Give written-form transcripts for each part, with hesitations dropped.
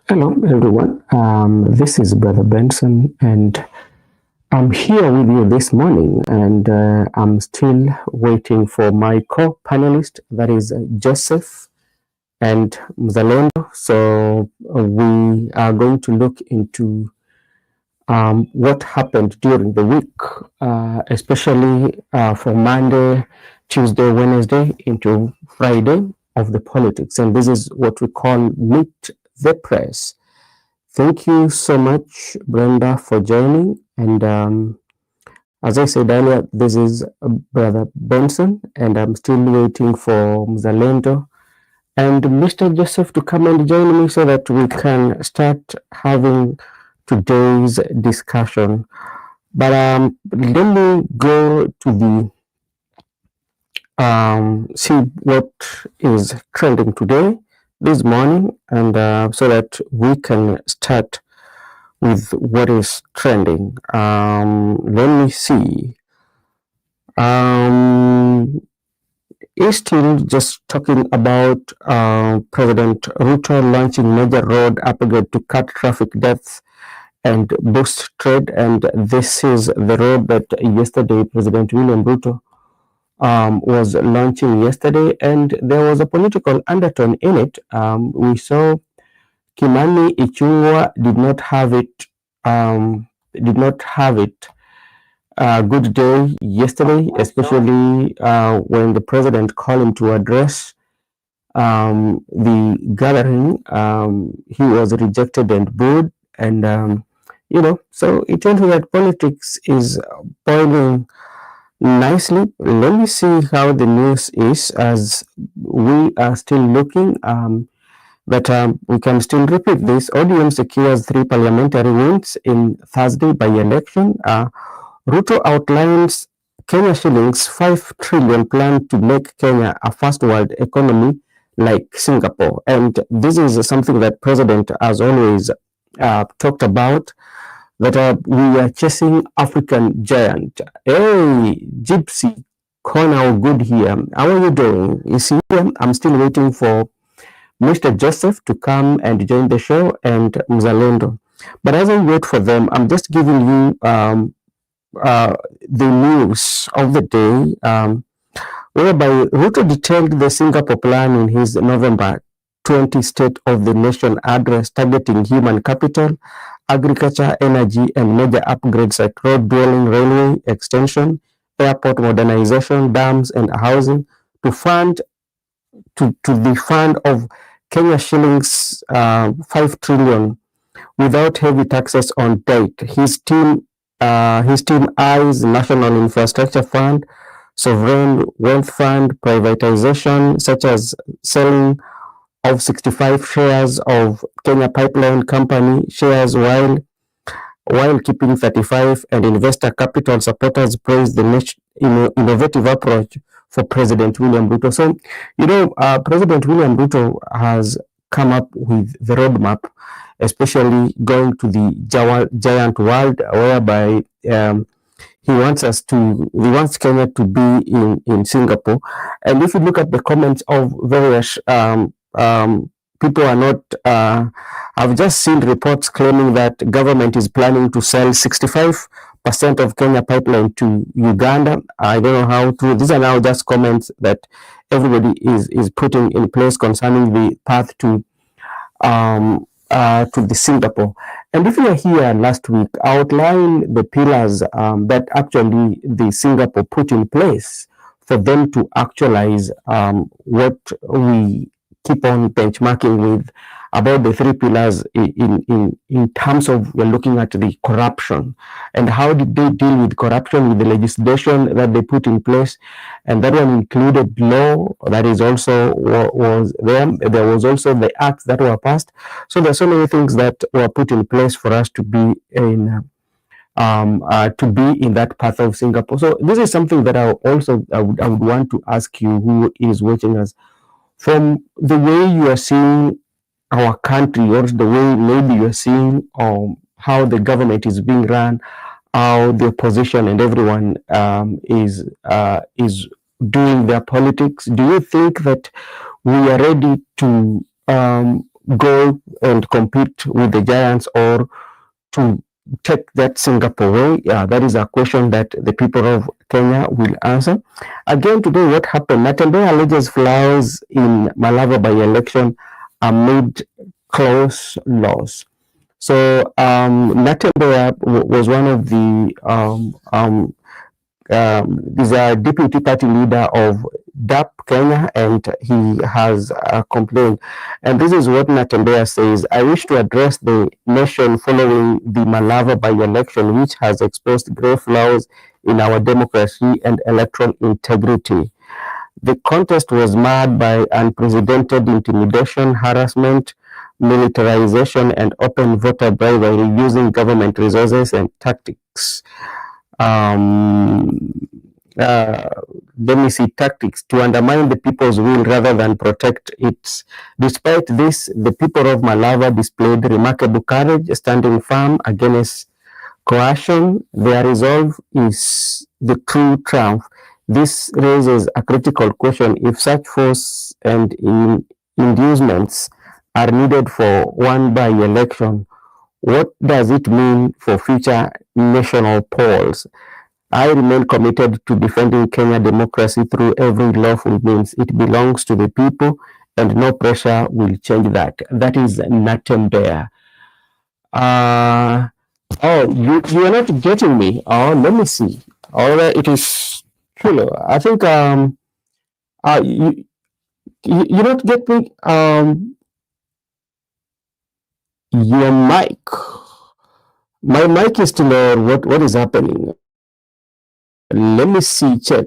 Hello, everyone. This is Brother Benson, and I'm here with you this morning. And I'm still waiting for my co-panelist, that is Joseph and Mzalendo. So we are going to look into what happened during the week, especially for Monday, Tuesday, Wednesday into Friday of the politics. And this is what we call Meet the Press. Thank you so much, Brenda, for joining. And as I said earlier, this is Brother Benson, and I'm still waiting for Mzalendo and Mr. Joseph to come and join me so that we can start having today's discussion. But let me go to the see what is trending today, this morning, and so that we can start with what is trending. Let me see. Is still just talking about President Ruto launching major road upgrade to cut traffic deaths and boost trade. And this is the road that yesterday President William Ruto was launching yesterday, and there was a political undertone in it. We saw Kimani Ichung'wah did not have it. A good day yesterday, especially when the president called him to address the gathering. He was rejected and booed, and so it turns out that politics is boiling nicely. Let me see how the news is as we are still looking. But we can still repeat this. ODM secures 3 parliamentary wins in Thursday by-election. Ruto outlines Kenya shillings 5 trillion plan to make Kenya a first world economy like Singapore. And this is something that President has always talked about, that we are chasing African giant. Hey, Gypsy Corner, good here. How are you doing? You see, I'm still waiting for Mr. Joseph to come and join the show, and Mzalendo. But as I wait for them, I'm just giving you the news of the day, whereby Ruto detailed the Singapore plan in his November 20 State of the Nation address, targeting human capital, agriculture, energy, and major upgrades like road building, railway extension, airport modernization, dams, and housing to the fund of Kenya shillings 5 trillion without heavy taxes on debt. His team eyes National Infrastructure Fund, Sovereign Wealth Fund, privatization such as selling of 65 shares of Kenya Pipeline Company shares while keeping 35, and investor capital. Supporters praise the innovative approach for President William Ruto. So, President William Ruto has come up with the roadmap, especially going to the giant world, whereby he wants Kenya to be in Singapore. And if you look at the comments of various people are not, I've just seen reports claiming that government is planning to sell 65% of Kenya pipeline to Uganda. I don't know how true. These are now just comments that everybody is putting in place concerning the path to the Singapore. And if you were here last week, I outlined the pillars that actually the Singapore put in place for them to actualize what we keep on benchmarking with, about the 3 pillars in terms of we're looking at the corruption and how did they deal with corruption with the legislation that they put in place. And that one included law that is also was there. There was also the acts that were passed. So there's so many things that were put in place for us to be in that path of Singapore. So this is something that I would want to ask you, who is watching us, from the way you are seeing our country, or the way maybe you're seeing how the government is being run, how the opposition and everyone is doing their politics. Do you think that we are ready to go and compete with the giants or to take that Singapore way? Yeah, that is a question that the people of Kenya will answer. Again, today, what happened? Natembeya alleges flaws in Malava by-election amid close loss. So Natembeya was one of the is a deputy party leader of DAP Kenya, and he has complained. And this is what Natembeya says: I wish to address the nation following the Malava by-election, which has exposed grave flaws in our democracy and electoral integrity. The contest was marred by unprecedented intimidation, harassment, militarization, and open voter bribery using government resources and tactics. Um, uh, Let me see, tactics to undermine the people's will rather than protect it. Despite this, the people of Malava displayed remarkable courage, standing firm against coercion. Their resolve is the true triumph. This raises a critical question: if such force and inducements are needed for one by-election, what does it mean for future national polls? I remain committed to defending Kenya democracy through every lawful means. It belongs to the people, and no pressure will change that. That is Natembeya. Oh, you are not getting me. Oh, let me see. All right, it is Chulo. I think you you don't get me. Your mic. My mic is still on. What is happening? Let me see. Check.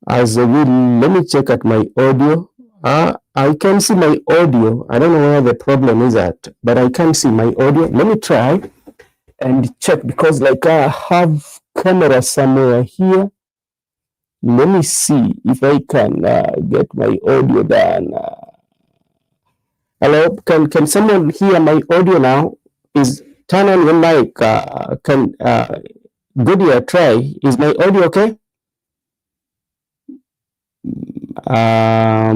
Let me check at my audio. I can see my audio. I don't know where the problem is at, but I can see my audio. Let me try and check, because like I have camera somewhere here. Let me see if I can get my audio done. Hello, can someone hear my audio now? Is turn on your mic. Can Goodyear try? Is my audio okay? I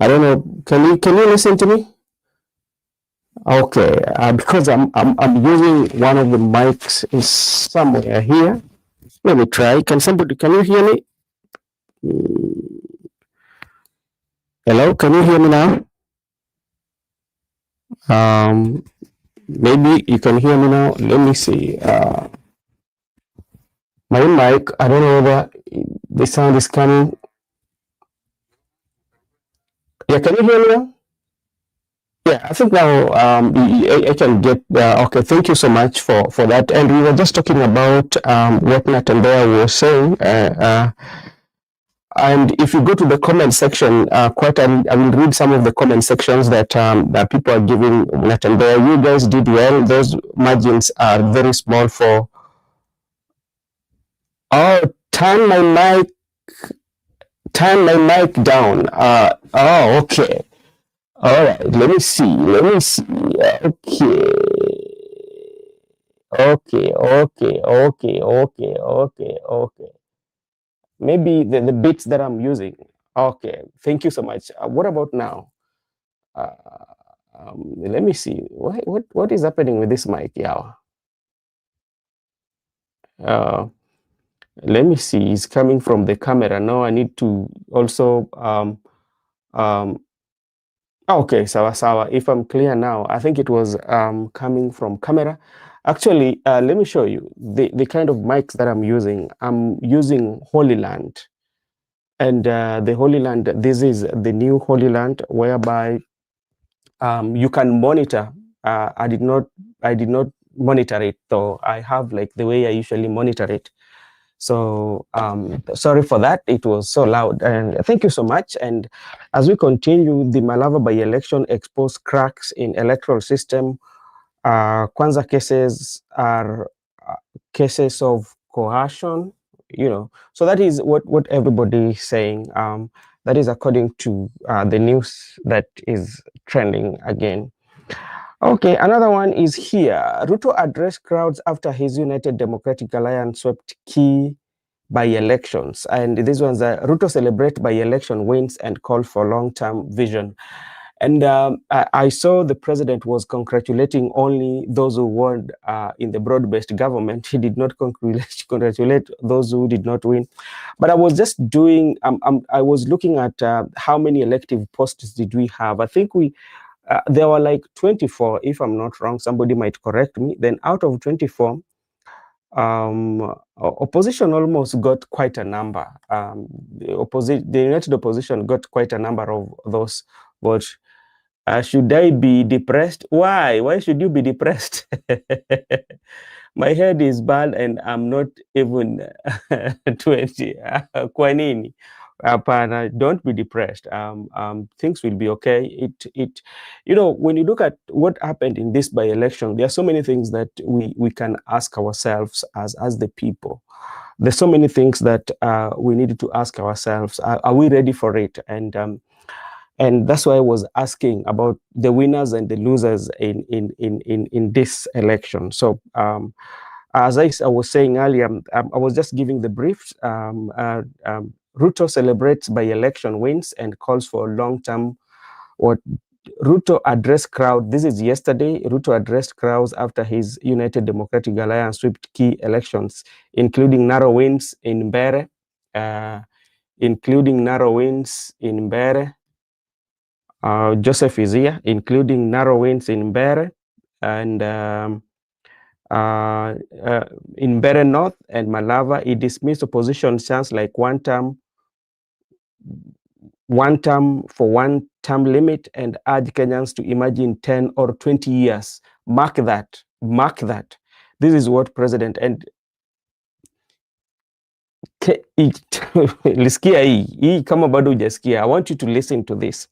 don't know. Can you listen to me? Okay, because I'm using one of the mics is somewhere here. Let me try. Can you hear me? Hello, can you hear me now? Maybe you can hear me now. Let me see. My mic, I don't know whether the sound is coming. Yeah, can you hear me now? Yeah, I think now I can get. Okay, thank you so much for that. And we were just talking about what Natembeya was saying. And if you go to the comment section, I will read some of the comment sections that people are giving Natembeya. You guys did well. Those margins are very small for. Oh, turn my mic down. Oh, okay. All right. Let me see. Okay. Okay. Maybe the bits that I'm using. Okay. Thank you so much. What about now? Uh, Let me see. What is happening with this mic? Yeah. Let me see. It's coming from the camera. Now I need to also okay, sawa. If I'm clear now, I think it was coming from camera. Actually, let me show you the kind of mics that I'm using. I'm using Holy Land, and the Holy Land. This is the new Holy Land, whereby you can monitor. I did not monitor it, though. I have like the way I usually monitor it. So sorry for that. It was so loud. And thank you so much. And as we continue, the Malava by-election exposed cracks in electoral system. Kwanza cases are cases of coercion, So that is what everybody is saying. That is according to the news that is trending again. Okay, another one is here. Ruto addressed crowds after his United Democratic Alliance swept key by-elections. And these ones are Ruto celebrate by-election wins and call for long-term vision. And I saw the president was congratulating only those who won in the broad-based government. He did not congratulate those who did not win. But I was just doing, I was looking at how many elective posts did we have. I think there were like 24, if I'm not wrong. Somebody might correct me. Then out of 24, opposition almost got quite a number. The United Opposition got quite a number of those votes. Should I be depressed? Why? Why should you be depressed? My head is bad and I'm not even 20. Kwa nini? Don't be depressed. Things will be okay. When you look at what happened in this by-election, there are so many things that we can ask ourselves as the people. There's so many things that we need to ask ourselves. Are we ready for it? And that's why I was asking about the winners and the losers in this election. So as I was saying earlier, I was just giving the briefs. Ruto celebrates by-election wins and calls for long-term. What Ruto addressed crowd. This is yesterday. Ruto addressed crowds after his United Democratic Alliance swept key elections, including narrow wins in Mbeere, Joseph is here, including narrow wins in Mbeere and in Mbeere North and Malava. He dismissed opposition chants like one term for one-term limit and urged Kenyans to imagine 10 or 20 years. Mark that. This is what President and lisikia hii kama bado hujasikia. I want you to listen to this.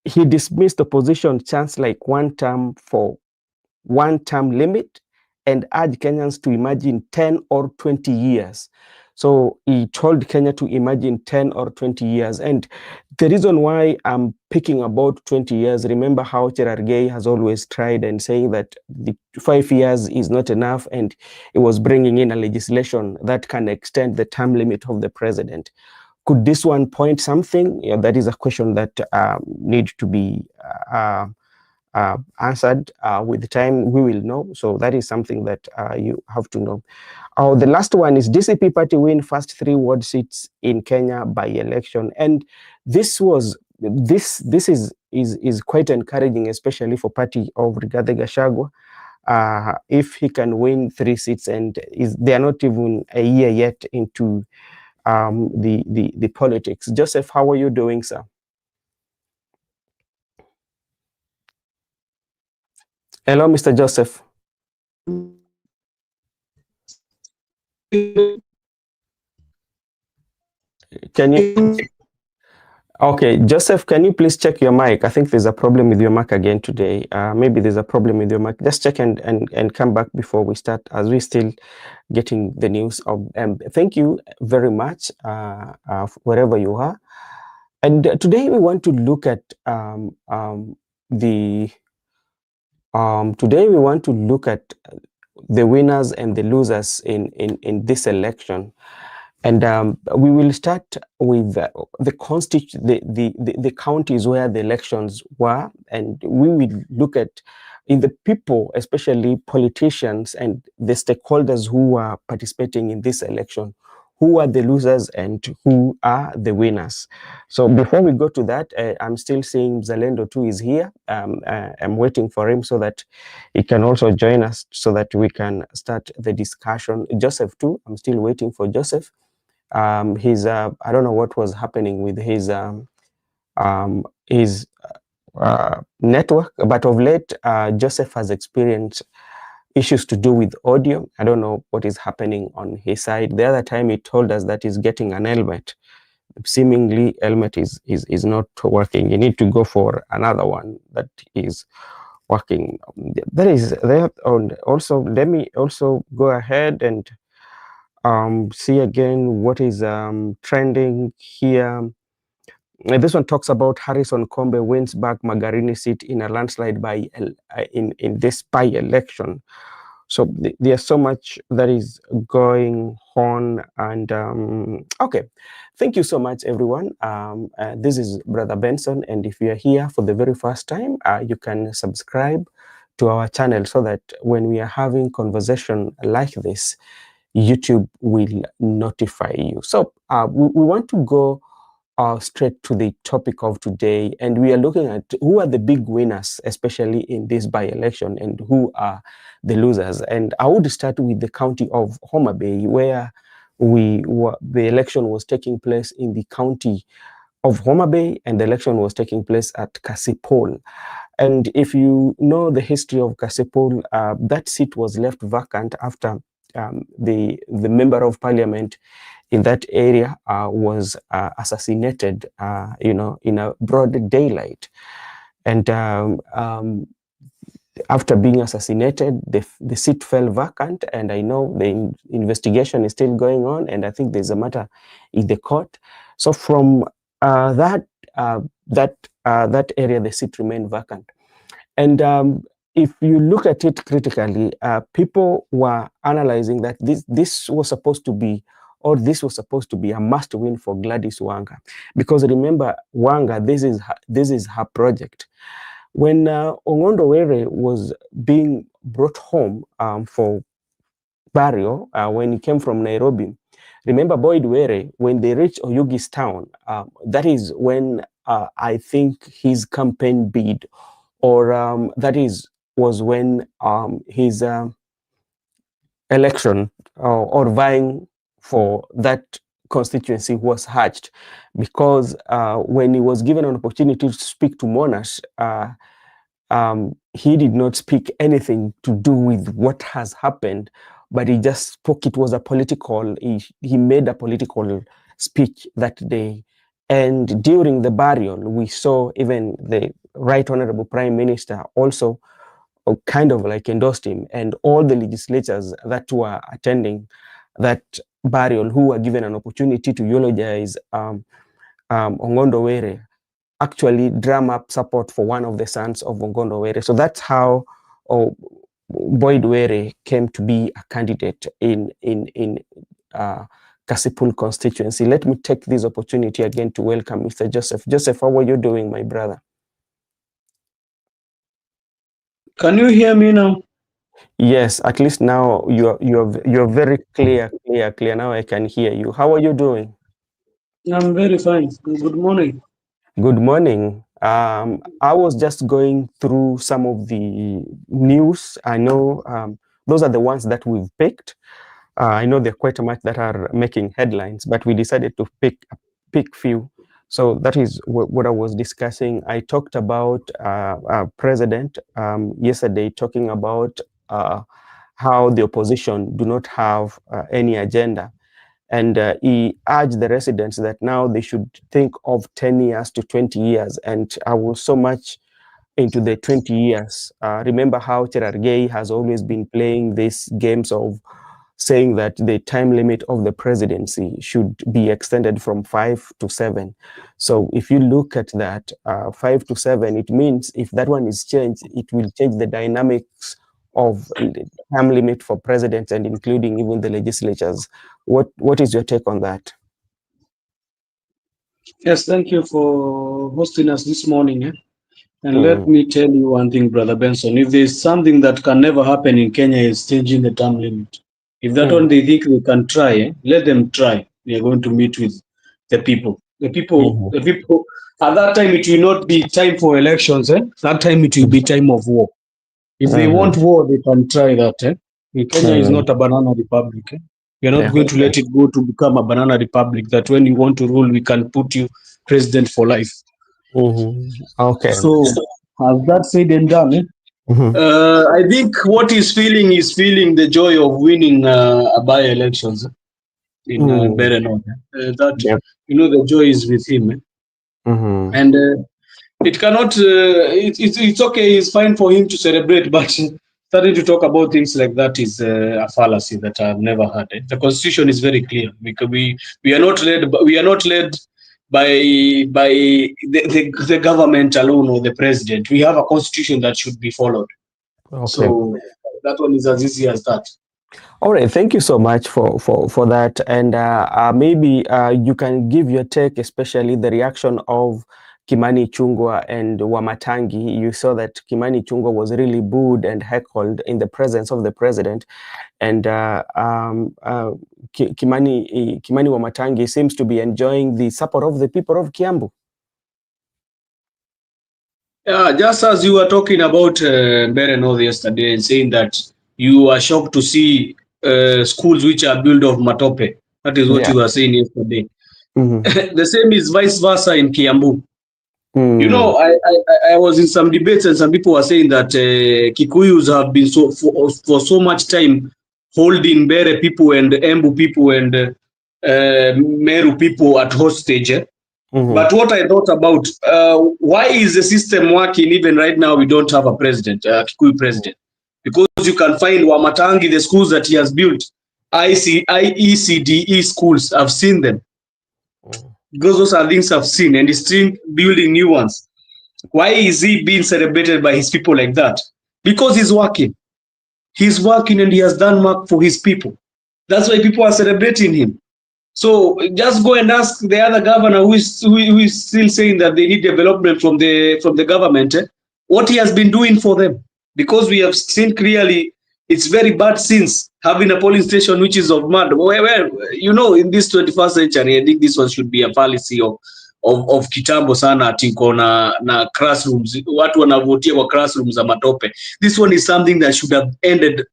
He dismissed opposition chants like one-term limit and urged Kenyans to imagine 10 or 20 years. So he told Kenya to imagine 10 or 20 years. And the reason why I'm picking about 20 years, remember how Cherargei has always tried and saying that the 5 years is not enough, and it was bringing in a legislation that can extend the term limit of the president. Could this one point something? That is a question that needs to be answered with time. We will know. So that is something that you have to know. The last one is DCP party win first 3 ward seats in Kenya by election, and this is quite encouraging, especially for party of Rigathi Gachagua. If he can win 3 seats, and they are not even a year yet into the politics. Joseph, how are you doing, sir? Hello, Mr. Joseph. Can you? Okay, Joseph, can you please check your mic? I think there's a problem with your mic again today. Maybe there's a problem with your mic. Just check and come back before we start, as we're still getting the news of. Thank you very much, wherever you are. And today we want to look at today we want to look at the winners and the losers in this election. And we will start with the counties where the elections were, and we will look at in the people, especially politicians and the stakeholders who are participating in this election, who are the losers and who are the winners. So before we go to that, I'm still seeing Zalendo too is here. I'm waiting for him so that he can also join us so that we can start the discussion. Joseph too, I'm still waiting for Joseph. I don't know what was happening with his network, but of late, Joseph has experienced issues to do with audio. I don't know what is happening on his side. The other time he told us that he's getting an helmet. Seemingly, helmet is not working. You need to go for another one that is working. Also, let me also go ahead and see again what is trending here. This one talks about Harrison Kombe wins back Magarini seat in a landslide in this by-election. So there's so much that is going on. And okay, thank you so much, everyone. This is Brother Benson, and if you are here for the very first time, you can subscribe to our channel so that when we are having conversation like this, YouTube will notify you. So we want to go straight to the topic of today, and we are looking at who are the big winners, especially in this by-election, and who are the losers. And I would start with the county of Homa Bay, where the election was taking place in the county of Homa Bay, and the election was taking place at Kasipol. And if you know the history of Kasipol, that seat was left vacant after the member of parliament in that area was assassinated, in a broad daylight. And after being assassinated, the seat fell vacant. And I know the investigation is still going on, and I think there's a matter in the court. So from that area, the seat remained vacant. And if you look at it critically, people were analyzing that this was supposed to be a must-win for Gladys Wanga, because remember, Wanga, this is her project. When Ongondo Were was being brought home for burial, when he came from Nairobi, remember Boyd Were, when they reached Oyugi's town, that is when I think his campaign bid, or was when his election or vying for that constituency was hatched, because when he was given an opportunity to speak to Monash, he did not speak anything to do with what has happened, but he just spoke. It was a political, he made a political speech that day. And during the burial, we saw even the Right Honorable Prime Minister also kind of like endorsed him, and all the legislators that were attending that burial, who were given an opportunity to eulogize Ongondo Were, actually drum up support for one of the sons of Ongondo Were. So that's how Boyd Were came to be a candidate in Kasipul constituency. Let me take this opportunity again to welcome Mr. Joseph. Joseph, how are you doing, my brother? Can you hear me now? Yes, at least now you're very clear. Now I can hear you. How are you doing? I'm very fine. Good morning. Good morning. I was just going through some of the news. I know those are the ones that we've picked. I know there are quite a much that are making headlines, but we decided to pick few. So that is what I was discussing. I talked about President yesterday, talking about how the opposition do not have any agenda. And he urged the residents that now they should think of 10 years to 20 years. And I was so much into the 20 years. Remember how Cherargei has always been playing these games of saying that the time limit of the presidency should be extended from 5 to 7. So if you look at that, 5 to 7, it means if that one is changed, it will change the dynamics of time limit for presidents and including even the legislatures. What is your take on that? Yes, thank you for hosting us this morning. And let me tell you one thing, Brother Benson. If there's something that can never happen in Kenya, is changing the term limit. If that one they think they can try, let them try. We are going to meet with the people. The people. At that time, it will not be time for elections. That time, it will be time of war. If they want war, they can try that. Kenya is not a banana republic. We are not going to let it go to become a banana republic that when you want to rule, we can put you president for life. Okay. So, as that said and done, I think what he's feeling the joy of winning a by-elections in Berenon. The joy is with him. And it cannot, it's okay, it's fine for him to celebrate, but starting to talk about things like that is a fallacy that I've never heard. The constitution is very clear, because we are not led by the government alone or the president. We have a constitution that should be followed. Okay. So that one is as easy as that. All right, thank you so much for that. And maybe you can give your take, especially the reaction of Kimani Chungwa and Wamatangi. You saw that Kimani Chungwa was really booed and heckled in the presence of the president, and Kimani Wamatangi seems to be enjoying the support of the people of Kiambu. Yeah, just as you were talking about Berenov yesterday and saying that you are shocked to see schools which are built of matope. That is what Yeah. you were saying yesterday. Mm-hmm. The same is vice versa in Kiambu. You Mm-hmm. know, I was in some debates and some people were saying that Kikuyus have been for so much time holding Bere people and Embu people and Meru people at hostage. But what I thought about, why is the system working even right now? We don't have a president, Kikuyu president, because you can find Wamatangi, the schools that he has built, IECDE schools. I've seen them Mm-hmm. because those are things I've seen, and he's still building new ones. Why is he being celebrated by his people like that? Because he's working. He's working and he has done work for his people. That's why people are celebrating him. So just go and ask the other governor who is still saying that they need development from the government, what he has been doing for them. Because we have seen clearly it's very bad since having a polling station which is of mud. Where you know, in this 21st century, I think this one should be a policy of kitambo sana ati na classrooms, watu wanavotia kwa classrooms za matope. This one is something that should have ended,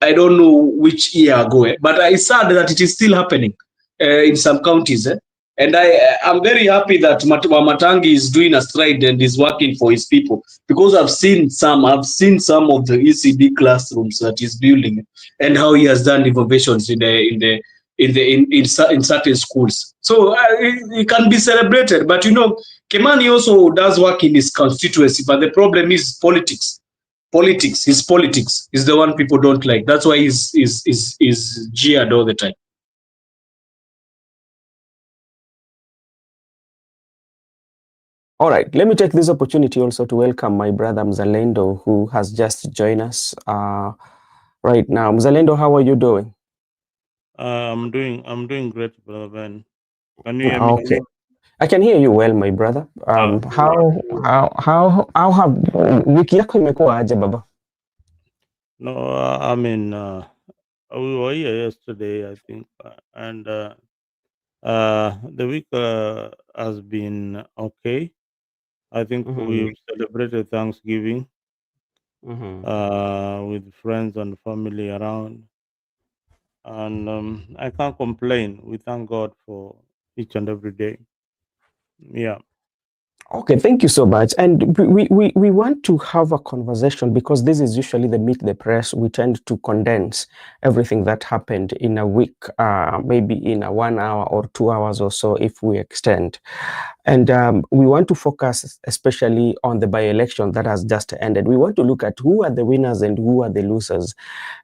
I don't know which year ago, but it's sad that it is still happening in some counties. And I'm very happy that Matangi is doing a stride and is working for his people, because I've seen some of the ECD classrooms that he's building and how he has done innovations in certain schools. So it can be celebrated. But you know, Kemani also does work in his constituency, but the problem is politics. His politics is the one people don't like. That's why he's jeered all the time. All right, let me take this opportunity also to welcome my brother Mzalendo, who has just joined us right now. Mzalendo, how are you doing? I'm doing great, brother Ben. Can you hear me? Okay, I can hear you well, my brother. Good. How have wiki yako imekuwa aje baba? No, we were here yesterday, I think, and the week has been okay. I think Mm-hmm. we've celebrated Thanksgiving Mm-hmm. with friends and family around, and I can't complain. We thank God for each and every day. Yeah. Okay, thank you so much. And we want to have a conversation because this is usually the meet the press. We tend to condense everything that happened in a week, maybe in a 1 hour or 2 hours or so if we extend. And we want to focus especially on the by-election that has just ended. We want to look at who are the winners and who are the losers.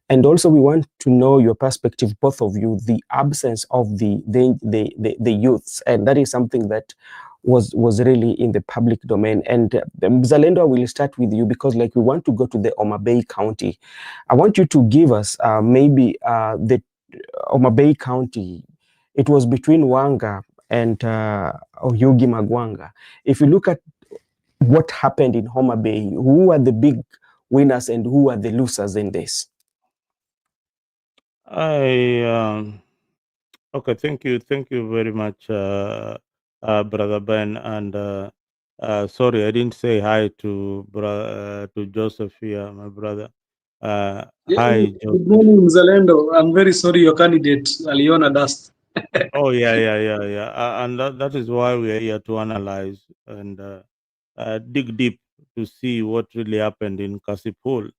And also we want to know your perspective, both of you, the absence of the youths. And that is something that was really in the public domain. And Zalendo, I will start with you because like we want to go to the Oma Bay County. I want you to give us maybe the Oma Bay County. It was between Wanga and Oyugi Magwanga. If you look at what happened in Homa Bay, who are the big winners and who are the losers in this? I Okay, thank you very much, brother Ben. And sorry, I didn't say hi to Joseph here, my brother. Yeah, Hi, good Joseph. morning, Mzalendo. I'm very sorry your candidate, Aliona Dust. Oh yeah, yeah, yeah, yeah. And that is why we are here to analyze and dig deep to see what really happened in Kasipul.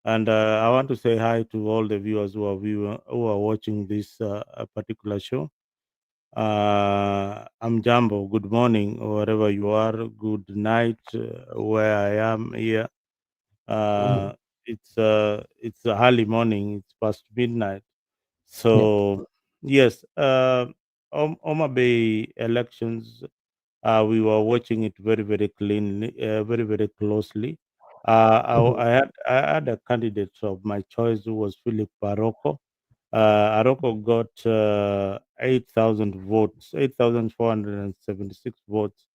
And I want to say hi to all the viewers who are watching this particular show. I'm Jambo. Good morning, wherever you are. Good night, where I am here. Mhm. Uh, it's a early morning. It's past midnight. Yeah. So yes, Oma Bay elections. We were watching it very cleanly, very closely. I had a candidate of my choice who was Philip Baroko. Aroko got 8,000 votes, 8,476 votes.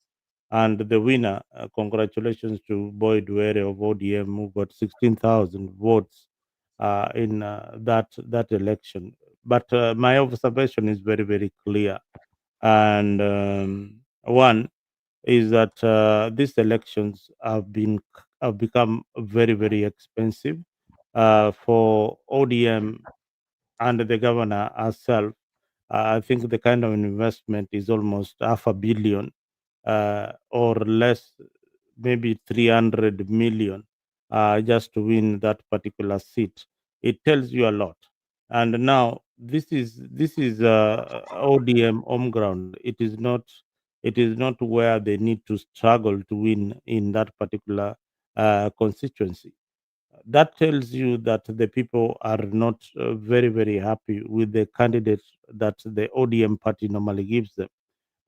And the winner, congratulations to Boyd Were of ODM, who got 16,000 votes in that election. But my observation is very, very clear. And one is that these elections have become very, very expensive for ODM and the governor herself. I think the kind of investment is almost half a billion or less, maybe 300 million, just to win that particular seat. It tells you a lot. And now this is ODM home ground. It is not where they need to struggle to win in that particular constituency. That tells you that the people are not very, very happy with the candidates that the ODM party normally gives them.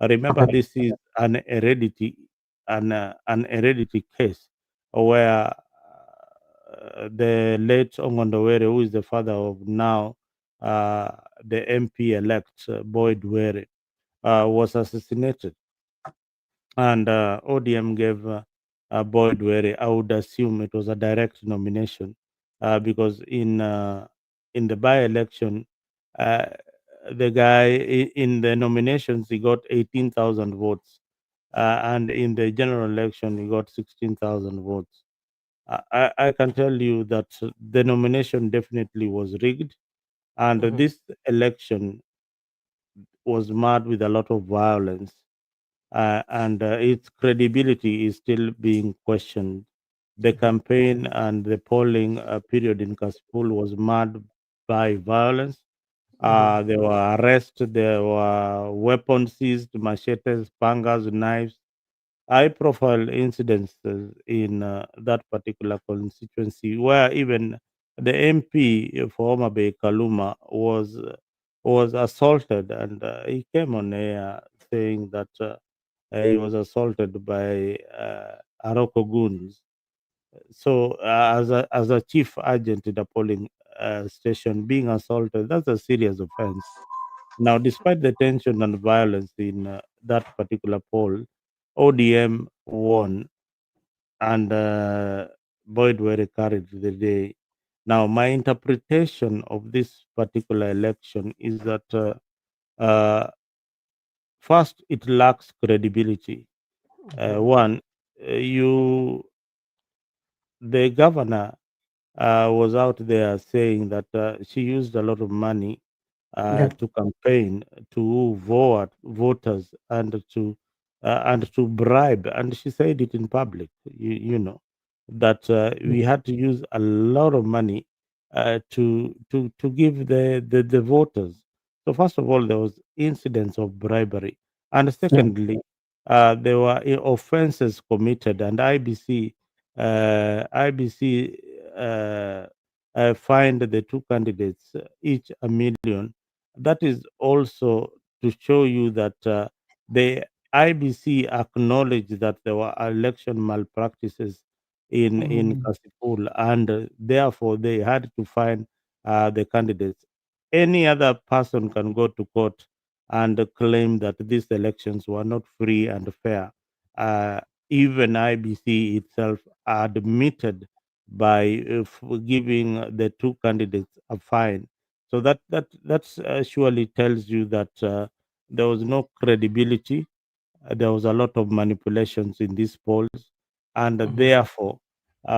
Remember, Okay. this is an heredity case where the late Ongondowere, who is the father of now the MP elect Boyd Were, was assassinated, and ODM gave Boyd Were. I would assume it was a direct nomination because in the by-election, uh, the guy in the nominations he got 18,000 votes, and in the general election he got 16,000 votes. I can tell you that the nomination definitely was rigged, and Mhm. this election was marred with a lot of violence, and its credibility is still being questioned. The campaign and the polling period in Kasipul was marred by violence. Mhm. There were arrests, there were weapons seized, machetes, pangas, knives, high-profile incidents in that particular constituency, where even the MP for Homa Bay, Kaluma, was assaulted, and he came on air saying that he was assaulted by Aroko goons. So, as a chief agent in a polling station, being assaulted, that's a serious offense. Now, despite the tension and violence in that particular poll, ODM won, and Boyd Were carried the day. Now, my interpretation of this particular election is that uh, first, it lacks credibility. One, you the governor was out there saying that she used a lot of money Yeah. to campaign, to woo voters, and to bribe. And she said it in public. That we had to use a lot of money to give the voters. So first of all, there was incidents of bribery, and Yeah. secondly, there were offenses committed, and IBC fined the two candidates each a million. That is also to show you that the IBC acknowledged that there were election malpractices in Mhm. Kasipul, and therefore they had to fine the candidates. Any other person can go to court and claim that these elections were not free and fair. Uh, Even IBC itself admitted by giving the two candidates a fine. So that surely tells you that there was no credibility. There was a lot of manipulations in these polls, and Mhm. therefore,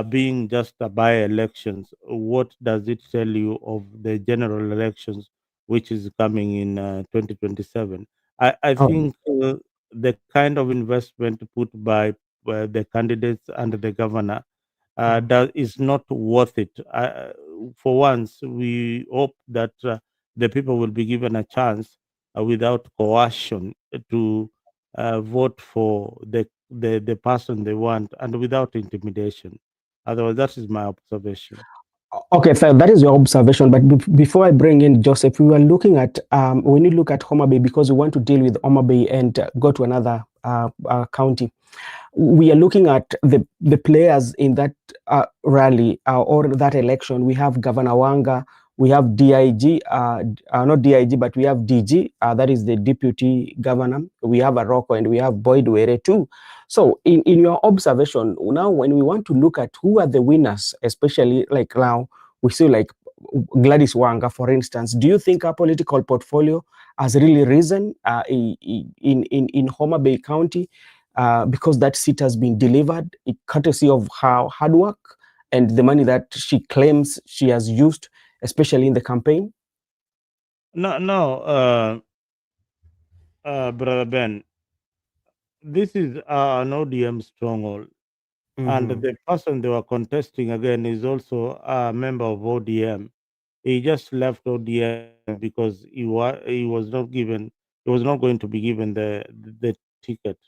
being just a by-elections, what does it tell you of the general elections, which is coming in 2027? I Oh, think the kind of investment put by the candidates and the governor mhm. that is not worth it. For once, we hope that the people will be given a chance without coercion to vote for the person they want and without intimidation. Otherwise, that is my observation. Okay, so that is your observation. But before I bring in Joseph, we were looking at when you look at Homa Bay, because we want to deal with Homa Bay and go to another county. we are looking at the players in that rally or that election. We have Governor Wanga, we have DIG, not DIG, but we have DG, that is the deputy governor. We have Aroko and we have Boyd Were too. So, in your observation, now when we want to look at who are the winners, especially like now, we see like Gladys Wanga, for instance, do you think our political portfolio has really risen in Homa Bay County because that seat has been delivered, courtesy of her hard work and the money that she claims she has used, especially in the campaign? No, no, Brother Ben, this is an ODM stronghold. And Mm-hmm. the person they were contesting again is also a member of ODM. He just left ODM because he was not going to be given the ticket.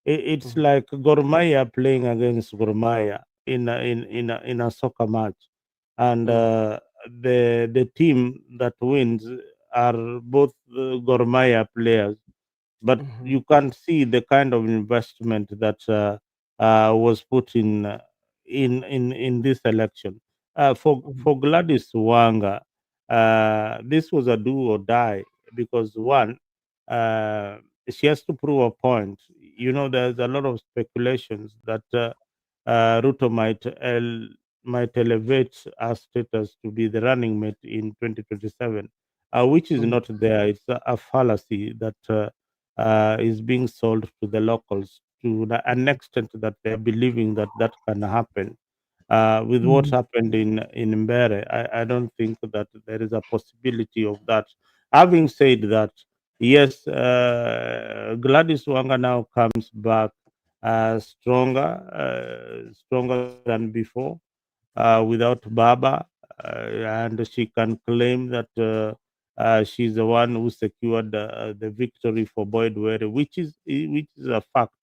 It's Mm-hmm. like Gormaya playing against Gormaya in a soccer match, and the team that wins are both Gormaya players, but Mm-hmm. you can't see the kind of investment that was put in this election. For Gladys Wanga, this was a do or die because one, uh, she has to prove a point. There's a lot of speculations that Ruto might elevate her status to be the running mate in 2027, which is Mm-hmm. not there. It's a fallacy that is being sold to the locals to an extent that they are believing that that can happen. With what Mm-hmm. happened in Mbere, I don't think that there is a possibility of that. Having said that, yes, Gladys Wanga now comes back stronger than before, without Baba, and she can claim that she's the one who secured the victory for Boyd Were, which is a fact.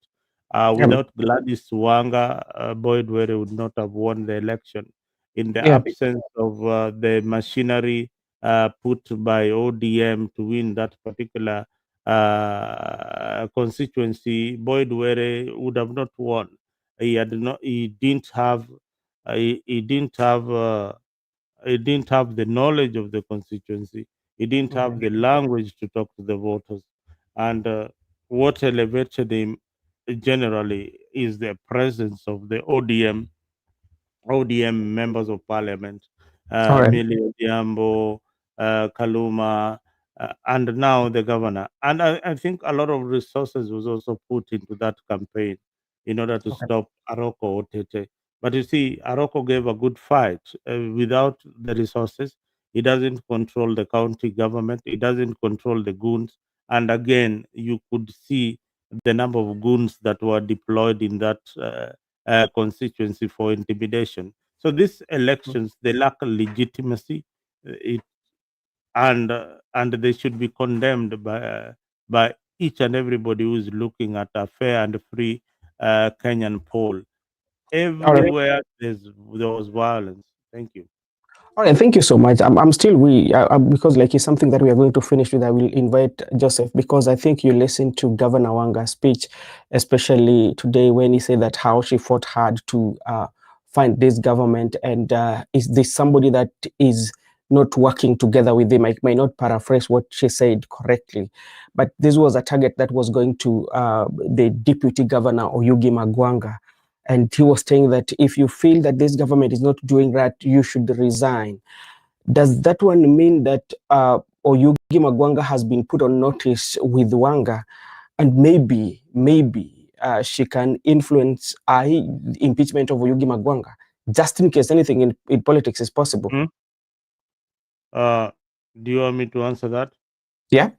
Yeah, Without Gladys Wanga, Boyd Were would not have won the election. In the yeah, absence of the machinery put by ODM to win that particular constituency, Boyd Were would have not won. He had not. He didn't have. He didn't have the knowledge of the constituency. He didn't have mhm. the language to talk to the voters, and what elevated him generally is the presence of the ODM members of parliament, All right. Millie Odhiambo, Kaluma, and now the governor. And I think a lot of resources was also put into that campaign in order to Okay. stop Aroko Otete. But you see, Aroko gave a good fight. Without the resources, he doesn't control the county government. He doesn't control the goons. And again, you could see the number of goons that were deployed in that constituency for intimidation. So these elections they lack legitimacy, it, and they should be condemned by each and everybody who is looking at a fair and free Kenyan poll. All right. Everywhere there was violence. Thank you. All right, thank you so much. I'm still because like it's something that we are going to finish with. I will invite Joseph because I think you listened to Governor Wanga's speech, especially today when he said that how she fought hard to find this government, and is this somebody that is not working together with him? I may not paraphrase what she said correctly, but this was a target that was going to the deputy governor Oyugi Magwanga. And he was saying that if you feel that this government is not doing right, you should resign. Does that one mean that Oyugi Magwanga has been put on notice with Wanga, and maybe she can influence impeachment of Oyugi Magwanga, just in case anything in politics is possible? Hmm? Uh, do you want me to answer that? Yeah.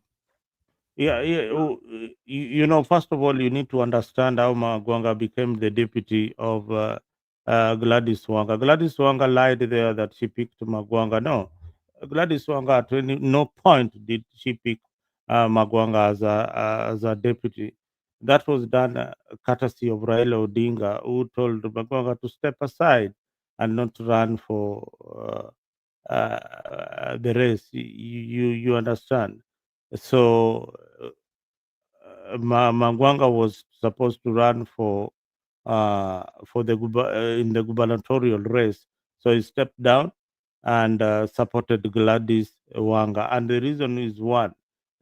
Yeah, yeah. First of all, you need to understand how Magwanga became the deputy of Gladys Wanga. Gladys Wanga lied there that she picked Magwanga. No, Gladys Wanga at no point did she pick Magwanga as a deputy. That was done courtesy of Raila Odinga, who told Magwanga to step aside and not run for the race. You understand? So Mangwanga was supposed to run for in the gubernatorial race. So he stepped down and supported Gladys Wanga. And the reason is one: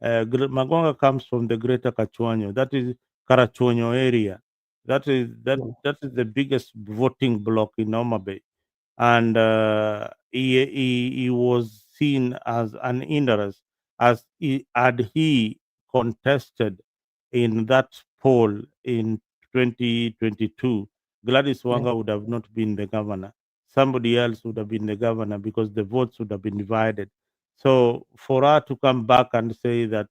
Magwanga comes from the Greater Kachuanyo, that is Karachuonyo area. That is the biggest voting block in Homa Bay, and he was seen as an hindrance as he contested in that poll in 2022. Gladys yeah. Wanga would have not been the governor. Somebody else would have been the governor because the votes would have been divided. So for her to come back and say that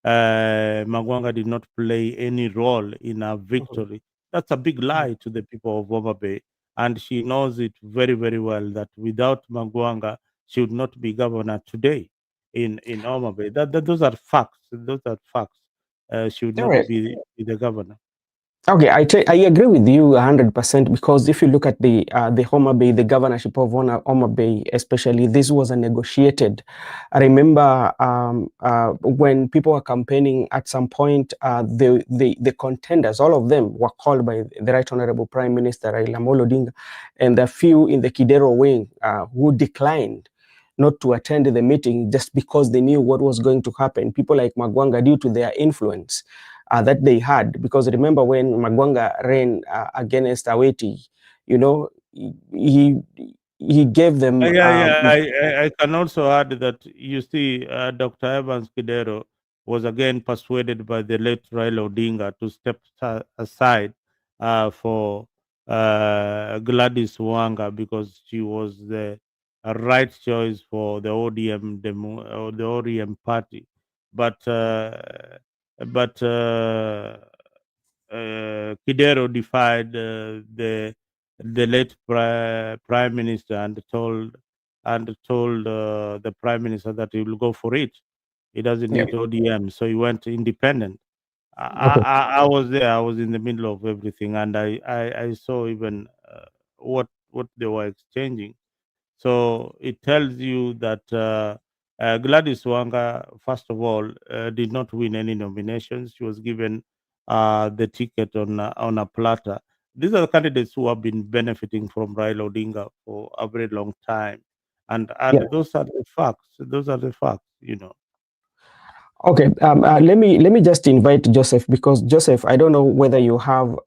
Magwanga did not play any role in our Mhm. victory, that's a big lie to the people of Homa Bay, and she knows it very, very well that without Magwanga, she would not be governor today in Homa Bay. Those are facts. Those are facts. She would All not right. be the governor. Okay, I agree with you 100% because if you look at the Homa Bay, the governorship of Homa Bay, especially, this was a negotiated. I remember when people were campaigning at some point, the contenders, all of them were called by the Right Honorable Prime Minister Raila Amolo Odinga, and the few in the Kidero wing who declined not to attend the meeting just because they knew what was going to happen. People like Magwanga, due to their influence that they had. Because remember when Magwanga ran against Aweti, you know, he he gave them. Yeah, yeah. I can also add that you see, Dr. Evans Kidero was again persuaded by the late Raila Odinga to step aside for Gladys Wanga because she was the right choice for the ODM or the ODM party, but Kidero defied the late prime minister and told the prime minister that he will go for it. He doesn't Yeah. need ODM, so he went independent. Okay. I was there. I was in the middle of everything, and I saw even what they were exchanging. So it tells you that Gladys Wanga, first of all, did not win any nominations. She was given the ticket on a platter. These are the candidates who have been benefiting from Raila Odinga for a very long time, and Yeah. those are the facts. Those are the facts. You know. Okay, let me just invite Joseph because Joseph, I don't know whether you have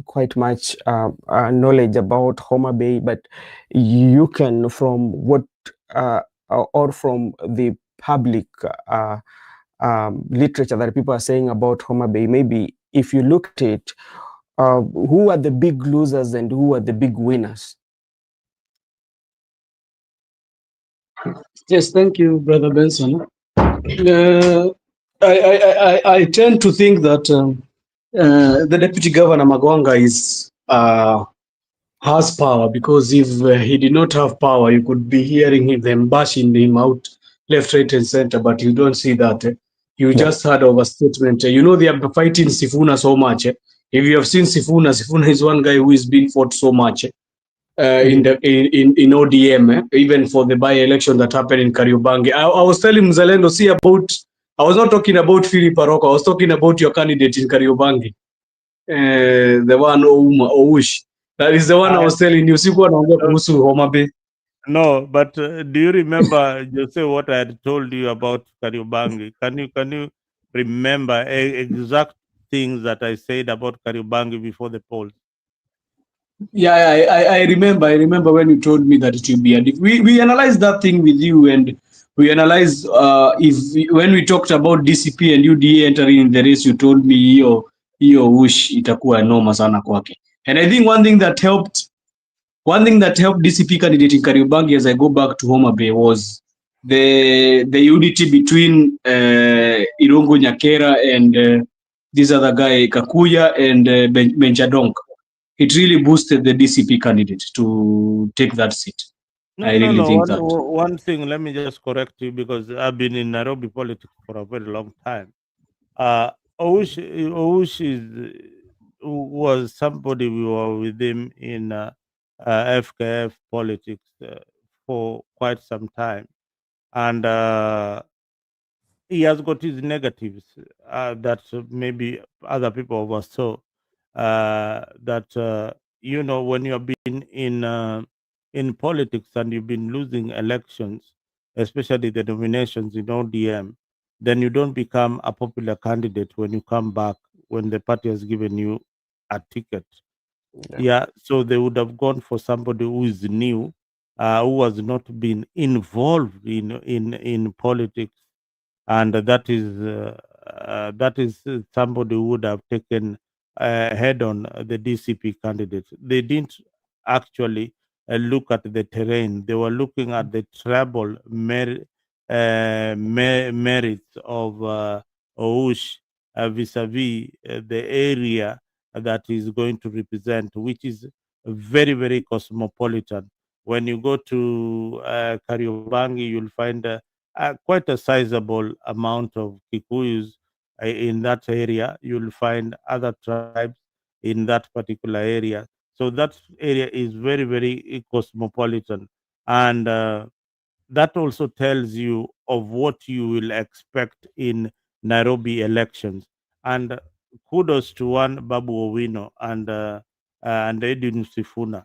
quite much knowledge about Homa Bay, but you can, from what or from the public literature that people are saying about Homa Bay, maybe if you look at it, who are the big losers and who are the big winners? Yes, thank you, Brother Benson. I tend to think that the Deputy Governor Magwanga has power, because if he did not have power, you could be hearing them bashing him out left, right, and center. But you don't see that. You Yeah, just heard of a statement. You know they are fighting Sifuna so much. If you have seen Sifuna, Sifuna is one guy who is being fought so much in mhm. the in ODM, even for the by-election that happened in Kariobangi. I was telling Mzalendo, see about. I was not talking about Philip Paroko. I was talking about your candidate in Kariobangi, the one Oush. That is the one I I, was telling you. Sikuwa naongea uh, kuhusu Homa Bay. no, but do you remember, Jose, what I had told you about Kariobangi? Can you remember exact things that I said about Kariobangi before the polls? Yeah, I remember. I remember when you told me that it will be. And if we analyzed that thing with you, and we analyzed if when we talked about DCP and UDA entering in the race, you told me hiyo wish itakuwa noma sana kwake. And I think one thing that helped DCP candidate in Kariobangi, as I go back to Homa Bay, was the unity between Irungu Nyakera and this other guy Kakuya and Benjadong. It really boosted the DCP candidate to take that seat. No, I no, really no. think that. One thing, let me just correct you because I've been in Nairobi politics for a very long time. Oush was somebody we were with him in FKF politics for quite some time, and he has got his negatives that maybe other people oversaw. that when you have been in politics and you've been losing elections, especially the nominations in ODM, then you don't become a popular candidate when you come back when the party has given you a ticket. Yeah. Yeah, so they would have gone for somebody who is new, who has not been involved in politics, and that is somebody who would have taken head on the DCP candidate. They didn't actually look at the terrain. They were looking at the treble merits of Oush vis-a-vis the area that is going to represent, which is very, very cosmopolitan. When you go to Kariobangi, you'll find quite a sizable amount of Kikuyus in that area. You'll find other tribes in that particular area. So that area is very, very cosmopolitan. And that also tells you of what you will expect in Nairobi elections. And kudos to one Babu Owino and Edwin Sifuna.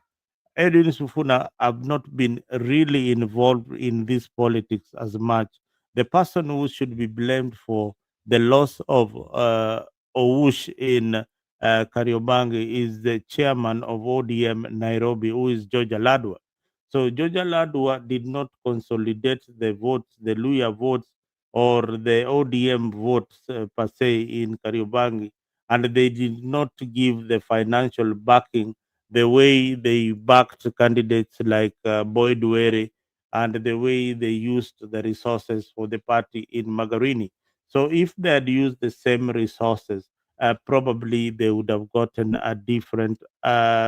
Edwin Sifuna have not been really involved in this politics as much. The person who should be blamed for the loss of Owush in Kariobangi is the chairman of ODM Nairobi, who is George Aladwa. So George Aladwa did not consolidate the votes, the Luya votes, or the ODM votes per se in Kariobangi, and they did not give the financial backing the way they backed candidates like Boyd Were and the way they used the resources for the party in Magarini. So if they had used the same resources, probably they would have gotten a different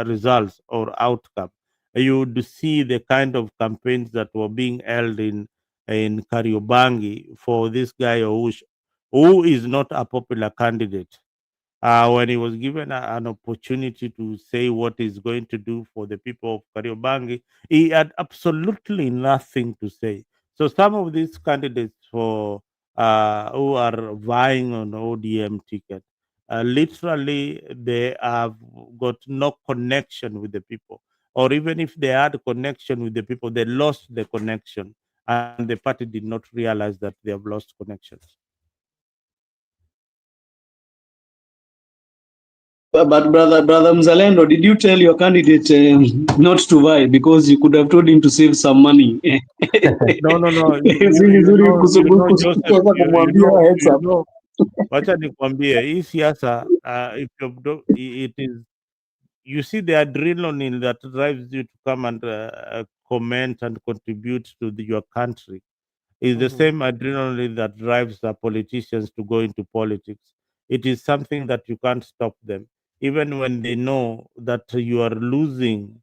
results or outcome. You would see the kind of campaigns that were being held in Kariobangi for this guy who is not a popular candidate. When he was given an opportunity to say what he's going to do for the people of Kariobangi, he had absolutely nothing to say. So some of these candidates for who are vying on ODM ticket, literally they have got no connection with the people, or even if they had a connection with the people, they lost the connection, and the party did not realize that they have lost connections. But brother Mzalendo, did you tell your candidate not to buy because you could have told him to save some money? No, no, no. Si vizuri Joseph, kukosa kumwambia heads up. wacha nikwambie hii siasa, if it is, you see the adrenaline that drives you to come and comment and contribute to your country is the Mhm. same adrenaline that drives the politicians to go into politics. It is something that you can't stop them. Even when they know that you are losing,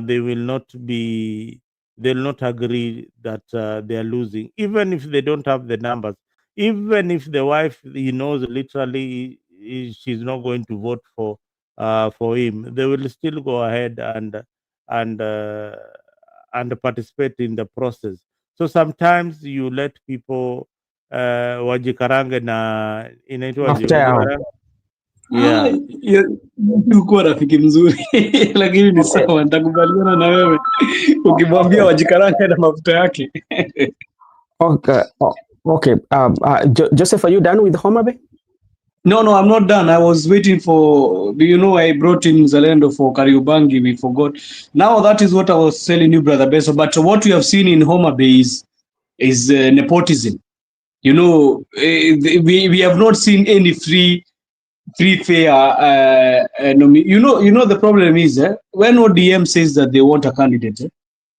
they will not be, they'll not agree that they are losing, even if they don't have the numbers. Even if the wife, he knows literally she's not going to vote for him, they will still go ahead and uh, and participate in the process. So sometimes you let people wajikarange na inaitwaje Mafuta yao. wajikarange. Ah, Yeah. kuwa rafiki mzuri lakini ni sawa, nitakubaliana na wewe ukimwambia Okay. wajikarange na mafuta yake. Okay. Okay. Joseph, are you done with Homa Bay? No, I'm not done. I was waiting for, do you know, I brought in Zalendo for Kariobangi. We forgot. Now that is what I was telling you, Brother Beso. But what we have seen in Homa Bay is nepotism. You know, we have not seen any free fair. You know, the problem is when ODM says that they want a candidate,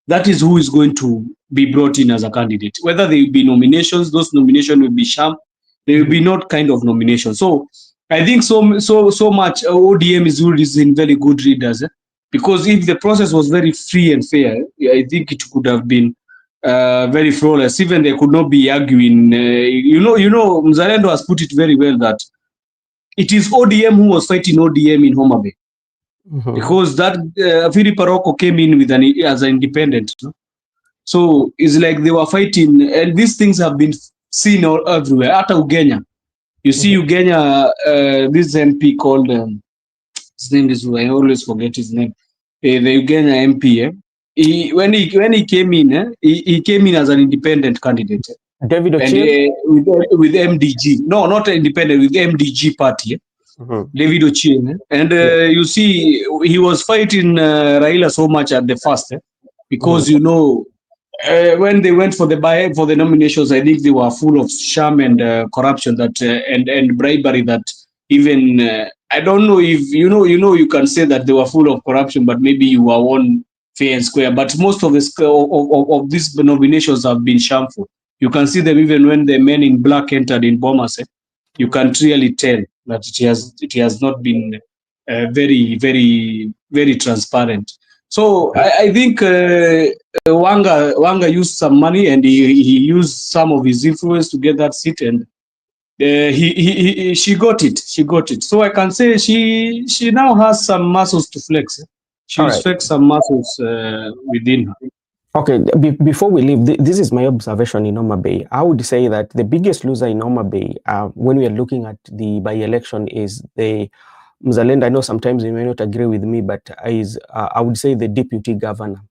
that is who is going to be brought in as a candidate. Whether there will be nominations, those nominations will be sham. There will be not kind of nomination. So I think so much ODM is in very good readers, because if the process was very free and fair, I think it could have been very flawless. Even they could not be arguing. Mzalendo has put it very well that it is ODM who was fighting ODM in Homa Bay, Mhm. because that Philip Paroko came in with as an independent. No? So it's like they were fighting, and these things have been seen all everywhere. At Ugenya, you see Mhm. Ugenya, this MP called His name is, I always forget his name. The Uganda MP. When he came in, he came in as an independent candidate, David and Ochieng. with MDG. No, not independent, with MDG party. Mhm. David Ochieng. And Yeah. you see, he was fighting Raila so much at the first, Mhm. because when they went for the nominations, I think they were full of sham and corruption and bribery that even I don't know if you can say that they were full of corruption, but maybe you were won fair and square. But most of of these nominations have been shameful. You can see them even when the men in black entered in Bomas. You Mhm. can really tell that it has not been very transparent. So I think Wanga used some money, and he used some of his influence to get that seat, and she got it. She got it. So I can say she now has some muscles to flex. All She's right. flexed some muscles within her. Okay, before we leave, this is my observation in Homa Bay. I would say that the biggest loser in Homa Bay, when we are looking at the by-election, is the Mzalendo. I know sometimes you may not agree with me, but I would say the deputy governor.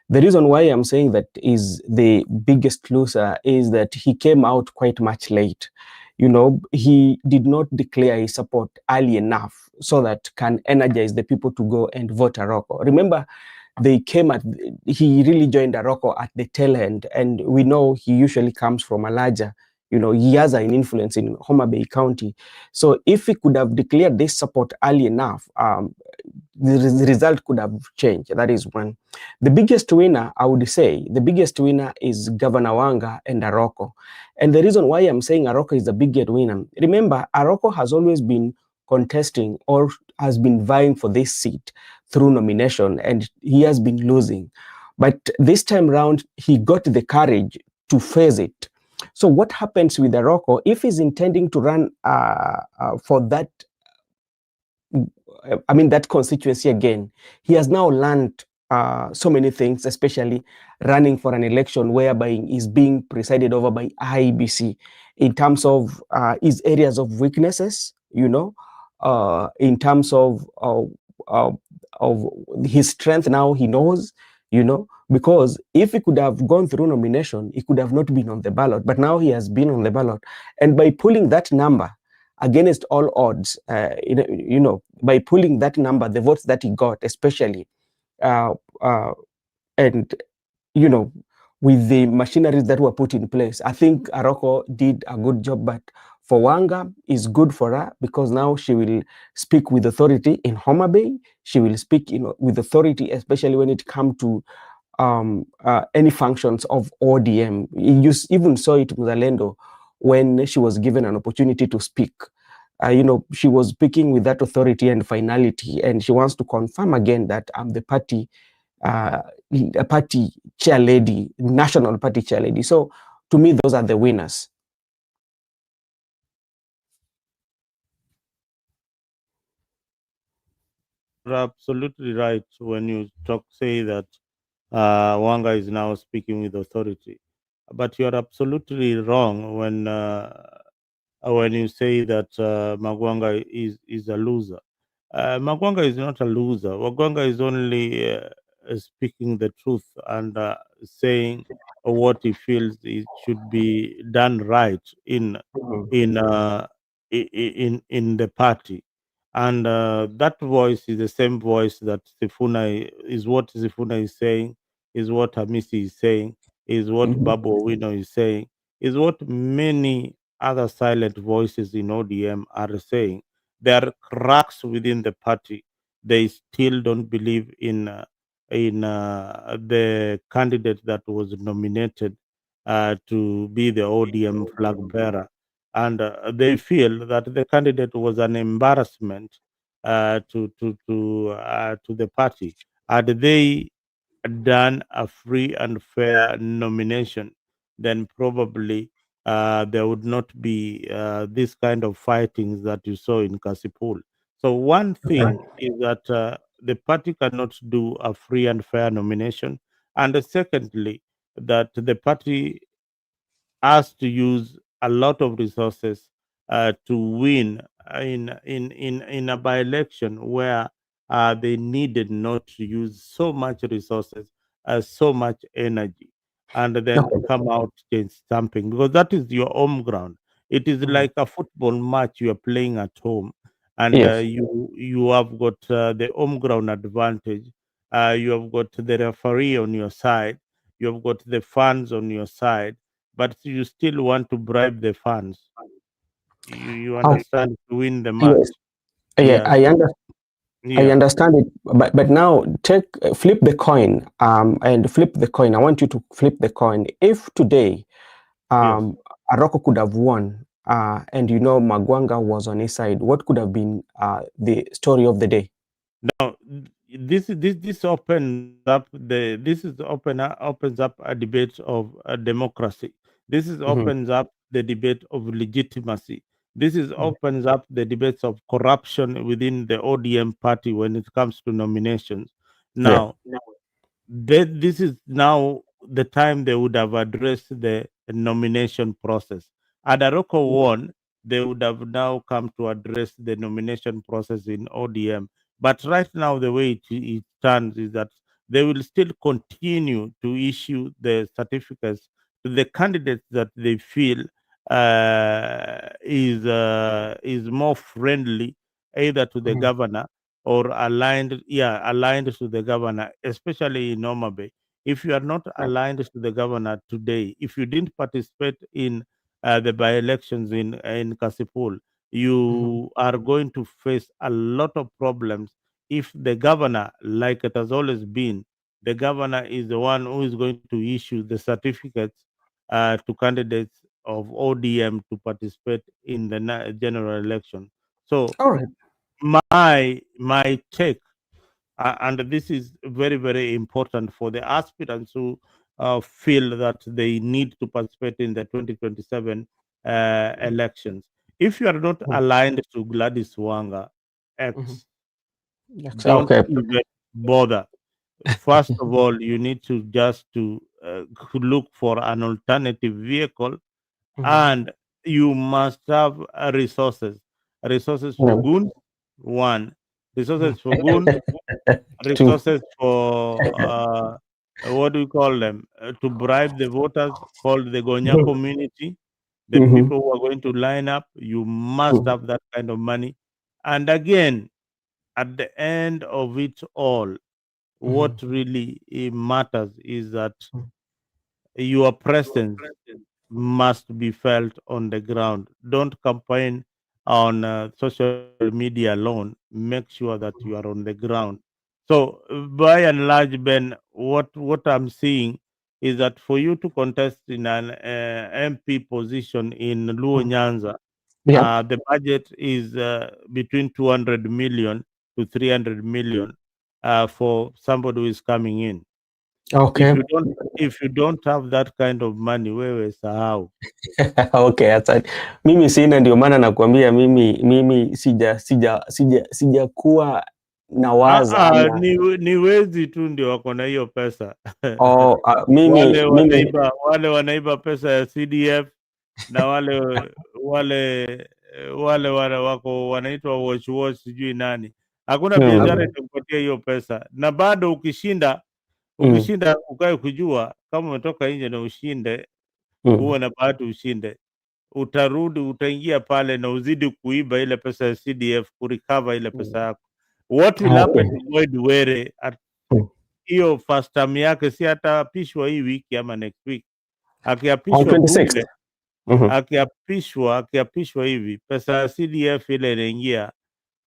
The reason why I'm saying that is the biggest loser is that he came out quite much late. He did not declare his support early enough so that can energize the people to go and vote Aroko. Remember, he really joined Aroko at the tail end, and we know he usually comes from a larger, he has an influence in Homa Bay County. So if he could have declared this support early enough, the result could have changed. That is one. The biggest winner, I would say, the biggest winner is Governor Wanga and Aroko. And the reason why I'm saying Aroko is the biggest winner, remember, Aroko has always been contesting or has been vying for this seat through nomination, and he has been losing. But this time round, he got the courage to face it. So what happens with Aroko if he's intending to run for that that constituency again? He has now learned so many things, especially running for an election whereby he's being presided over by IEBC in terms of his areas of weaknesses, in terms uh, of his strength. Now he knows, because if he could have gone through nomination, he could have not been on the ballot, but now he has been on the ballot. And by pulling that number against all odds, by pulling that number, the votes that he got, especially, uh, uh, and you know, with the machineries that were put in place, I think Aroko did a good job. But for Wanga, is good for her because now she will speak with authority in Homa Bay. She will speak, with authority, especially when it comes to any functions of ODM. You even saw it Mzalendo when she was given an opportunity to speak. She was speaking with that authority and finality, and she wants to confirm again that I'm the uh, party chair lady, national party chair lady. So to me, those are the winners. You're absolutely right when you say that Wanga is now speaking with authority. But you're absolutely wrong when you say that Magwanga is a loser. Magwanga is not a loser. Magwanga is only speaking the truth and saying what he feels it should be done right Mhm. in uh, in the party, and that voice is the same voice that Sifuna is saying, is what Hamisi is saying, is what Mhm. Babu Owino is saying, is what many other silent voices in ODM are saying. There are cracks within the party. They still don't believe in the candidate that was nominated to be the ODM flag bearer, and they feel that the candidate was an embarrassment to the party. Had they done a free and fair nomination, then probably there would not be this kind of fightings that you saw in Kasipul. So one thing is that the party cannot do a free and fair nomination, and secondly, that the party has to use a lot of resources to win in a by-election where they needed not to use so much resources, so much energy, and then Okay. come out against something, because that is your home ground. It is Mhm. like a football match you are playing at home, and Yes. you have got the home ground advantage. You have got the referee on your side. You have got the fans on your side, but you still want to bribe the fans. You Okay. understand, to win the match. Yes. Yeah, Yes. I Yeah. understand it, but now take flip the coin, and flip the coin. I want you to flip the coin. If today, Yes. Aroko could have won, and you know Magwanga was on his side, what could have been the story of the day? Now, this opens up opens up a debate of democracy. This is Mhm. opens up the debate of legitimacy. This is Mhm. opens up the debates of corruption within the ODM party when it comes to nominations. Yeah. Now, this is now the time they would have addressed the nomination process. Had Aroko won, they would have now come to address the nomination process in ODM. But right now, the way it stands is that they will still continue to issue the certificates to the candidates that they feel is more friendly, either to the Mhm. governor or aligned to the governor, especially in Noma Bay. If you are not Yeah. aligned to the governor today, if you didn't participate in the by-elections in Kasipul, Mhm. you are going to face a lot of problems if the governor, like it has always been, the governor is the one who is going to issue the certificates to candidates of ODM to participate in the general election. So All right. my take, and this is very very important for the aspirants who feel that they need to participate in the 2027 elections. If you are not Mhm. aligned to Gladys Wanga Mhm. X, Yes. don't Okay. even bother. First of all, you need to just to look for an alternative vehicle, Mhm. and you must have resources for No. goons, one, Mhm. resources for goons, Two. resources for what do we call them, to bribe the voters, called the Gonya Mhm. community, the Mhm. people who are going to line up. You must Mhm. have that kind of money. And again, at the end of it all, what Mhm. really matters is that your presence must be felt on the ground. Don't campaign on social media alone. Make sure that you are on the ground. So, by and large, Ben, what I'm seeing is that for you to contest in an MP position in Luo Mhm. Nyanza, Yeah. the budget is between 200 million to 300 million for somebody who is coming in. Okay. If you don't have that kind of money, wewe sahau. Okay, asante. Mimi sina, ndio maana nakwambia mimi sijakuwa nawaza ama Ni wezi tu ndio wako na hiyo pesa. mimi mimi Wale wanaiba pesa ya CDF, na wale wako wanaitwa watch sijui nani. Hakuna biashara mm, itakupatia hiyo pesa, na bado mm, ukishinda ukae kujua kama umetoka nje na ushinde, mm, uwe na bahati ushinde, utarudi utaingia pale na uzidi kuiba ile pesa ya CDF kurecover ile pesa yako. What will okay. happen to Lloyd Were at Mm. hiyo first term yake? Si ataapishwa hii wiki ama next week? On Akiapishwa 26th. bunge, Mhm. akiapishwa hivi, pesa ya CDF ile inaingia,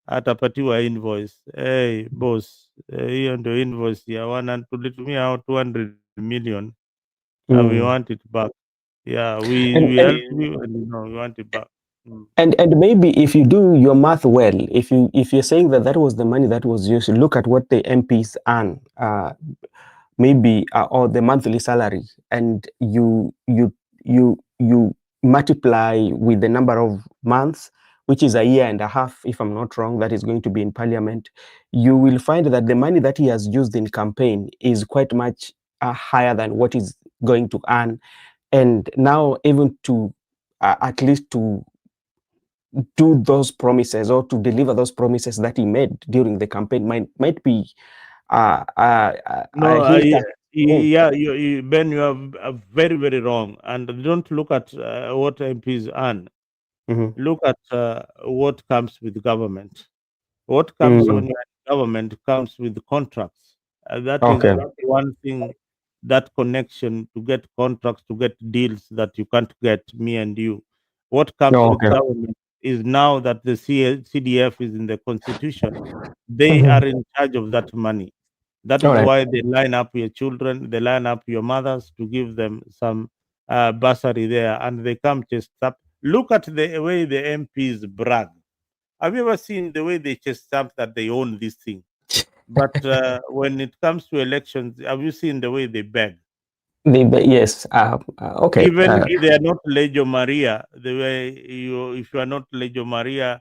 atapatiwa invoice. Hey boss, hiyo ndio invoice ya tulitumia hao 200 million, and we Mm. want it back. Yeah, And we and helped you, and we want it back. Mm. and maybe if you do your math well, if you're saying that that was the money that was used, look at what the MPs earn, maybe or the monthly salary, and you multiply with the number of months, which is a year and a half, if I'm not wrong, that is going to be in parliament. You will find that the money that he has used in campaign is quite much higher than what he's going to earn, and now even to at least to do those promises or to deliver those promises that he made during the campaign might be No, hit at home. yeah, Ben, you are very, very wrong. And don't look at what MPs earn. Mhm. Look at what comes with government. What comes when Mm. you're in government comes with contracts. That is Okay. one thing, that connection to get contracts, to get deals that you can't get, me and you. What comes Oh, with okay. government is now that the CDF is in the constitution, they Mhm. are in charge of that money. That All is right. why they line up your children, they line up your mothers to give them some bursary there, and they come just up. Look at the way the MPs brag. Have you ever seen the way they just stamp that they own this thing? But when it comes to elections, have you seen the way they beg? Yes. Okay. Even if they are not Legio Maria, the way you, if you are not Legio Maria,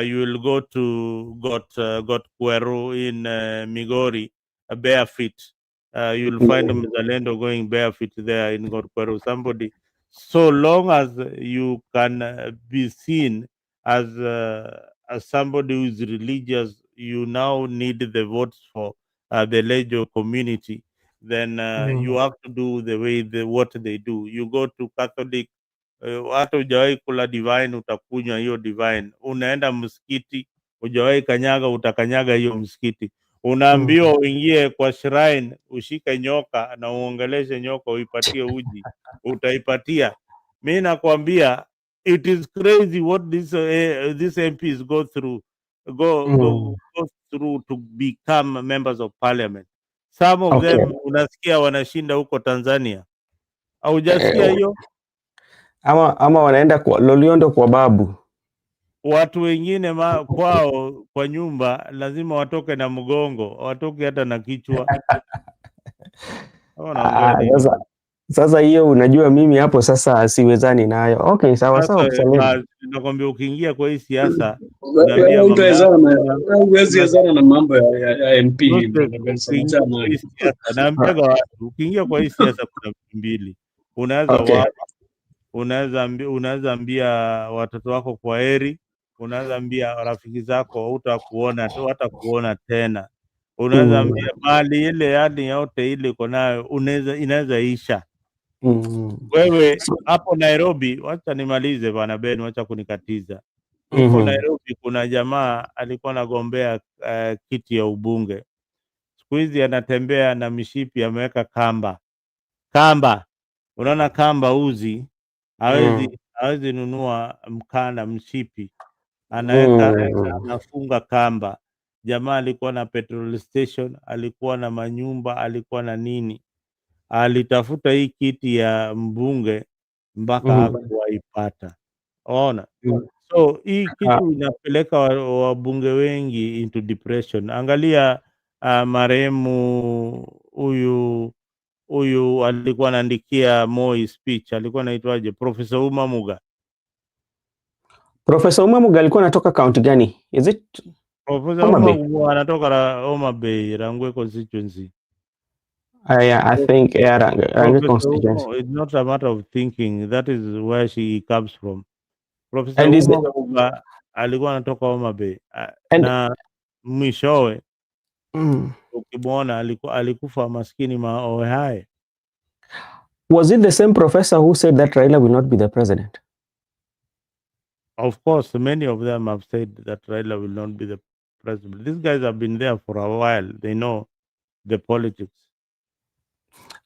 you will go to got Cuero in Migori, barefoot. You will find Mm. Mzalendo going barefoot there in Got Cuero. Somebody, so long as you can be seen as somebody who is religious, you now need the votes for the Legio community, then you Mm. have to do the way what they do. You go to Catholic, hata hujawahi kula divine, utakunywa hiyo divine. Unaenda msikiti, hujawahi kanyaga, utakanyaga hiyo msikiti. Mm. Unaambiwa uingie kwa shrine, ushike nyoka na uongeleshe nyoka, uipatie uji, utaipatia. Mi nakwambia, it is crazy what these MPs Mm. go through to become members of parliament. Some of Okay. them unasikia wanashinda huko Tanzania. Eh, Haujasikia hiyo? ama wanaenda kwa Loliondo kwa babu. Watu wengine kwao kwa nyumba lazima watoke na mgongo, watoke hata na kichwa. Hao wanaongea nini? Sasa hiyo unajua mimi hapo sasa siwezani nayo. Okay, sawa Sasa sawa Mzalendo. nakwambia, ukiingia kwa hii siasa Wewe unaambia mama yako, huwezi ezana na mambo ya MP Joseph, Brother Benson, ukiingia achana kwa nayo. hii siasa, naambiaga watu, ukiingia kwa hii siasa kuna vitu mbili. Unaweza Okay. unaweza ambia watoto wako kwa heri, unaweza ambia rafiki zako hutakuona tu, hata kuona tena. Unaweza Mm. ambia mali ile, yani yote ile uko nayo, inaweza isha. Mm. Wewe hapo Nairobi, wacha nimalize bwana Ben, wacha kunikatiza. Huko Mhm. Nairobi kuna jamaa alikuwa anagombea kiti ya ubunge. Siku hizi anatembea na mishipi, ameweka kamba. Unaona kamba, uzi, Mm. hawezi nunua mkanda, mshipi, anaweka, Mm. anafunga kamba. Jamaa alikuwa na petrol station, alikuwa na manyumba, alikuwa na nini, alitafuta hii kiti ya mbunge mpaka Mhm. hakuwaipata. Ona, Mm. so hii Ah, kitu inapeleka wabunge wengi into depression. Angalia marehemu huyu alikuwa anaandikia Moi speech, alikuwa anaitwaje, Profesa Umamuga. Profesa Umamuga alikuwa anatoka kaunti gani? Is it Profesa Homa Bay? Umamuga anatoka Homa Bay, Rangwe constituency. Yeah, I think yeah, Rangi Profesa constituency. Uma, it's not a matter of thinking, that is where she comes from. Profesa And is it, Umamuga alikuwa anatoka Homa Bay, and na mwishowe mm, ukimwona alikufa maskini maoe haye. was it the same professor who said that Raila will not be the president? Of course, many of them have said that Raila will not be the president. These guys have been there for a while. They know the politics.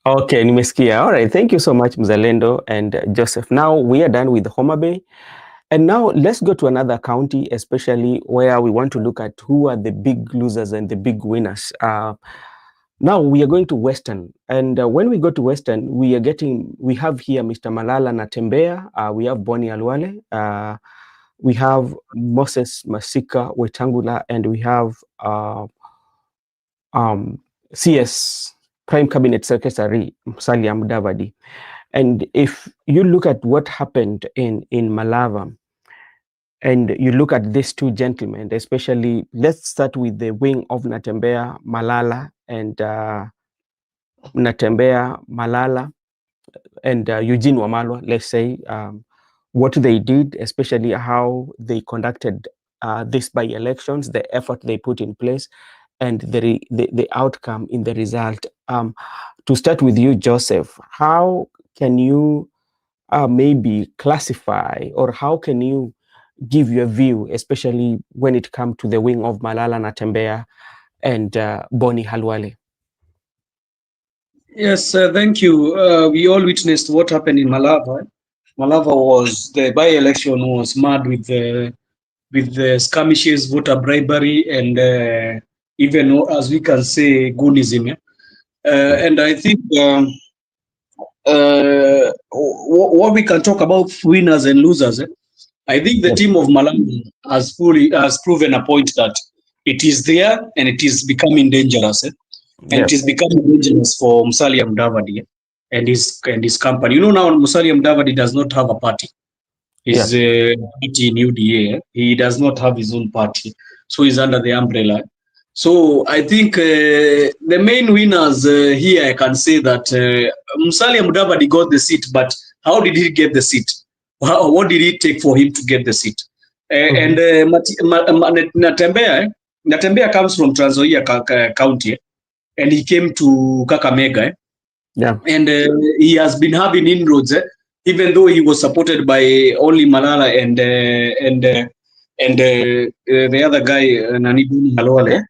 Okay, nimesikia. All right, thank you so much Mzalendo and Joseph. Now we are done with Homa Bay. And now let's go to another county, especially where we want to look at who are the big losers and the big winners. Now we are going to Western, and when we go to Western, we have here Mr. Malala Natembea, we have Bonnie Alwale, we have Moses Masika Wetangula, and we have CS Prime Cabinet Secretary Musalia Mudavadi. And if you look at what happened in Malava, and you look at these two gentlemen, especially, let's start with the wing of Natembea, Malala, and Natembea, Malala, and Eugene Wamalwa, let's say. what they did, especially how they conducted these by-elections, the effort they put in place, and the outcome in the result. To start with you, Joseph, how can you maybe classify, or how can you give your view, especially when it comes to the wing of Malala Natembea and Boni Halwale? Yes, thank you. We all witnessed what happened in Malava. Malava was the by-election was mad with the skirmishes, voter bribery, and even as we can say, goonism. Yeah? And I think what we can talk about winners and losers. I think the Yep. team of Malava has proven a point that it is there and it is becoming dangerous. And it Yep. is becoming dangerous for Musalia Mudavadi and his company. You know, now Musalia Mudavadi does not have a party. Yeah. His party in UDA, he does not have his own party, so he's under the umbrella. So I think the main winners here, I can say that Musalia Mudavadi got the seat, but how did he get the seat? What did it take for him to get the seat? And Natembea comes from Trans Nzoia County, and he came to Kakamega. Yeah. And he has been having inroads, even though he was supported by only Malala and the other guy, Nanibuni Halwale.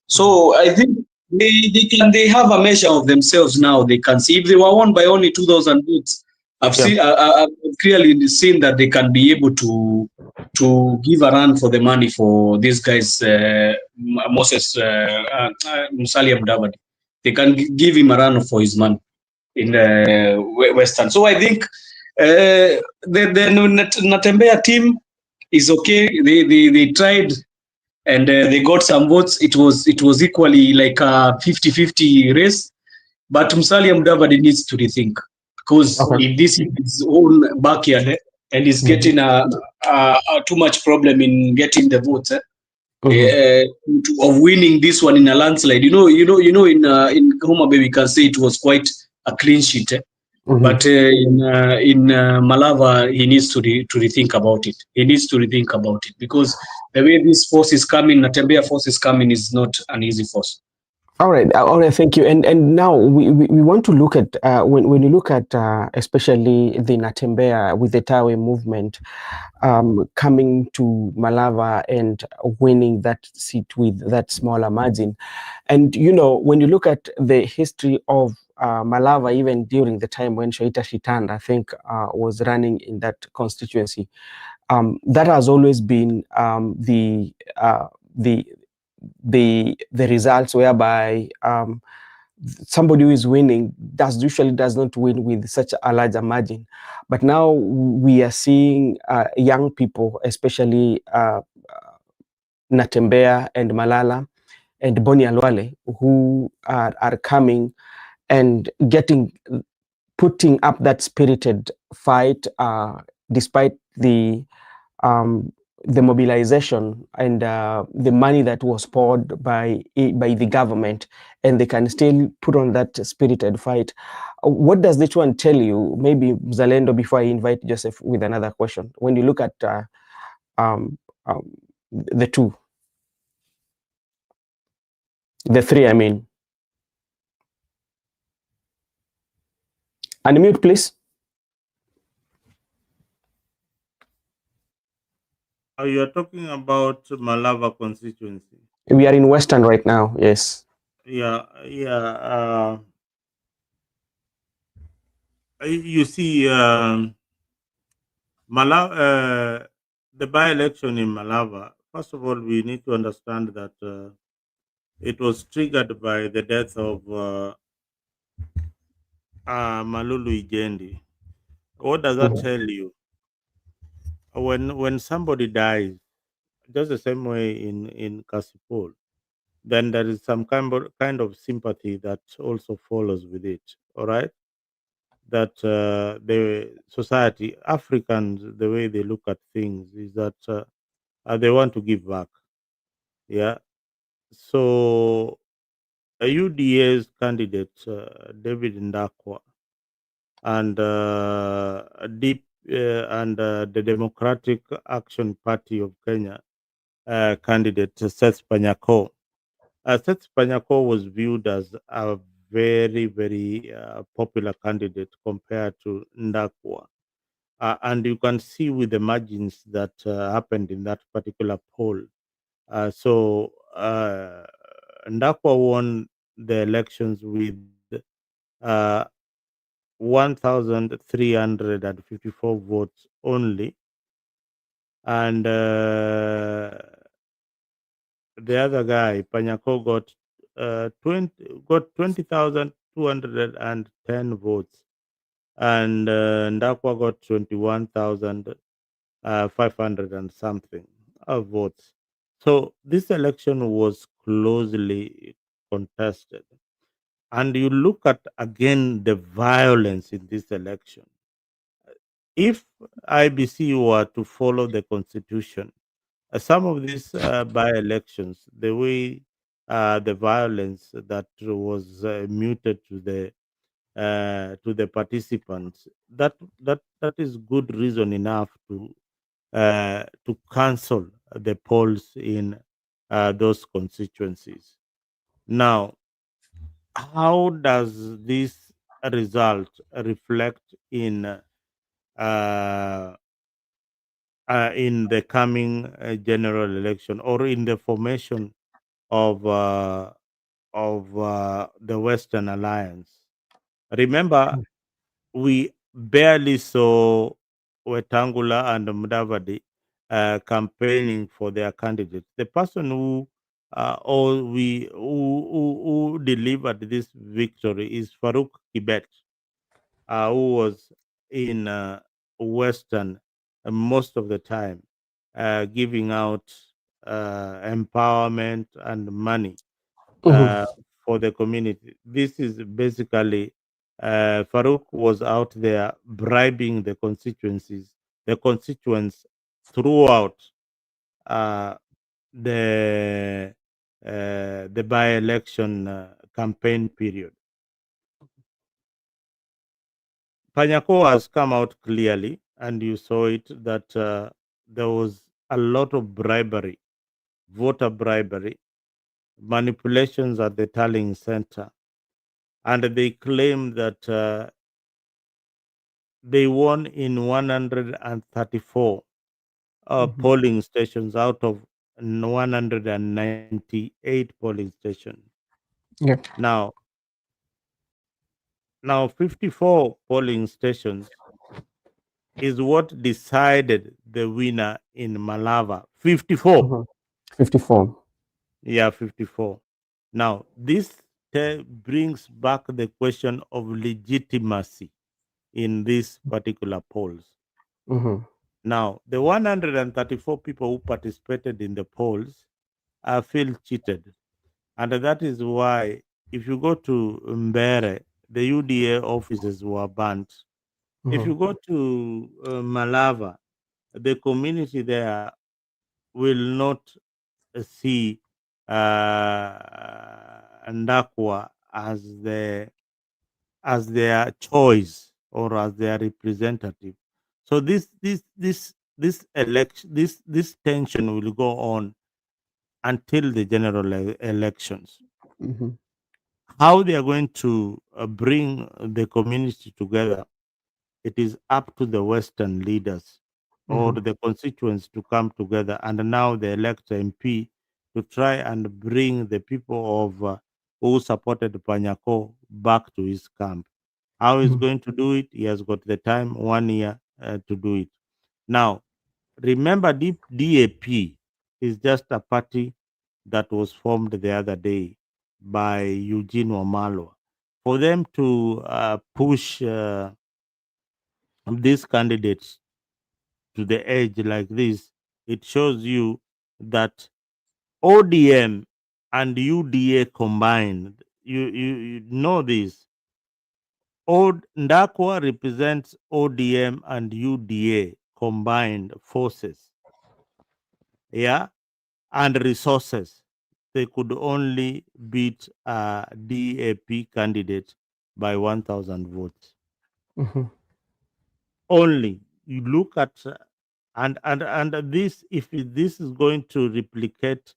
So I think they have a measure of themselves now. They can see if they were won by only 2,000 votes. Yeah. I've clearly seen that they can be able to give a run for the money for these guys, Moses Musalia Mudavadi. They can give him a run for his money in Western. So I think the Natembea team is okay. They tried and they got some votes. It was equally like a 50-50 race. But Musalia Mudavadi needs to rethink, because Okay. if this is his own backyard and is getting a too much problem in getting the votes, of winning this one in a landslide. In Homa Bay we can say it was quite a clean sheet. But in Malava, he needs to rethink about it. He needs to rethink about it, because the way this force is coming, Natembea force is coming, is not an easy force. All right, thank you. And now we want to look at when you look at especially the Natembea with the Tawe movement coming to Malava and winning that seat with that smaller margin. And when you look at the history of Malava, even during the time when Shoita Shitanda, I think, was running in that constituency, that has always been the the results whereby somebody who is winning usually does not win with such a larger margin. But now we are seeing young people, especially Natembea and Malala and Boni Halwale, who are coming and putting up that spirited fight despite the mobilization and the money that was poured by the government, and they can still put on that spirited fight. What does this one tell you? Maybe Zalendo, before I invite Joseph with another question. When you look at um, the three, I mean. Unmute, please. You are talking about Malava constituency. We are in Western right now. Yes. Yeah. You see, the by-election in Malava. First of all, we need to understand that it was triggered by the death of Malulu Ijendi. What does that tell you? When somebody dies, just the same way in Kasipul, then there is some kind of sympathy that also follows with it. All right, that the society, Africans, the way they look at things is that they want to give back. Yeah. So a UDA's candidate, David Ndakwa, and and the Democratic Action Party of Kenya candidate Seth Panyako. Seth Panyako was viewed as a very popular candidate compared to Ndakwa. And you can see with the margins that happened in that particular poll. So Ndakwa won the elections with uh, 1,354 votes only, and the other guy, Panyako, got 20,210 votes, and Ndakwa got 21,500 and something votes. So this election was closely contested. And you look at again the violence in this election. If IBC were to follow the constitution, some of these by-elections, the way the violence that was muted to the participants, that is good reason enough to cancel the polls in those constituencies. Now, how does this result reflect uh, in the coming general election or in the formation of the Western Alliance? Remember, we barely saw Wetangula and Mudavadi campaigning for their candidates. The person who delivered this victory is Farouk Kibet, who was in Western most of the time, giving out empowerment and money Mhm. uh, for the community. This is basically Farouk was out there bribing the constituents throughout uh, the the by-election campaign period. Panyako has come out clearly, and you saw it that there was a lot of bribery, voter bribery, manipulations at the tallying center, and they claim that they won in 134 Mhm. polling stations out of 198 polling stations. Yeah. Now, now 54 polling stations is what decided the winner in Malava. 54. Mhm. 54. Yeah, 54. Now, this brings back the question of legitimacy in these particular polls. Mhm. Now, the 134 people who participated in the polls feel cheated. And that is why, if you go to Mbere, the UDA offices were burnt. If Mhm. you go to Malava, the community there will not see Ndakwa as their choice or as their representative. So this election this tension will go on until the general elections. Mhm. How they are going to bring the community together, it is up to the Western leaders or Mhm. the constituents to come together and now the elect MP to try and bring the people of who supported Panyako back to his camp. How he's Mhm. going to do it? He has got the time, 1 year to do it. Now, remember, DAP is just a party that was formed the other day by Eugene Wamalo. For them to push these candidates to the edge like this, it shows you that ODM and UDA combined, you know this. Ndakwa represents ODM and UDA combined forces, yeah, and resources. They could only beat a DAP candidate by 1,000 votes. Mhm. Only. you look at and this, if this is going to replicate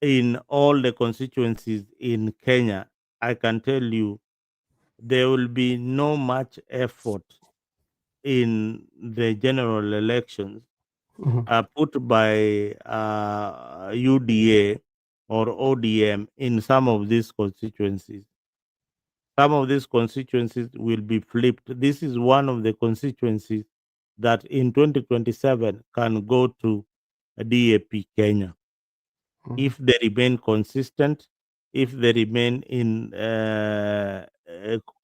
in all the constituencies in Kenya, I can tell you there will be no much effort in the general elections Mhm. put by UDA or ODM in some of these constituencies. Some of these constituencies will be flipped. This is one of the constituencies that in 2027 can go to DAP Kenya Mhm. if they remain consistent, if they remain in,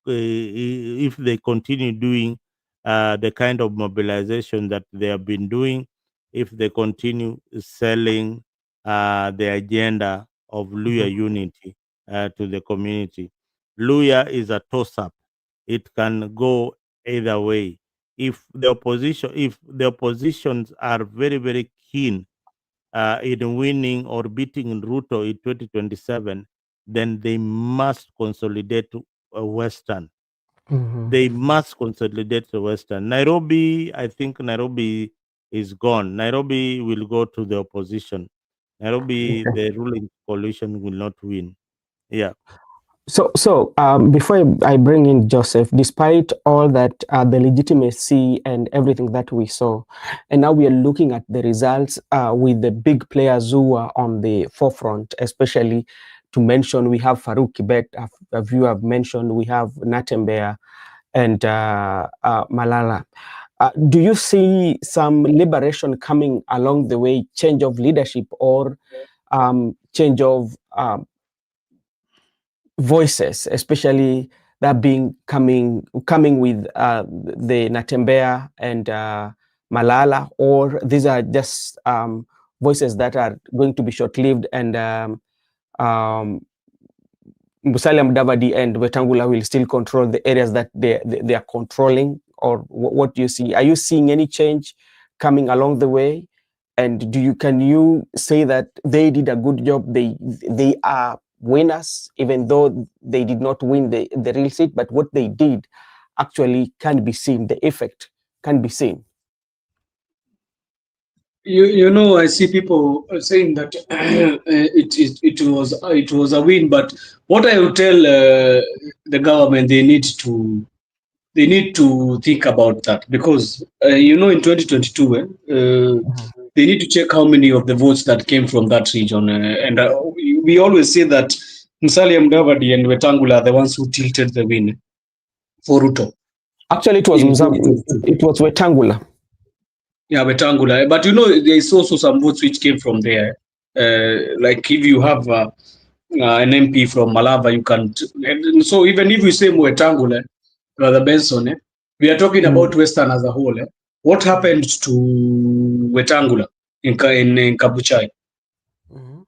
if they continue doing the kind of mobilization that they have been doing, if they continue selling the agenda of Luya Mhm. unity to the community. Luya is a toss up. It can go either way. If the oppositions are very, very keen in winning or beating Ruto in 2027, then they must consolidate to Western. Mhm. They must consolidate to Western. Nairobi, I think Nairobi is gone. Nairobi will go to the opposition. Nairobi, Okay. the ruling coalition will not win. Yeah. So before I bring in Joseph, despite all that, the legitimacy and everything that we saw, and now we are looking at the results with the big players who are on the forefront, especially to mention, we have Farouk Kibet, as you have mentioned, we have Natembea and Malala. Do you see some liberation coming along the way, change of leadership or change of voices, especially that being coming with the Natembea and Malala, or these are just voices that are going to be short-lived, and um, Musalia Mudavadi and Wetangula will still control the areas that they are controlling, or what do you see? Are you seeing any change coming along the way? And can you say that they did a good job? They are winners, even though they did not win the real seat, but what they did actually can be seen. The effect can be seen. You know, I see people saying that it was a win, but what I would tell the government, they need to think about that, because you know, in 2022 Mhm. they need to check how many of the votes that came from that region, and we always say that Musalia Mudavadi and Wetangula are the ones who tilted the win for Ruto Actually, in 2022. It was Wetangula. Yeah, Wetangula. But you know, there is also some votes which came from there. Like if you have an MP from Malava, you can. And so even if we say Wetangula, Brother Benson, we are talking about Western as a whole. What happened to Wetangula in Kabuchai? Mhm.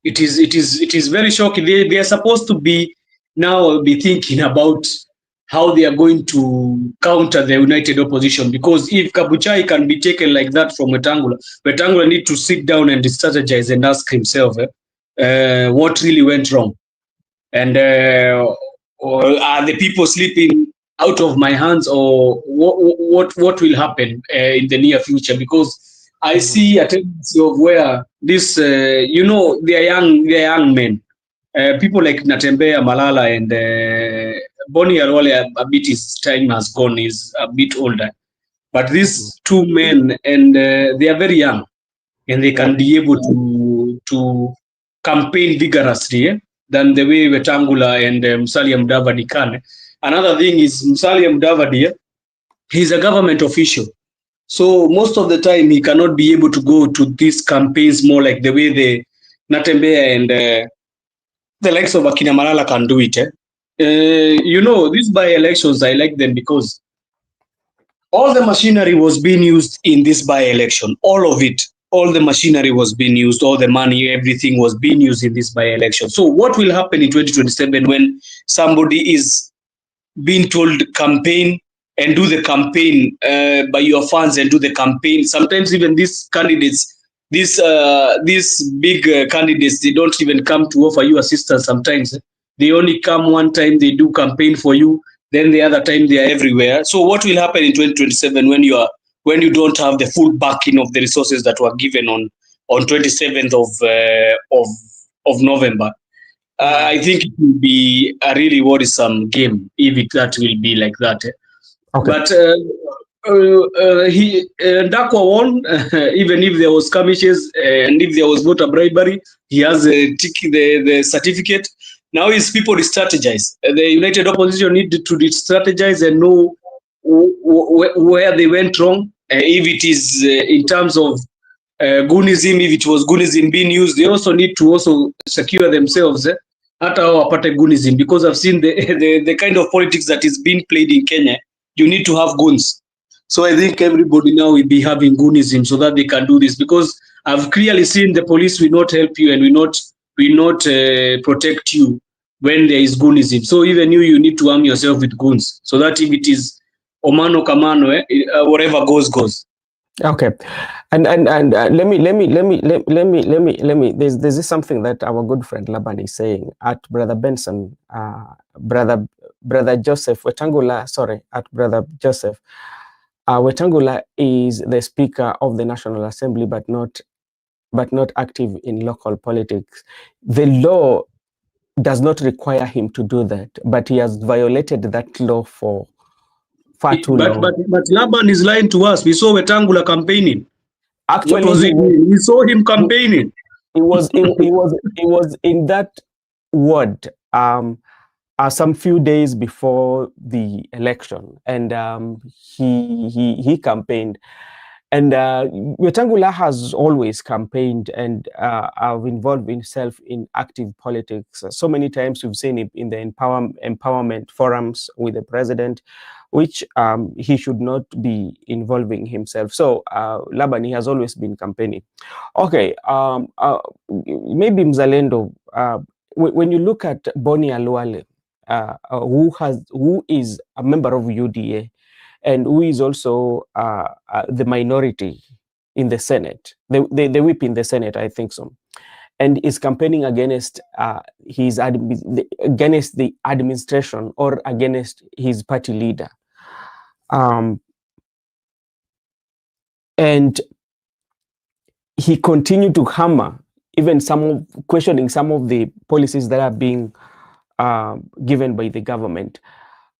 It is very shocking. They are supposed to be now be thinking about how they are going to counter the united opposition, because if Kabuchai can be taken like that from Wetangula need to sit down and strategize and ask himself what really went wrong, and or are the people sleeping out of my hands, or what will happen in the near future? Because I Mhm. see a tendency of where this you know, they are young men, people like Natembea, Malala, and Boni Arwale, a bit his time has gone, is a bit older, but Mhm. these two men, and they are very young, and they Yeah. can be able to campaign vigorously, than the way Wetangula and Musalia Mudavadi can. Another thing is Musalia Mudavadi, he's a government official. So most of the time he cannot be able to go to these campaigns more like the way the Natembea and the likes of Akina Malala can do it. You know, these by-elections, I like them because all the machinery was being used in this by-election, all of it. All the machinery was being used, all the money, everything was being used in this by-election. So what will happen in 2027 when somebody is being told campaign and do the campaign by your funds and do the campaign? Sometimes even these candidates, these big candidates, they don't even come to offer you assistance. Sometimes they only come one time, they do campaign for you, then the other time they are everywhere. So what will happen in 2027 when you don't have the full backing of the resources that were given on 27th of November? I think it will be a really worrisome game if that will be like that. Okay. But Ndakwa won, even if there was skirmishes and if there was voter bribery, he has the certificate. Now his people strategize. The United Opposition need to strategize and know where they went wrong. If it is in terms of Gunism, if it was Gunism being used, they also need to also secure themselves. Hata wapate Gunism, because I've seen the kind of politics that is being played in Kenya. You need to have goons. So I think everybody now will be having goonism so that they can do this, because I've clearly seen the police will not help you and will not protect you when there is goonism. So even you need to arm yourself with goons so that if it is Omano Kamano, whatever goes. Okay, and let me. There's this something that our good friend Laban is saying at Brother Benson, brother Joseph Wetangula. Sorry, at Brother Joseph. Wetangula is the Speaker of the National Assembly, but not active in local politics. The law does not require him to do that, but he has violated that law for far too long. But Laban is lying to us. We saw Wetangula campaigning. Actually, what was he doing? We saw him campaigning. He was in that ward some few days before the election, and he campaigned. And Wetangula has always campaigned and have involved himself in active politics. So many times we've seen it in the empowerment forums with the president, which he should not be involving himself. So Labani has always been campaigning. Okay, maybe Mzalendo, when you look at Boni Aluale, who is a member of UDA, and who is also the minority in the Senate, the whip in the Senate, I think so, and is campaigning against against the administration or against his party leader, and he continued to hammer, even questioning some of the policies that are being given by the government.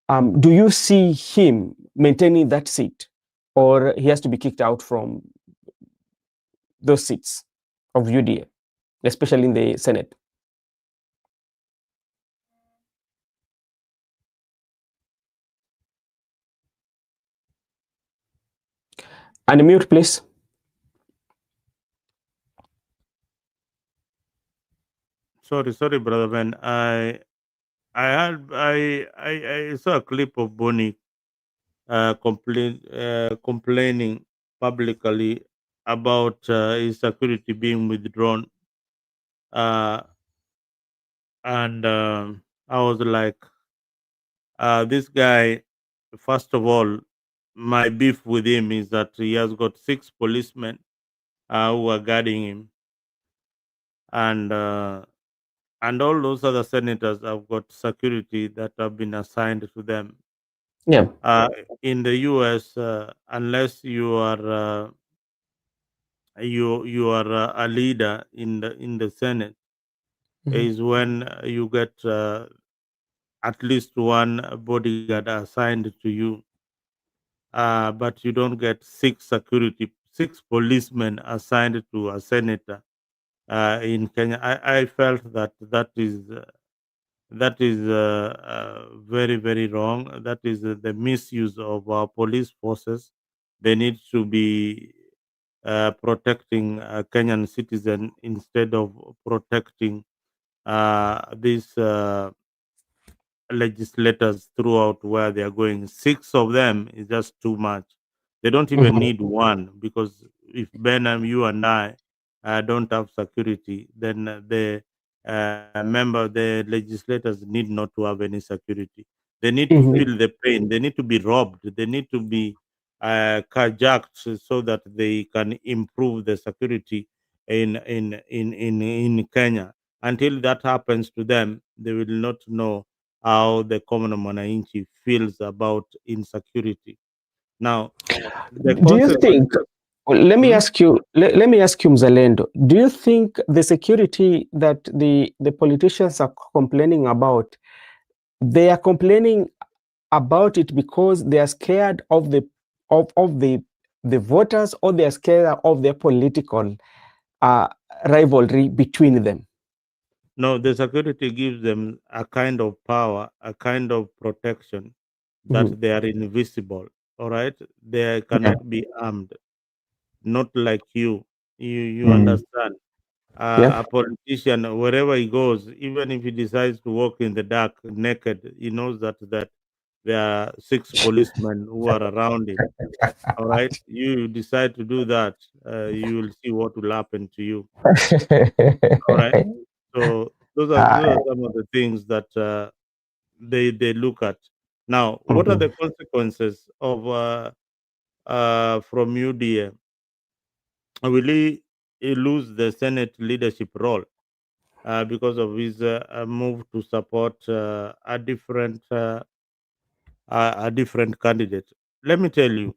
Do you see him maintaining that seat, or he has to be kicked out from those seats of UDA, especially in the Senate? Unmute, please. Sorry, brother Ben. I saw a clip of Bonnie complaining publicly about his security being withdrawn, and I was like, this guy. First of all, my beef with him is that he has got 6 policemen who are guarding him, and all those other senators have got security that have been assigned to them. Yeah. In the U.S., unless you are a leader in the Senate, is when you get at least one bodyguard assigned to you. But you don't get 6 policemen assigned to a senator in Kenya. I felt that is very, very wrong. That is the misuse of our police forces. They need to be protecting Kenyan citizen instead of protecting these legislators throughout where they are going. 6 of them is just too much. They don't even need one, because if Benham, you and I don't have security, then the legislators need not to have any security. They need to feel the pain. They need to be robbed. They need to be carjacked so that they can improve the security in Kenya. Until that happens to them, they will not know how the common mwananchi feels about insecurity. Now, the Do you think, consequences. let me Hmm? ask you, let me ask you, Mzalendo, do you think the security that the politicians are complaining about, they are complaining about it because they are scared of the voters, or they are scared of their political uh, rivalry between them? No, the security gives them a kind of power, a kind of protection that Mhm. they are invisible. All right, they Yeah. cannot be armed, not like you. You Mm. understand? Yeah. A politician, wherever he goes, even if he decides to walk in the dark naked, he knows that there are six policemen who are around him. All right, you decide to do that, you will see what will happen to you. All right. So those are some of the things that they look at. Now, what are Mhm. the consequences of from UDA? Will he lose the Senate leadership role because of his move to support a different candidate? Let me tell you,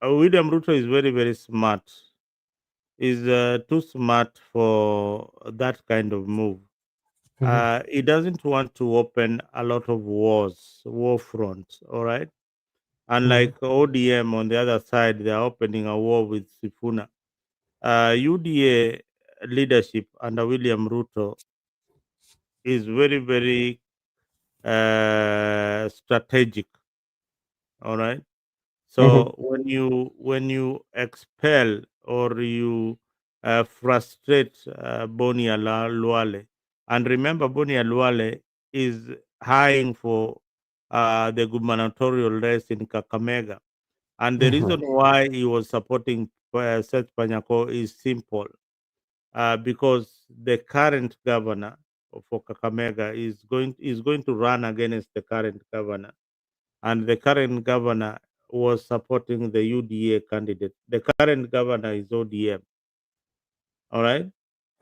William Ruto is very very smart. Is too smart for that kind of move. Mhm. He doesn't want to open a lot of war fronts, all right? Mhm. Unlike ODM on the other side, they are opening a war with Sifuna. UDA leadership under William Ruto is very, very strategic, all right? Mhm. So when you expel or you frustrate Boni Luale, and remember Boni Luale is eyeing for the gubernatorial race in Kakamega, and the Mhm. reason why he was supporting Seth Panyako is simple, because the current governor for Kakamega is going to run against the current governor, and the current governor was supporting the UDA candidate. The current governor is ODM. All right.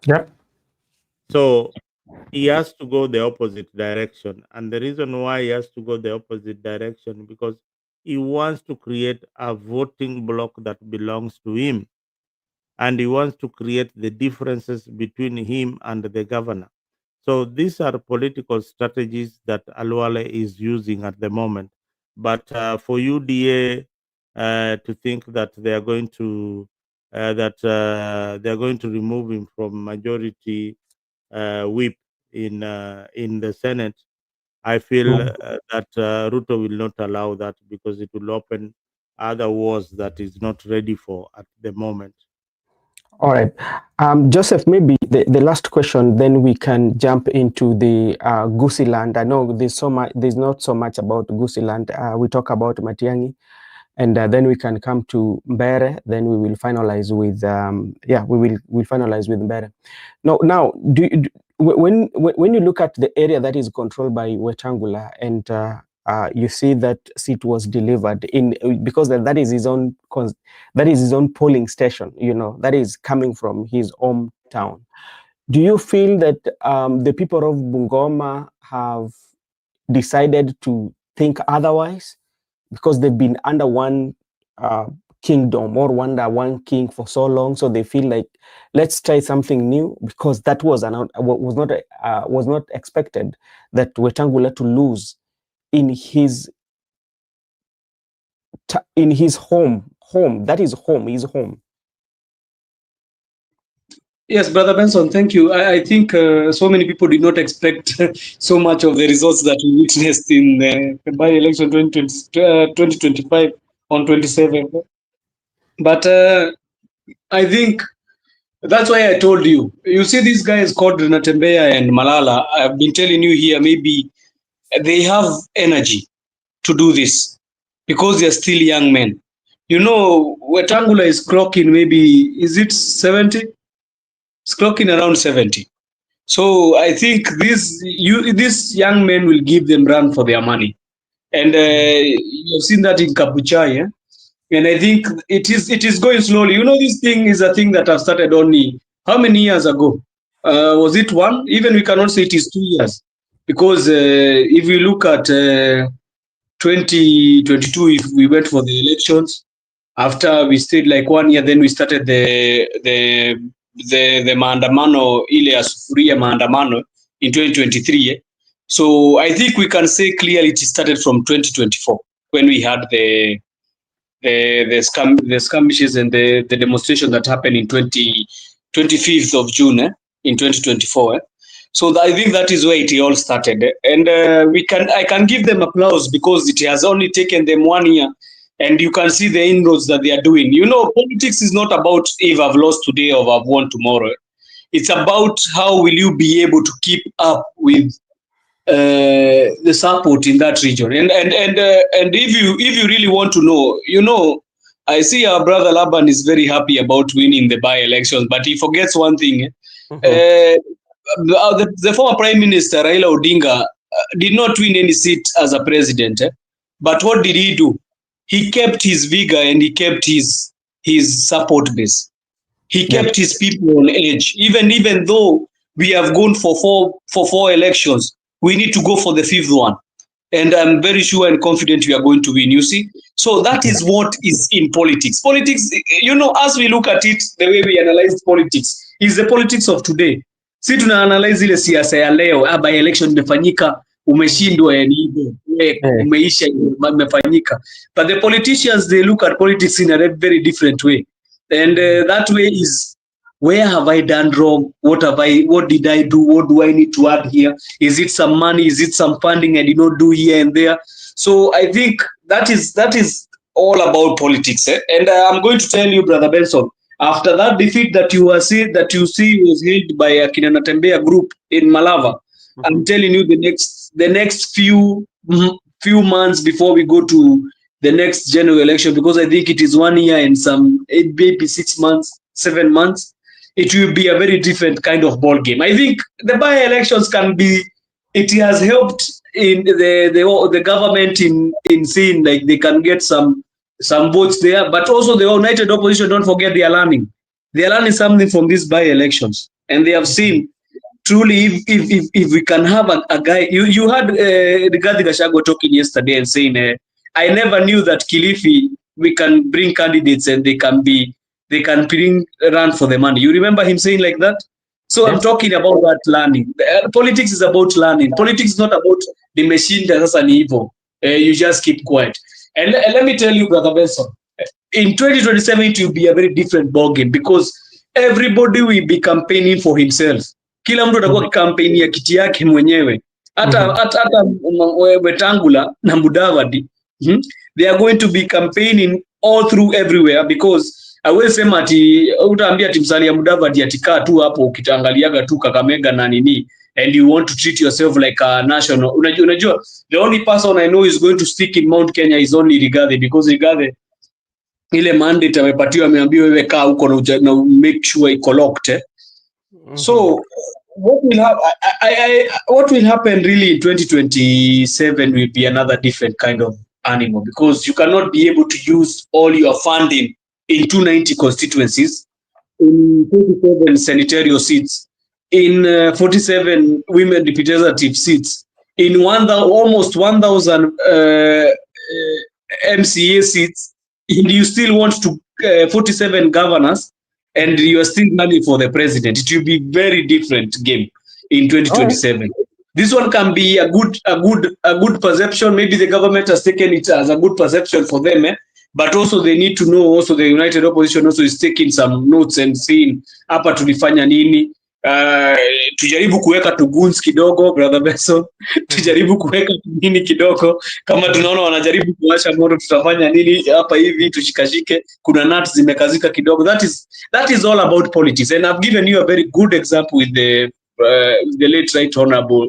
Yep. So he has to go the opposite direction. And the reason why he has to go the opposite direction because he wants to create a voting bloc that belongs to him. And he wants to create the differences between him and the governor. So these are political strategies that Alwale is using at the moment. But for UDA to think that they are going to they are going to remove him from majority whip in the Senate, I feel Mhm. that Ruto will not allow that because it will open other wars that is not ready for at the moment. All right. Joseph, maybe the last question, then we can jump into the Gusii land. I know there's not so much about Gusii land. We talk about Matiang'i, and then we can come to Mbere. Then we will finalize with we'll finalize with Mbere. Now, when you look at the area that is controlled by Wetangula, and you see that seat was delivered in, because that is his own that is his own polling station. That is coming from his hometown. Do you feel that the people of Bungoma have decided to think otherwise, because they've been under one uh, kingdom, or under one king for so long, so they feel like, let's try something new, because that was not expected, that Wetangula to lose in his home that is his home. Yes, Brother Benson, thank you. I think so many people did not expect so much of the results that we witnessed in the by-election 2025 on 27. But I think that's why I told you. You see, these guys called Natembeya and Malala, I've been telling you here, maybe they have energy to do this because they're still young men. You know, Wetangula is clocking maybe, is it 70? It's clocking around 70. So I think these young men will give them run for their money, and you've seen that in Kapuchai, yeah? And I think it is going slowly. You know, this thing is a thing that I've started only how many years ago? Was it one? Even we cannot say it is 2 years. because if we look at 2022, if we went for the elections, after we stayed like 1 year, then we started the maandamano ile ya sufuria maandamano in 2023. So I think we can say clearly it started from 2024 when we had the skirmishes and the demonstration that happened in 25th of June in 2024. So I think that is where it all started, and I can give them applause because it has only taken them 1 year, and you can see the inroads that they are doing. You know, politics is not about if I've lost today or I've won tomorrow. It's about how will you be able to keep up with the support in that region, and if you really want to know, you know, I see our brother Laban is very happy about winning the by-elections, but he forgets one thing. The former Prime Minister Raila Odinga did not win any seat as a president, but what did he do? He kept his vigor and he kept his support base. He kept his people on edge. Even though we have gone for four elections, we need to go for the fifth one. And I'm very sure and confident we are going to win, you see. So that is what is in politics. Politics, you know, as we look at it, the way we analyze politics, is the politics of today. Si tuna analyze ile siasa ya leo, by election imefanyika, umeshindwa yani hivyo, umeisha imefanyika. But the politicians, they look at politics in a very different way. And that way is, where have I done wrong? What did I do? What do I need to add here? Is it some money? Is it some funding I did not do here and there? So I think that is all about politics. And I'm going to tell you, Brother Benson, after that defeat that you see was held by a Kina Natembea group in Malava, I'm telling you, the next few months before we go to the next general election, because I think it is 1 year and some maybe 6 months, 7 months, it will be a very different kind of ball game. I think the by-elections it has helped in the government in seeing like they can get some votes there, but also the united opposition, don't forget, they are learning something from these by-elections, and they have seen truly if we can have a guy. You heard Rigathi Gachagua talking yesterday and saying, I never knew that Kilifi we can bring candidates and they can run for the money. You remember him saying like that? So I'm talking about that learning. Politics is about learning. Politics is not about the machine that's an evil. You just keep quiet. And let me tell you, Brother Benson, in 2027 it will be a very different ballgame because everybody will be campaigning for himself. Kila mtu atakuwa campaign ya kiti yake mwenyewe. Hata Wetangula na Mudavadi, they are going to be campaigning all through everywhere, because awezi sema ati utaambia ati Musalia Mudavadi atikaa tu hapo ukitangaliaga tu Kakamega na nini, and you want to treat yourself like a national. Unajua the only person I know is going to stick in Mount Kenya is only Rigathi, because Rigathi ile mandate amepatiwa, ameambiwa wewe kaa huko na make sure iko locked. So what will happen really in 2027 will be another different kind of animal, because you cannot be able to use all your funding in 290 constituencies, in 47 senatorial seats, in 47 women representative seats, in almost 1,000 MCA seats, and you still want to 47 governors, and you are still running for the president. It will be very different game in 2027. This one can be a good perception. Maybe the government has taken it as a good perception for them, but also they need to know, also the united opposition also is taking some notes and seeing hapa tulifanya nini. Tujaribu kuweka tuguns kidogo, Brother Benson. Tujaribu kuweka nini kidogo, kama tunaona wanajaribu kuwasha moto, tutafanya nini hapa hivi, tushikashike, kuna nuts zimekazika kidogo. That is all about politics, and I've given you a very good example with the late Right Honorable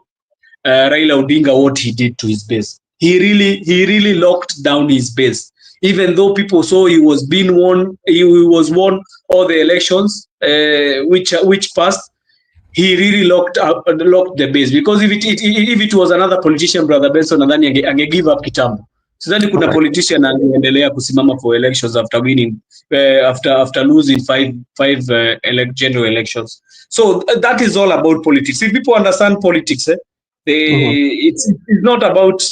Raila Odinga, what he did to his base. He really locked down his base, even though people saw he was won all the elections which passed. He really locked the base, because if it was another politician, Brother Benson, nadhani ange give up kitambo. Sidhani kuna politician angeendelea kusimama for elections after winning after losing five general elections. So that is all about politics. If people understand politics, Mhm. It's not about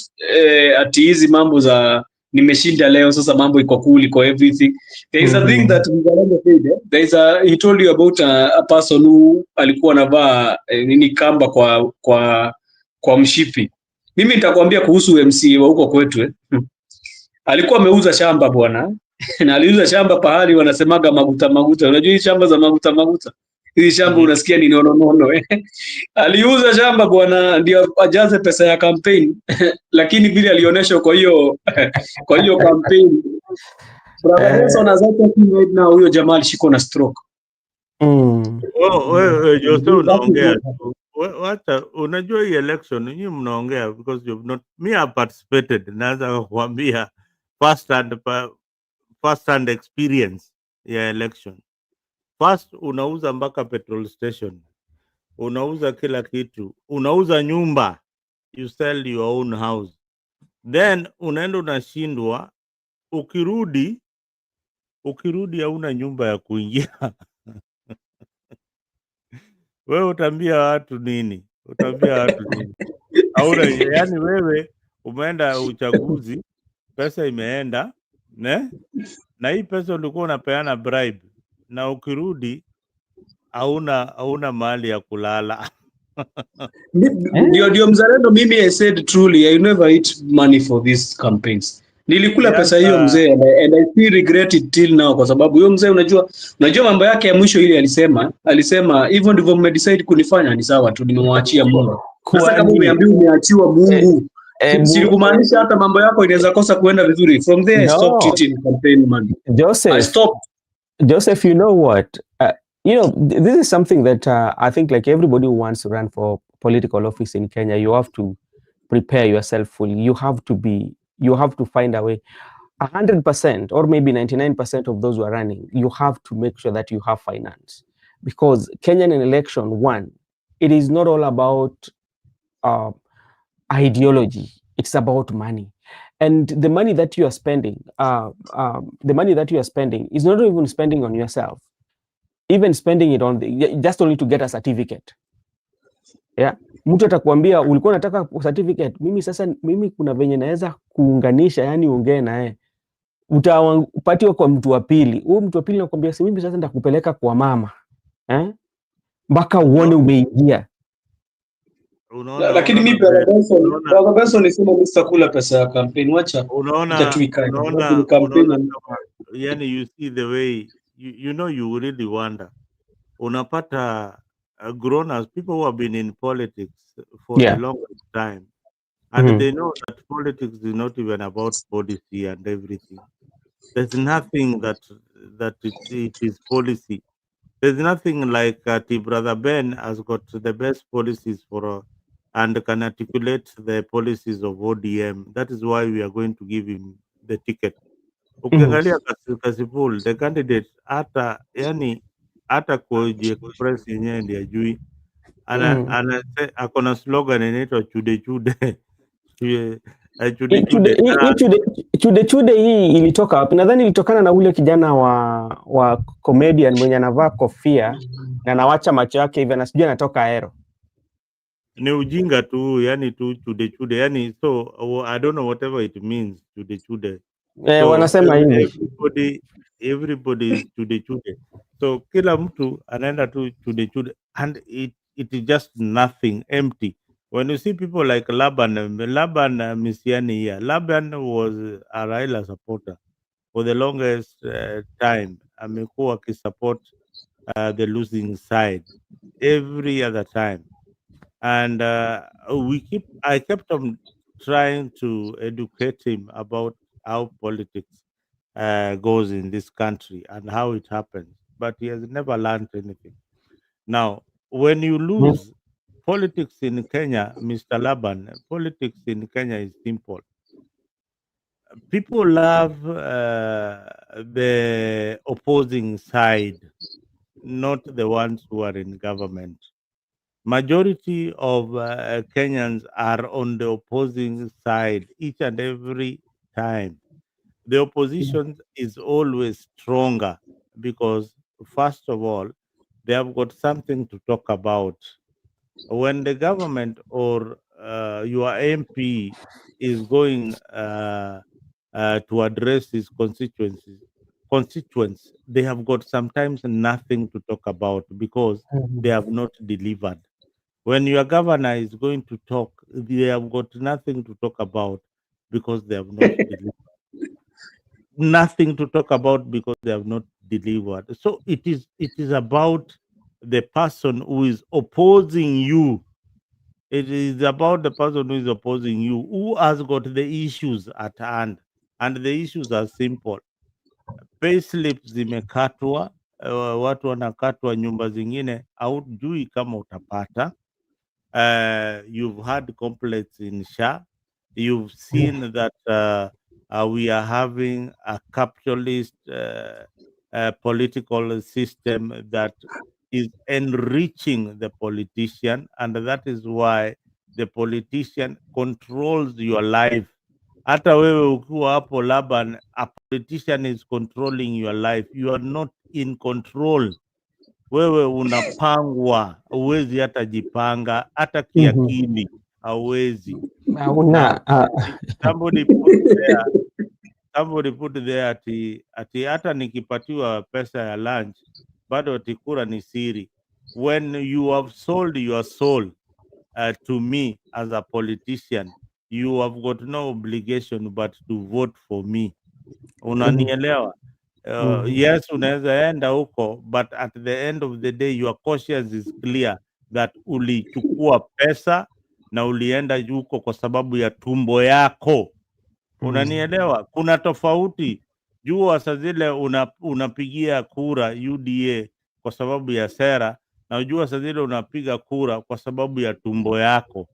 ati hizi mambo za nimeshinda leo sasa mambo iko cool iko everything. There is a thing Mhm. that Mzalendo said, there is he told you about a person who alikuwa anavaa nini kamba kwa mshipi. Mimi nitakwambia kuhusu MC wa huko kwetu alikuwa ameuza shamba bwana na aliuza shamba pahali wanasemaga maguta maguta. Unajua hizi shamba za maguta maguta, hizi shamba Mhm. unasikia ni nono nono aliuza shamba bwana ndio ajaze pesa ya campaign lakini vile alionyesha kwa hiyo kwa hiyo campaign, brother Benson Eh, as I talking right now, huyo jamaa alishikwa na stroke. mm. Wewe Jose That is unaongea what happened. tu. Wacha unajua hii election nyinyi mnaongea because you've not me have participated. Naweza kukuambia first hand first hand experience ya election. First unauza mpaka petrol station. Unauza kila kitu. Unauza nyumba. You sell your own house. Then unaenda unashindwa, ukirudi hauna nyumba ya kuingia. Wewe utaambia watu nini? Utaambia watu nini? Hauna, yani wewe umeenda uchaguzi, pesa imeenda, ne? Na hii pesa ulikuwa unapeana bribe, na ukirudi hauna mahali ya kulala. Eh? Ndio mzalendo, mimi I said truly I never eat money for these campaigns. Nilikula pesa hiyo Siasa mzee, and I still regret it till now, kwa sababu huyo mzee unajua mambo yake ya mwisho ile alisema hivyo ndivyo mmedecide kunifanya, ni sawa tu, nimemwachia Mungu. Sasa kama Kwani umeambiwa umeachiwa eh, Mungu, si ebu, kumaanisha hata mambo yako inaweza kosa kuenda vizuri. From there I stopped no, eating campaign money. I Joseph, stopped. Joseph, you know what? This is something that I think like everybody who wants to run for political office in Kenya, you have to prepare yourself fully. You have to find a way. 100% or maybe 99% of those who are running, you have to make sure that you have finance. Because Kenyan election, one, it is not all about uh, ideology, it's about money. And the money that you are spending, is not even spending on yourself, even spending it on just only to get a certificate. Yeah. Mtu atakwambia ulikuwa unataka certificate, mimi kuna venye naweza kuunganisha, yani ongee naye, utapatiwa kwa mtu wa pili. Huyo mtu wa pili nakwambia, si mimi sasa ndakupeleka kwa mama mpaka uone no, umeingia. Lakini mimi brother Benson nisema mimi sitakula pesa ya campaign, wacha tu ikae, kwa sababu ni unaona campaign. kama, yani you see the way you really wonder. Unapata grown as people who have been in politics for the Yeah. longest time, and Mhm. they know that politics is not even about policy and everything. There's nothing that it is policy. There's nothing like Brother Ben has got the best policies for and can articulate the policies of ODM. That is why we are going to give him the ticket. Mhm. Ukiangalia Kasipul, the candidate hata kujiexpress yenyewe ndiye ajui. Mhm. Ako na slogan inaitwa chude chude. Chude Chude, chude. chude chude hii ilitoka wapi? Nadhani ilitokana na ule kijana wa comedian mwenye anavaa kofia na anawacha macho yake hivi, na sijui anatoka Aero. Ni ujinga tu, yani tu chude chude. Yani so I don't know whatever it means chude chude. So Wanasema hivi. everybody is chude chude. So kila mtu anaenda tu chude chude, and it is just nothing, empty. When you see people like Laban Misiani here, Laban was a Raila supporter for the longest time. Amekuwa akisupport the losing side every other time, and I kept on trying to educate him about how politics goes in this country and how it happens, but he has never learned anything. Now, when you Mhm. lose politics in Kenya, Mr. Laban, politics in Kenya is simple. People love the opposing side, not the ones who are in government. Majority of Kenyans are on the opposing side each and every time. The opposition is always stronger because, first of all, they have got something to talk about. When the government or your MP is going to address his constituents, they have got sometimes nothing to talk about because they have not delivered. When your governor is going to talk, they have got nothing to talk about because they have not delivered. Nothing to talk about because they have not delivered. So it is about the person who is opposing you. It is about the person who is opposing you, who has got the issues at hand, and the issues are simple. Payslip zimekatwa, watu wanakatwa, nyumba zingine haujui kama utapata. You've had complaints in SHA. You've seen that we are having a capitalist political system that is enriching the politician, and that is why the politician controls your life. Hata wewe ukiwa hapo Laban, a politician is controlling your life. You are not in control. Wewe unapangwa, huwezi hata jipanga, hata kiakili hauwezi. Now, somebody put there, ati hata nikipatiwa pesa ya lunch bado ati kura ni siri. When you have sold your soul to me as a politician, you have got no obligation but to vote for me. Unanielewa? Yes, unaweza enda huko, but at the end of the day your conscience is clear that ulichukua pesa na ulienda huko kwa sababu ya tumbo yako. Unanielewa? Kuna tofauti. Jua saa zile unapigia kura UDA kwa sababu ya sera, na ujua saa zile unapiga kura kwa sababu ya tumbo yako.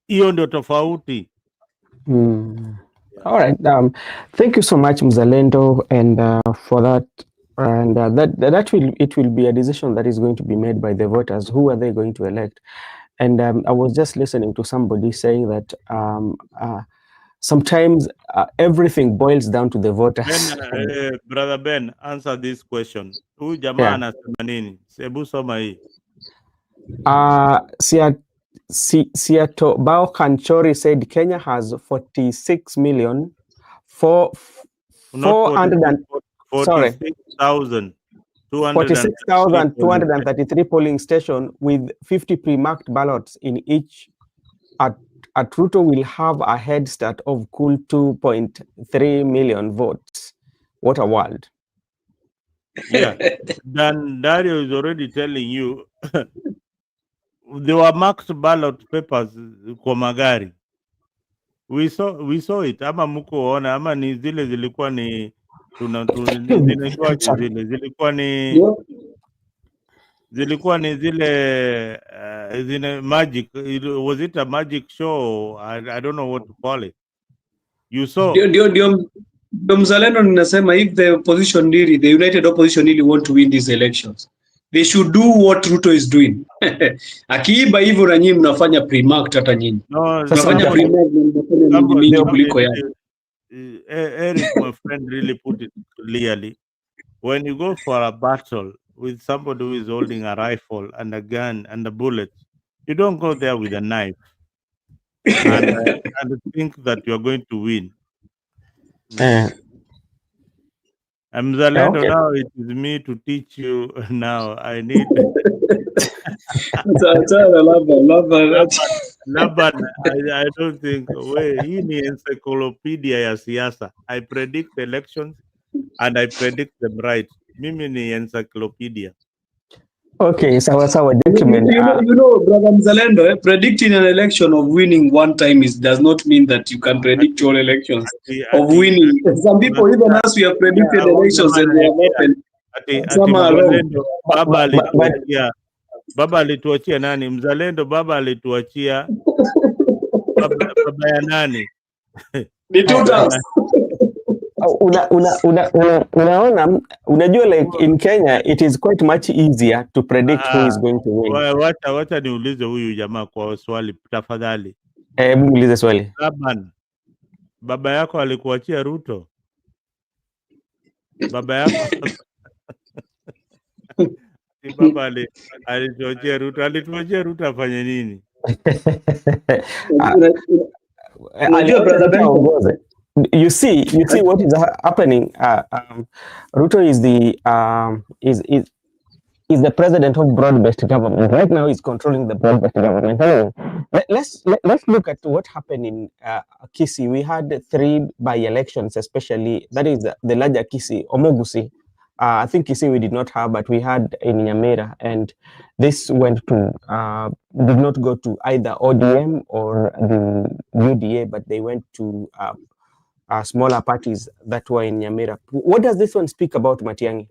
Hiyo ndio tofauti. All right. Thank you so much, Mzalendo, and for that. And it will be a decision that is going to be made by the voters. Who are they going to elect? And I was just listening to somebody saying that sometimes everything boils down to the voters. Brother Ben, answer this question. Huyu jamaa anasema nini? Hebu soma hii. Seattle Bao Kanchori said Kenya has 46 million for 46,233 polling stations with 50 pre-marked ballots in each. At Ruto will have a head start of cool 2.3 million votes. What a world. Yeah. Dan Dario is already telling you there were marked ballot papers kwa magari. We saw it. Ama mko ona ama ni zile zilikuwa ni zinaitwaje zile zilikuwa ni zile magic. Was it a magic show? I don't know what to call it. You saw Ndio Mzalendo ninasema, if the opposition really, the united opposition really want to win these elections, they should do what Ruto is doing. Akiiba hivyo na nyinyi mnafanya pre-marked, hata nyinyi mnafanya pre-marked mingi kuliko yake. Eric, my friend, really put it clearly. When you go for a battle with somebody who is holding a rifle and a gun and a bullet, you don't go there with a knife and think that you are going to win. Mzalendo, now it is me to teach you. Now I need Laban, I don't think hii ni encyclopedia ya siasa. I predict elections and I predict them right. Mimi ni encyclopedia. Okay, sawa gentlemen. You know, Brother Mzalendo, predicting an election of winning one time does not mean that you can predict all elections of winning. Some people, even as we have predicted elections and they have happened. Some are wrong. Baba alituachia nani? Mzalendo baba alituachia baba ya nani? The two terms. Unaona, unajua, like in Kenya it is quite much easier to predict who is going to win. Wacha niulize huyu jamaa kwa swali tafadhali. Muulize swali. Laban, baba yako alikuachia Ruto? Baba yako baba alituachia Ruto afanye nini? Ah, Unajua aliwacha brother Ruto Benson, aongoze. You see what is happening. Ruto is the president of broad-based government. Right now, he's controlling the broad-based government. Anyway, let's look at what happened in Kisii. We had three by-elections, especially that is the larger Kisii, Omogusi. I think Kisii we did not have, but we had in Nyamira, and this went to did not go to either ODM or the UDA, but they went to smaller parties that were in Nyamira. What does this one speak about Matiang'i?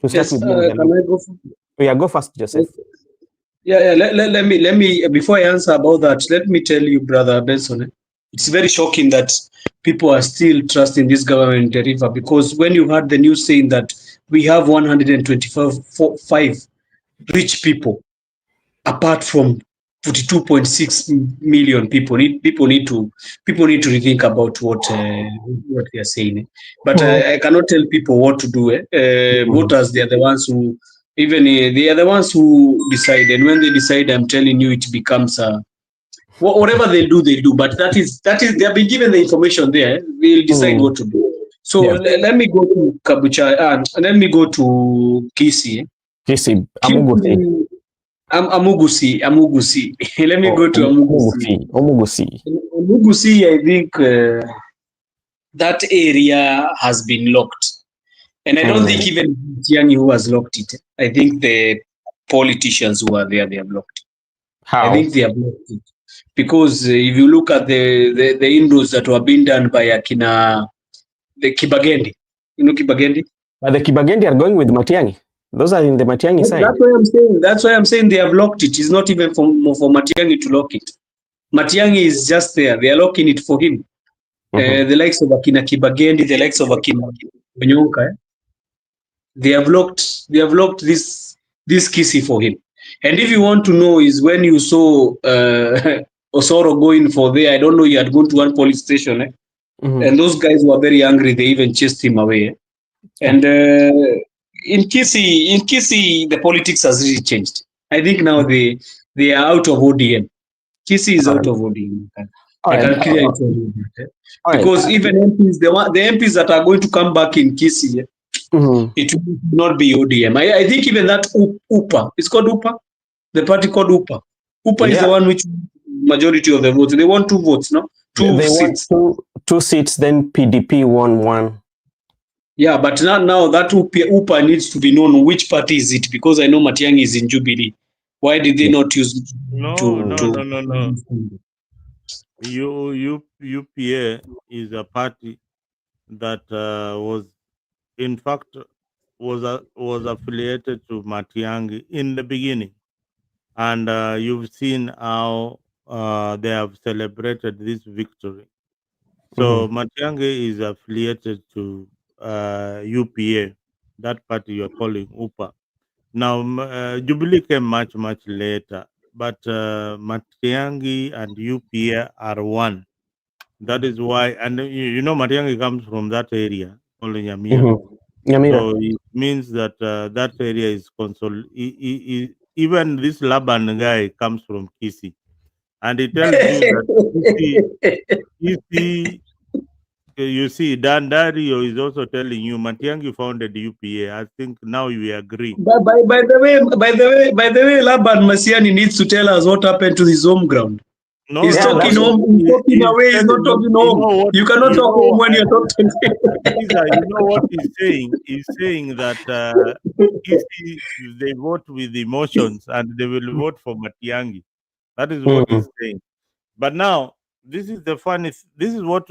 To start yes, with you, can Mjaluo. I go? Yeah, go first, Joseph. Yeah. Let me before I answer about that, let me tell you, brother Benson, it's very shocking that people are still trusting this government in the river, because when you heard the news saying that we have 125 rich people apart from 42.6 million people, people need to rethink about what they are saying. But I cannot tell people what to do. Mm. Voters, they are the ones who even they are the ones who decide, and when they decide, I'm telling you, it becomes whatever they do. But that is they have been given the information there. They'll decide Mm. what to do. So Yeah. let me go to Kabucha. Let me go to Kisi. Kisi, Amugusi. Kisi, Amugusi. Let me go to Amugusi. Omugusi. Amugusi, I think that area has been locked. And I don't think Mm. even Tiangi who has locked it. I think the politicians who are there, they have locked it. I How? think they have locked it. Because if you look at the inroads that were being done by Akina, the Kibagendi, you know Kibagendi? But the Kibagendi are going with Matiang'i. Those are in the Matiang'i side. That's why I'm saying. That's why I'm saying they have locked it. It's not even for Matiangi to lock it. Matiangi is just there. They are locking it for him. Mm-hmm. The likes of Akina Kibagendi, the likes of Akina Onyonka, they have locked this Kisi for him. And if you want to know, is when you saw Osoro going for there, I don't know, he had gone to one police station, Mm-hmm. and those guys were very angry. They even chased him away. Yeah. And in Kisi, the politics has really changed. I think now they are out of ODM. Kisi is All out right. of ODM. All I right. can clearly tell you that. All right. Because even MPs, the MPs that are going to come back in Kisi, Mm-hmm. it will not be ODM. I think even that UPA, it's called UPA, the party called UPA. UPA is the Yeah. one which majority of the votes. They want two votes, no? Two They want seats. two seats, then PDP won one. Yeah, but now that UPA needs to be known which party is it, because I know Matiang'i is in Jubilee. Why did they Yeah. not use it No, to no, Mm. to? no, no, no. UPA is a party that was, in fact, was affiliated to Matiangi in the beginning, and you've seen how they have celebrated this victory. So Mm-hmm. Matiangi is affiliated to UPA, that party you are calling UPA. Now, Jubilee came much, much later, but Matiangi and UPA are one. That is why, and you know, Matiangi comes from that area called Nyamira. Mm-hmm. Nyamira. So it means that that area is even this Laban guy comes from Kisi, and he tells you that Kisi, you see, Dan Dario is also telling you Matiangi founded UPA. I think now you agree. By the way, Laban Masiani needs to tell us what happened to his home ground. No, He's Yeah, no, talking that's no. what. home. He's talking He's away. He's not telling you. talking You home. know what? You cannot You talk know. home when you're talking. Lisa, you know what he's saying? He's saying that Kisi, they vote with emotions and they will vote for Matiangi. That is what Mm-hmm. he's saying. But now, this is the funniest. This is what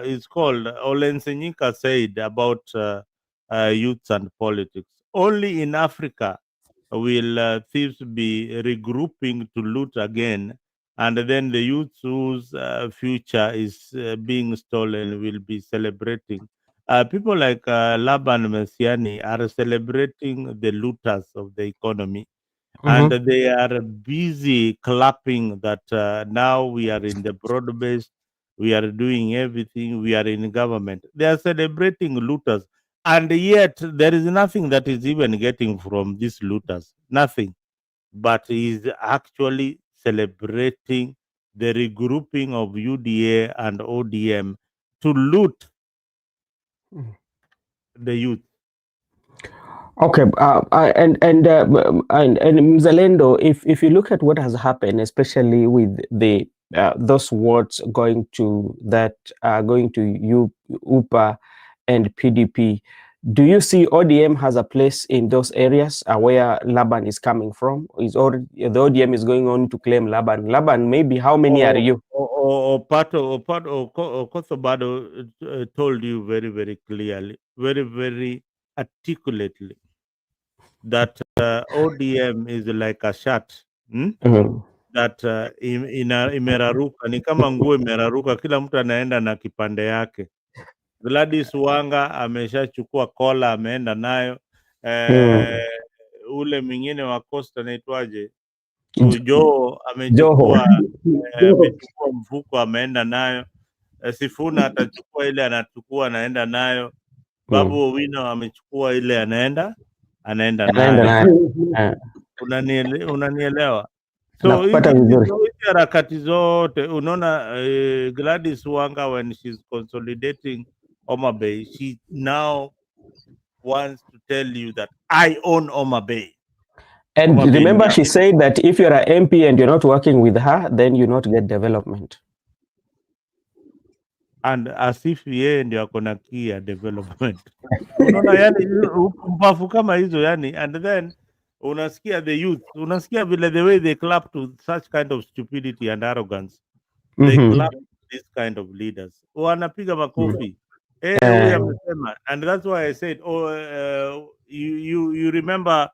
is called. Olensenyika said about youths and politics. Only in Africa will thieves be regrouping to loot again, and then the youths whose future is being stolen will be celebrating. People like Laban Messiani are celebrating the looters of the economy, and Mm-hmm. they are busy clapping that now we are in the broad base, we are doing everything, we are in government. They are celebrating looters, and yet there is nothing that is even getting from these looters. Nothing. but he's actually celebrating the regrouping of UDA and ODM to loot the youth. Okay, and Mzalendo, if you look at what has happened, especially with the those words going to UPA and PDP, do you see ODM has a place in those areas where Laban is coming from? Is or the ODM is going on to claim Laban? Laban, maybe how many are you? Or Kosobado told you very, very clearly, very, very articulately that ODM is like a shirt. Mhm. That imeraruka, ni kama nguo imeraruka, kila mtu anaenda na kipande yake. Gladys Wanga ameshachukua kola ameenda nayo. Mm. Ule mwingine wa Coast anaitwaje? Jo- Joho Joho. amechukua mfuko ameenda nayo. Sifuna atachukua ile anachukua anaenda nayo. Babu Mm. Owino amechukua ile anaenda Anaenda nayo. naye. Ah, Unanielewa? So nakupata hizi vizuri. harakati zote unaona, Gladys Wanga, when she's consolidating Homa Bay, she now wants to tell you that I own Homa Bay. And Homa Bay ni remember, she yangu. said that if you're an MP and you're not working with her, then you not get development. And as if yeye ndio ako na key ya development. Unaona, yani mpamvu kama hizo yani, and then unasikia the youth, unasikia vile the way they clap to such kind of stupidity and arrogance. They Mm-hmm. clap this kind of leaders, wanapiga Mm. makofi. Huyu Uh, amesema, and that's why I said, you remember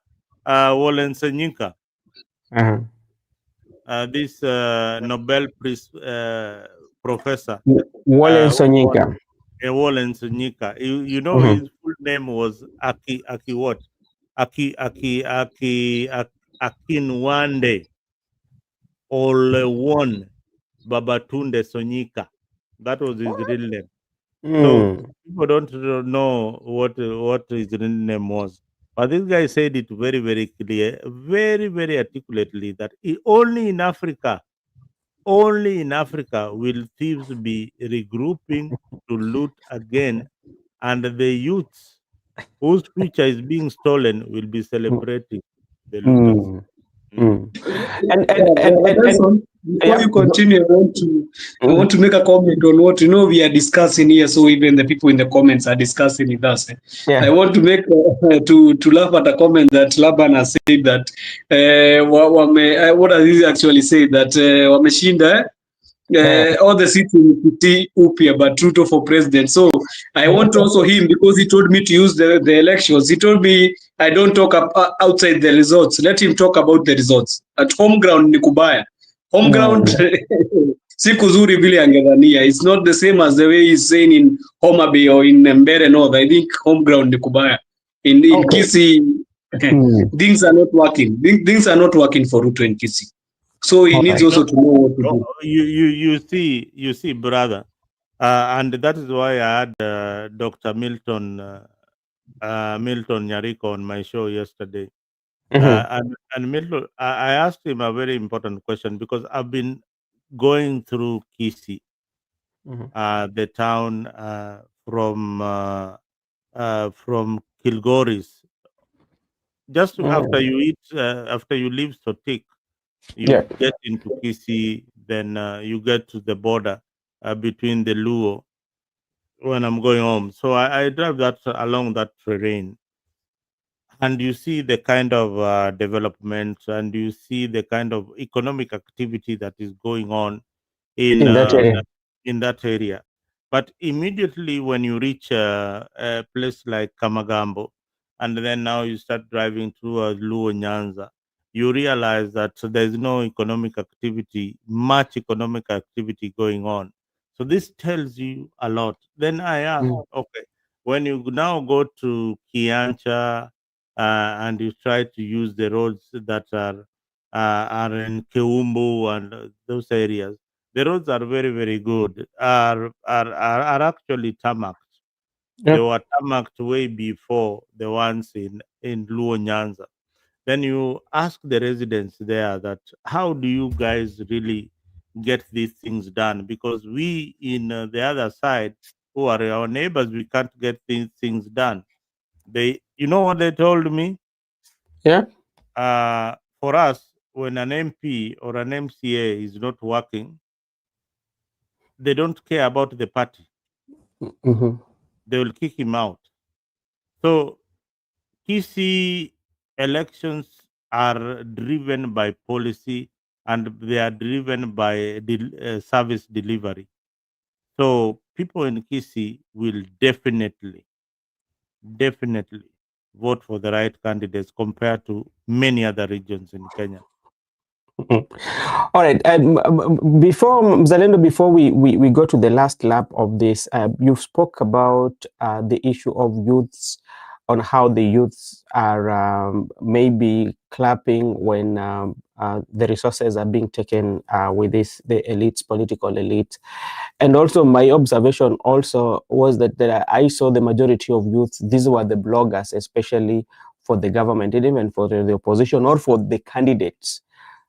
Wallen Senyinka, uh-huh. this Nobel Prize professor, Wallen who got Sonyinka. Wallen Senyinka. You know Mm-hmm. his full name was Aki what? Akinwande Olewon Babatunde Sonyika. That was his real name. So Mm. people don't know what his real name was. But this guy said it very, very clear, very, very articulately that only in Africa will thieves be regrouping to loot again, and the youths whose future is being stolen will be celebrating the looters. Mm. Mm. Mm. Brother And Benson, before yeah. you continue, I want Mm. to make a comment on what we are discussing here. So even the people in the comments are discussing with us. I Yeah. want to make to laugh at a comment that Laban has said that what does he actually say that wameshinda Uh, all the seats in Kiti Upia, but Ruto for president. So I want also him because he told me to use the elections. He told me I don't talk outside the results. Let him talk about the results. At home ground ni kubaya. Home ground mm. si kuzuri vile angedhania. It's not the same as the way he's saying in Homa Bay or in Mbere North. I think home ground ni kubaya. In Okay. Kisii, Mm. things are not working. Things are not working for Ruto in Kisii. So he All needs right. also to know what to do. You see, brother, and that is why I had Dr. Milton Nyariko on my show yesterday. Mm-hmm. And Milton, I asked him a very important question because I've been going through Kisi, Mm-hmm. the town from Kilgoris. Just after Mm. you eat, after you leave Sotik, Yeah. you get into Kisi, then you get to the border between the Luo when I'm going home. So I drive that along that terrain, and you see the kind of development, and you see the kind of economic activity that is going on in In that area. that area. But immediately when you reach a place like Kamagambo, and then now you start driving through Luo Nyanza, you realize that there's no economic activity, much economic activity going on. So this tells you a lot. Then I ask, Mm. okay, when you now go to Kiancha and you try to use the roads that are in Keumbu and those areas, the roads are very, very good. Are actually tarmacked. They Yep. were tarmacked way before the ones in Luo Nyanza. Then you ask the residents there that how do you guys really get these things done? Because we in the other side, who are our neighbors, we can't get these things done. They, you know what they told me? Yeah. For us, when an MP or an MCA is not working, they don't care about the party. Mm-hmm. They will kick him out. So TC elections are driven by policy, and they are driven by service delivery. So people in Kisi will definitely vote for the right candidates compared to many other regions in Kenya. Mhm. All right. Before Zalendo, before we go to the last lap of this, you spoke about the issue of youths, on how the youths are maybe clapping when the resources are being taken with this the elites, political elites. And also, my observation also was that I saw the majority of youths. These were the bloggers, especially for the government, and even for the opposition or for the candidates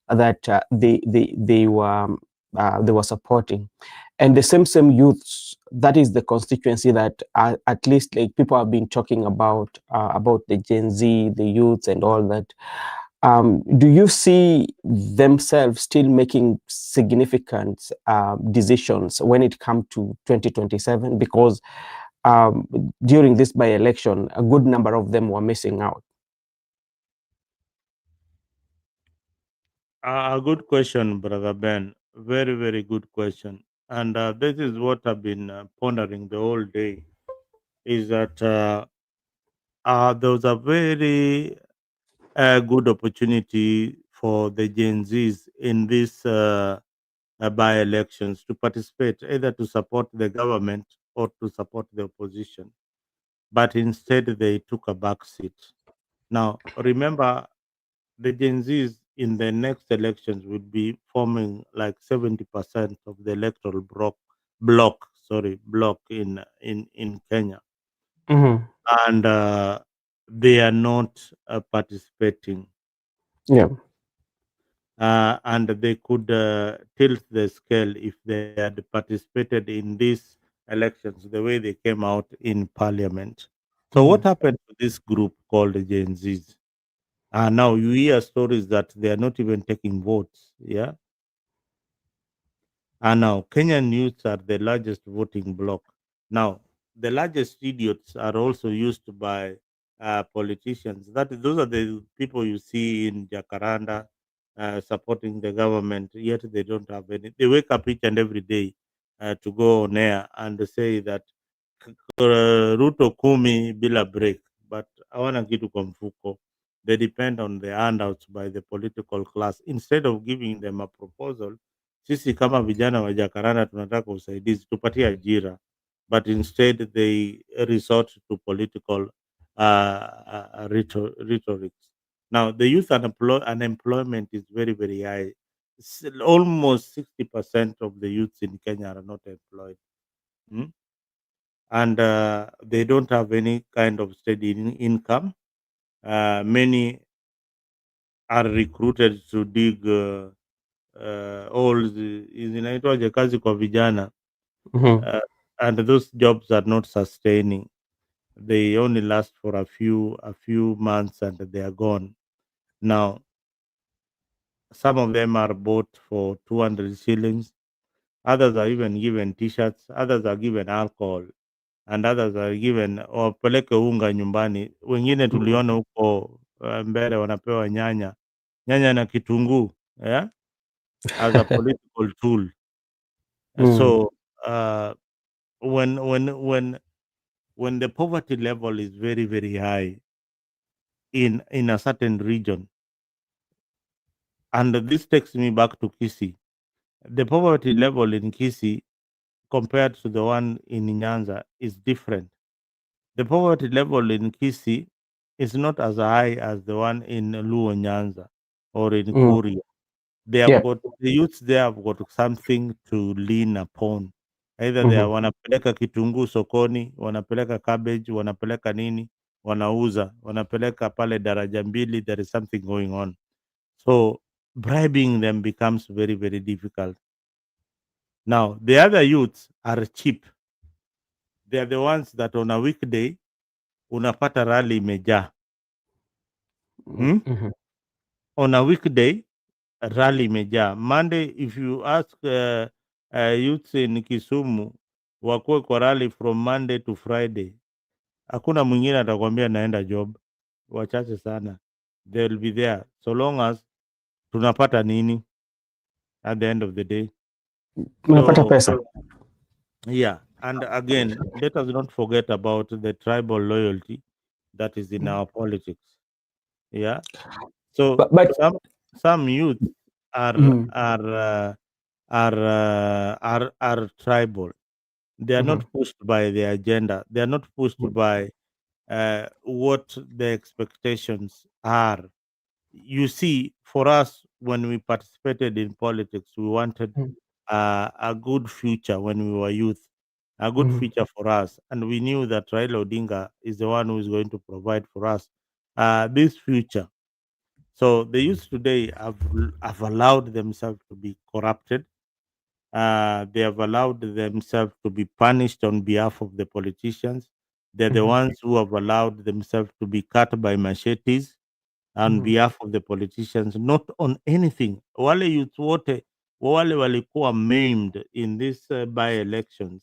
that they were supporting. And the same youths, that is the constituency that at least like people have been talking about the Gen Z, the youths and all that. Do you see themselves still making significant decisions when it comes to 2027? Because during this by-election, a good number of them were missing out. A good question, Brother Ben. Very, very good question. And this is what I've been pondering the whole day, is that there was a very good opportunity for the Gen Zs in these by elections to participate, either to support the government or to support the opposition. But instead, they took a back seat. Now, remember, the Gen Zs in the next elections will be forming like 70% of the electoral block in Kenya, Mhm. and they are not participating, Yeah. and they could tilt the scale if they had participated in these elections the way they came out in parliament. So what Mhm. happened to this group called the Gen Zs? Now you hear stories that they are not even taking votes. Yeah. And now Kenyan youths are the largest voting bloc. Now, the largest idiots are also used by politicians. Those are the people you see in Jacaranda supporting the government, yet they don't have any. They wake up each and every day to go on air and say that Ruto kumi bila break, but hawana kitu kwa mfuko. They depend on the handouts by the political class instead of giving them a proposal. Sisi kama vijana wa Jakaranda tunataka usaidizi, tupatie ajira, but instead they resort to political rhetorics. Now the youth unemployment is very very high. Almost 60% of the youths in Kenya are not employed. Hmm? And they don't have any kind of steady income. Many are recruited to dig holes, inaitwaje kazi kwa vijana, Mhm. uh, and those jobs are not sustaining. They only last for a few months and they are gone. Now, some of them are bought for 200 shillings. Others are even given T-shirts. Others are given alcohol, and others are given wapeleke unga nyumbani. Wengine Mhm. tuliona huko mbele wanapewa nyanya na kitunguu, yeah, as a political tool. Mm. So uh, when when when when the poverty level is very very high in a certain region, and this takes me back to Kisii, the poverty level in Kisii compared to the one in Nyanza is different. The poverty level in Kisii is not as high as the one in Luo Nyanza or in Mm. Kuria. They have Yeah. got the youths there have got something to lean upon. Either they are Mhm. wanapeleka kitunguu sokoni, wanapeleka cabbage, wanapeleka nini. wanauza, wanapeleka pale daraja mbili, there is something going on. So bribing them becomes very, very difficult. Now, the other youths are cheap. They are the ones that on a weekday, unapata rally imejaa. Hmm? On a weekday, rally imejaa. Monday, if you ask youths in Kisumu, wakuwe kwa rally from Monday to Friday, hakuna mwingine atakwambia naenda job. Wachache sana. They will be there. So long as tunapata nini at the end of the day. Unapata So, pesa. yeah. And again, let us not forget about the tribal loyalty that is in our politics. Yeah. So But some youth are mm, are uh, are tribal. They are not pushed by the agenda. They are not pushed by what the expectations are. You see, for us, when we participated in politics, we wanted a good future when we were youth, a good future for us, and we knew that Raila Odinga is the one who is going to provide for us this future. So the youth today have allowed themselves to be corrupted. They have allowed themselves to be punished on behalf of the politicians. They're the ones who have allowed themselves to be cut by machetes on behalf of the politicians, not on anything. Wale youth wote wale walikuwa maimed in these by-elections.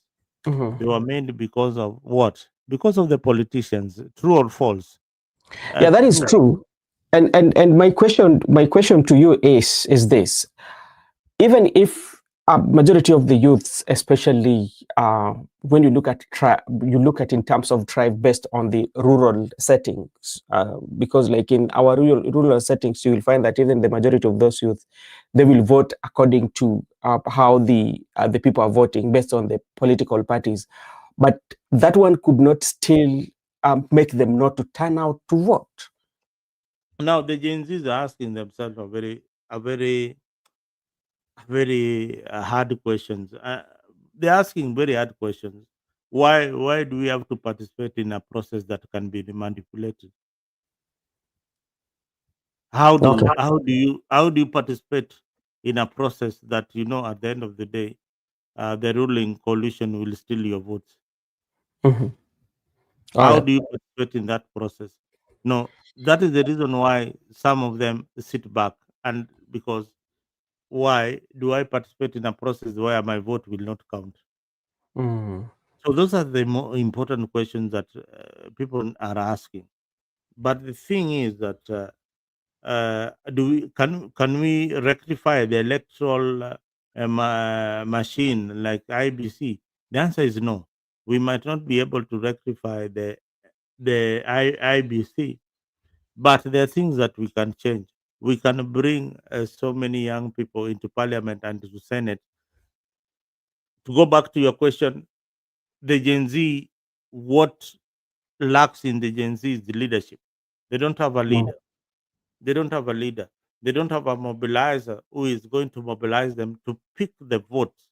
They were maimed because of what? Because of the politicians. True or false? yeah, that is True. true. And my question to you is this: even if a majority of the youths, especially when you look at in terms of tribe based on the rural settings, because like in our rural settings, you will find that even the majority of those youth, they will vote according to how the people are voting based on the political parties, but that one could not still make them not to turn out to vote. Now the Gen Zs are asking themselves very hard questions. They're asking very hard questions. Why do we have to participate in a process that can be manipulated? Okay. How do you participate in a process that you know at the end of the day the ruling coalition will steal your votes? Mhm. All How right. do you participate in that process? No, that is the reason why some of them sit back, and because why do I participate in a process where my vote will not count? Mhm. So those are the more important questions that people are asking. But the thing is that can we rectify the electoral machine like IBC? The answer is no. We might not be able to rectify the IBC, but there are things that we can change. We can bring so many young people into parliament and to Senate. To go back to your question, the Gen Z, what lacks in the Gen Z is the leadership. They don't have a leader. They don't have a leader. They don't have a mobilizer who is going to mobilize them to pick the votes.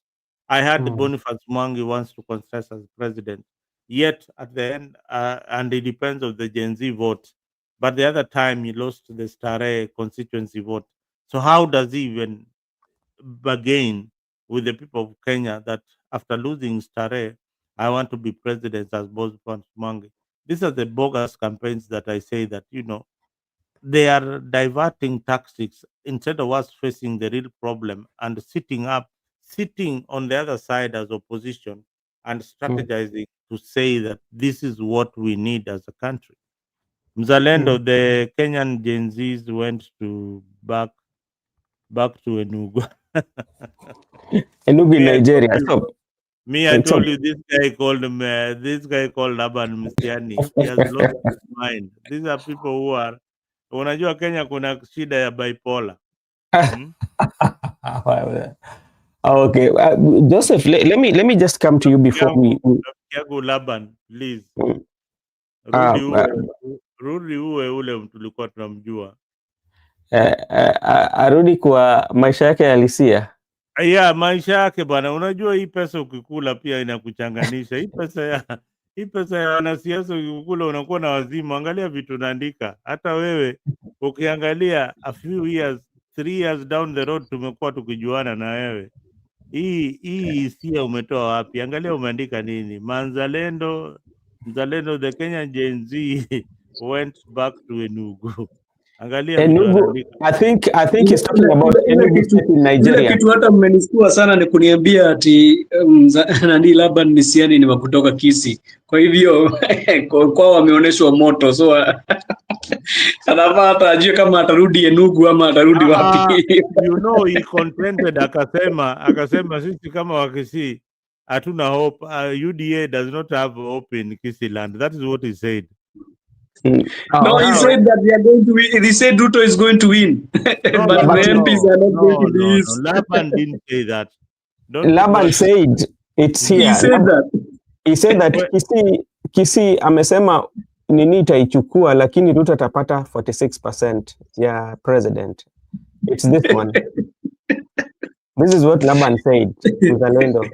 I had Boniface Mwangi wants to contest as president. Yet at the end, and it depends on the Gen Z vote. But the other time he lost the Stare constituency vote. So how does he even bargain with the people of Kenya that after losing Stare, I want to be president as Boniface Mwangi? These are the bogus campaigns that I say that, they are diverting tactics instead of us facing the real problem and sitting on the other side as opposition and strategizing to say that this is what we need as a country. Mzalendo, the Kenyan Gen Zs went to back to Enugu. Enugu in me, I told Nigeria. you, I So told you this guy called Laban Mstiani. He has lost his mind. These are people who are, unajua Kenya kuna shida ya bipolar. Hmm? okay, Joseph, let me just come to you before Rafiki yangu Laban, please uh, rudi uh, uwe ule tulikuwa tunamjua. arudi kwa maisha yake halisia. Yeah, maisha yake bwana. Unajua hii pesa ukikula pia inakuchanganisha. hii pesa ya wanasiasa ukikula unakuwa na wazimu. Angalia vitu unaandika. Hata wewe ukiangalia a few years, 3 years down the road tumekuwa tukijuana na wewe. Hii hisia umetoa wapi? Angalia umeandika nini? Mzalendo the Kenya Gen Z went back to Enugu. Angalia vitu Enugu, anaandika. I think he's talking about Enugu State in Ile Nigeria. kitu hata mmenishtua sana ni kuniambia ati nani Laban Misiani ni wa kutoka Kisii. Kwa hivyo kwao wameonyeshwa moto, so anafaa hata ajue kama atarudi Enugu ama atarudi wapi. He contented akasema sisi kama Wakisii hatuna hope. UDA does not have hope in Kisii land. That is what he said. No, he said that they are going to win. He said Ruto is going to win. But the MPs are not going to be his. Laban didn't say that. Laban said it's here. He said that. He said that Kisii amesema nini itaichukua, lakini Ruto atapata 46% ya president. It's this one. This is what Laban said. Mzalendo.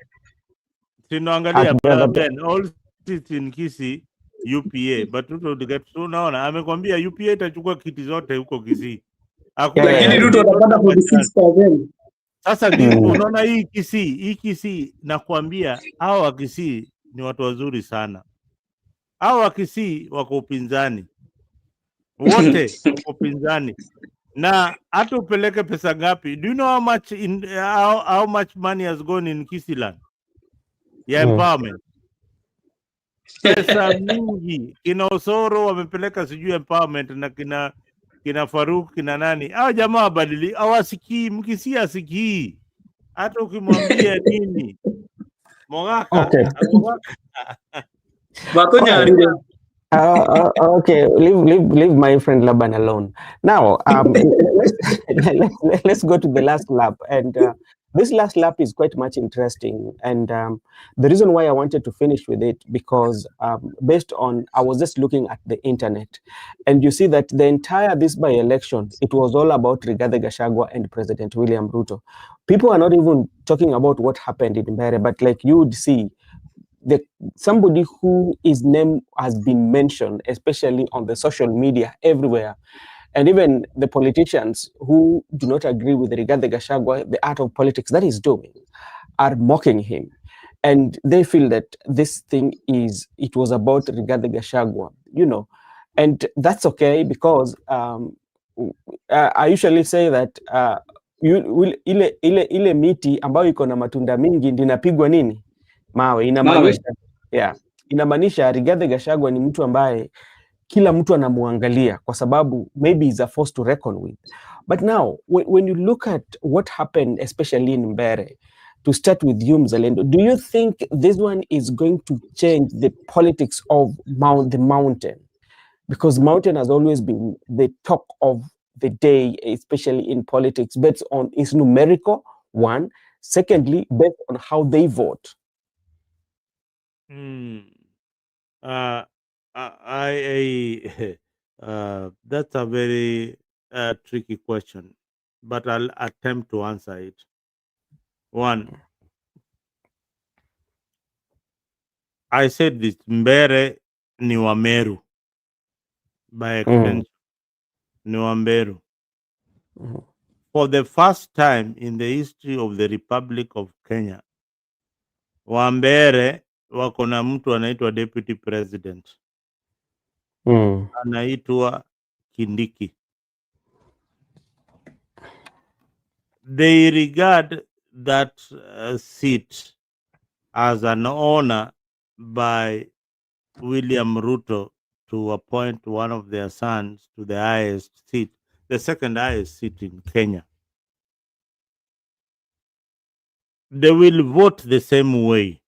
Sinaangalia Ben, all seats in Kisii UPA, but Ruto to get so naona amekwambia UPA itachukua kiti zote huko Kisii. Lakini Ruto atapata 46%. Sasa unaona hii Kisii nakwambia hao wa Kisii ni watu wazuri sana. Hao wa Kisii wako upinzani. Wote wako upinzani. Na hata upeleke pesa ngapi? Do you know how much money has gone in Kisii land? Empowerment. Pesa mingi. Kina Osoro wamepeleka sijui empowerment na kina Faruk kina nani. Hao jamaa wabadili, hawasikii, Mkisii asikii. Hata ukimwambia nini? Mogaka. Okay. Okay, leave my friend Laban alone. Now, let's go to the last lap, and this last lap is quite much interesting. And the reason why I wanted to finish with it because based on I was just looking at the internet, and you see that the entire this by-election it was all about Rigathi Gachagua and President William Ruto. People are not even talking about what happened in Mbere, but like you would see. Somebody who his name has been mentioned, especially on the social media everywhere, and even the politicians who do not agree with Rigathi Gachagua, the art of politics that he's doing, are mocking him. And they feel that this thing it was about Rigathi Gachagua, and that's okay because I usually say that ile miti ambayo iko na matunda mingi ndinapigwa nini? Mawe. Inamaanisha Rigathi Gachagua ni mtu ambaye kila mtu anamuangalia kwa sababu maybe is a force to reckon with. But now when you look at what happened especially in Mbere, to start with you Mzalendo, do you think this one is going to change the politics of the mountain? Because mountain has always been the talk of the day, especially in politics, based on its numerical, one. Secondly, based on how they vote. That's a very tricky question, but I'll attempt to answer it. One, I said this, Mbere ni Wameru. By extension, ni Wamberu. For the first time in the history of the Republic of Kenya, Wambere wako na mtu anaitwa deputy president. Anaitwa Kindiki. They regard that seat as an honor by William Ruto to appoint one of their sons to the highest seat, the second highest seat in Kenya. They will vote the same way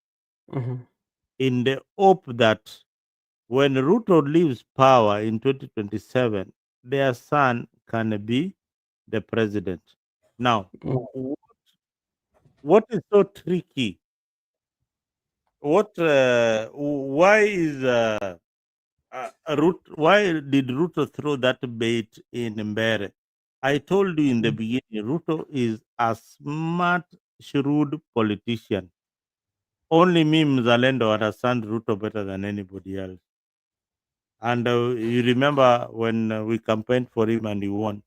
in the hope that when Ruto leaves power in 2027, their son can be the president. Now, what is so tricky? Why did Ruto throw that bait in Mbere? I told you in the beginning, Ruto is a smart, shrewd politician. only me, Mzalendo, understand Ruto better than anybody else. And you remember when we campaigned for him and he won.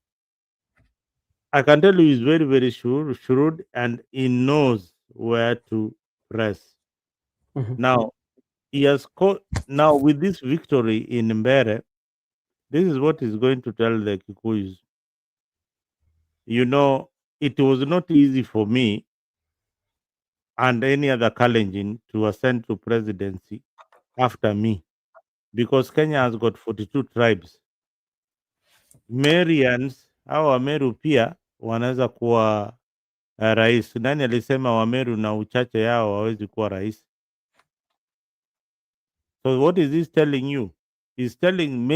I can tell you he's very, very shrewd and he knows where to press. Now, he has now with this victory in Mbere, this is what he's going to tell the Kikuyus. You know, it was not easy for me and any other Kalenjin to ascend to presidency after me because Kenya has got 42 tribes. Merians au Wameru pia wanaweza kuwa rais. Nani alisema Wameru na uchache yao hawezi kuwa rais? So what is this telling you? He's telling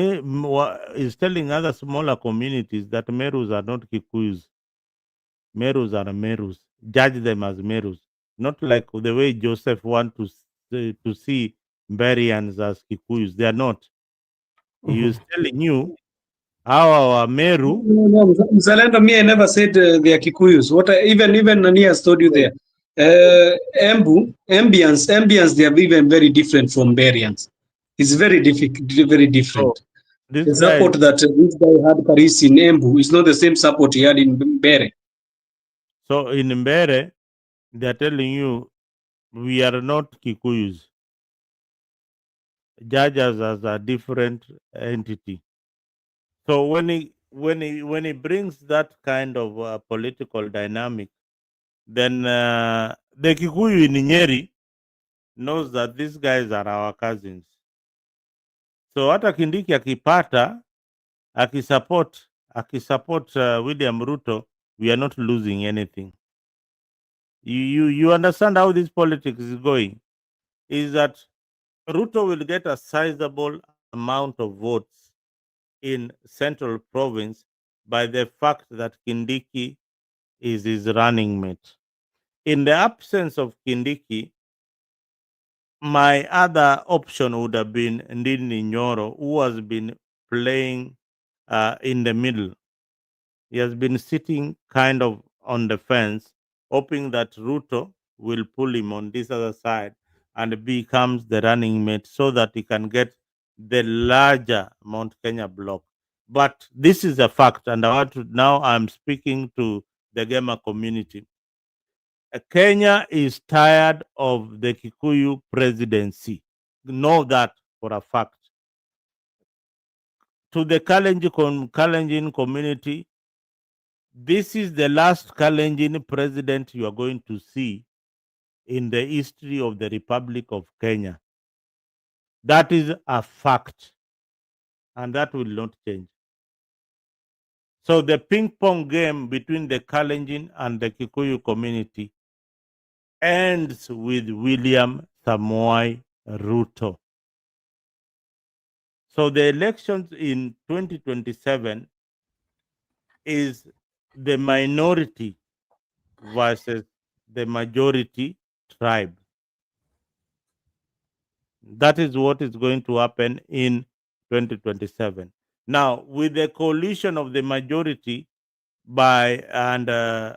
he's telling other smaller communities that Merus are not Kikuyus. Merus are Merus. Judge them as Merus, not like the way Joseph want to see Berians as Kikuyus. They are not. He is telling you how our Meru. No, Mzalendo, me, I never said they are Kikuyus. Even Nani has told you there. Ambience, they are even very different from Berians. It's very different. So this The guy. support that this guy had Paris in Embu is not the same support he had in Bere. So in Mbere, they are telling you we are not Kikuyus. Judge us as a different entity. So when he brings that kind of political dynamic, then the Kikuyu in Nyeri knows that these guys are our cousins. So hata Kindiki akisupport William Ruto, we are not losing anything. You understand how this politics is going? Is that Ruto will get a sizable amount of votes in Central Province by the fact that Kindiki is his running mate. In the absence of Kindiki, my other option would have been Ndini Nyoro, who has been playing in the middle. He has been sitting kind of on the fence, hoping that Ruto will pull him on this other side and becomes the running mate so that he can get the larger Mount Kenya block. But this is a fact, and I'm speaking to the Gema community. Kenya is tired of the Kikuyu presidency. Know that for a fact. To the Kalenjin community, this is the last Kalenjin president you are going to see in the history of the Republic of Kenya. That is a fact, and that will not change. So the ping pong game between the Kalenjin and the Kikuyu community ends with William Samoei Ruto. So the elections in 2027 is the minority versus the majority tribe. That is what is going to happen in 2027. Now, with the coalition of the majority majority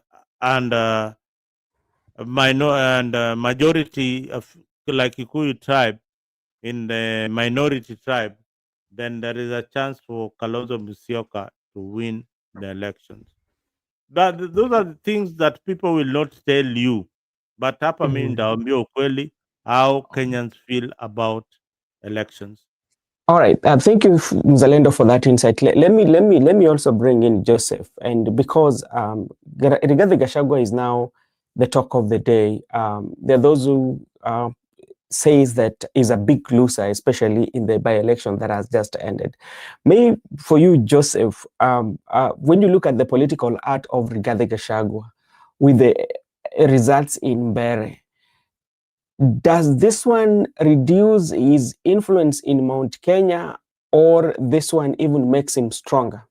of like Kikuyu tribe in the minority tribe, then there is a chance for Kalonzo Musyoka to win the elections. Those are the things that people will not tell you. But hapa mimi ndaambia ukweli how Kenyans feel about elections. All right. Thank you, Mzalendo, for that insight. Let me also bring in Joseph, and because Rigathi Gachagua is now the talk of the day. There are those who says that is a big loser, especially in the by-election that has just ended. Maybe for you, Joseph, when you look at the political art of Rigathi Gachagua with the results in Mbere, does this one reduce his influence in Mount Kenya, or this one even makes him stronger?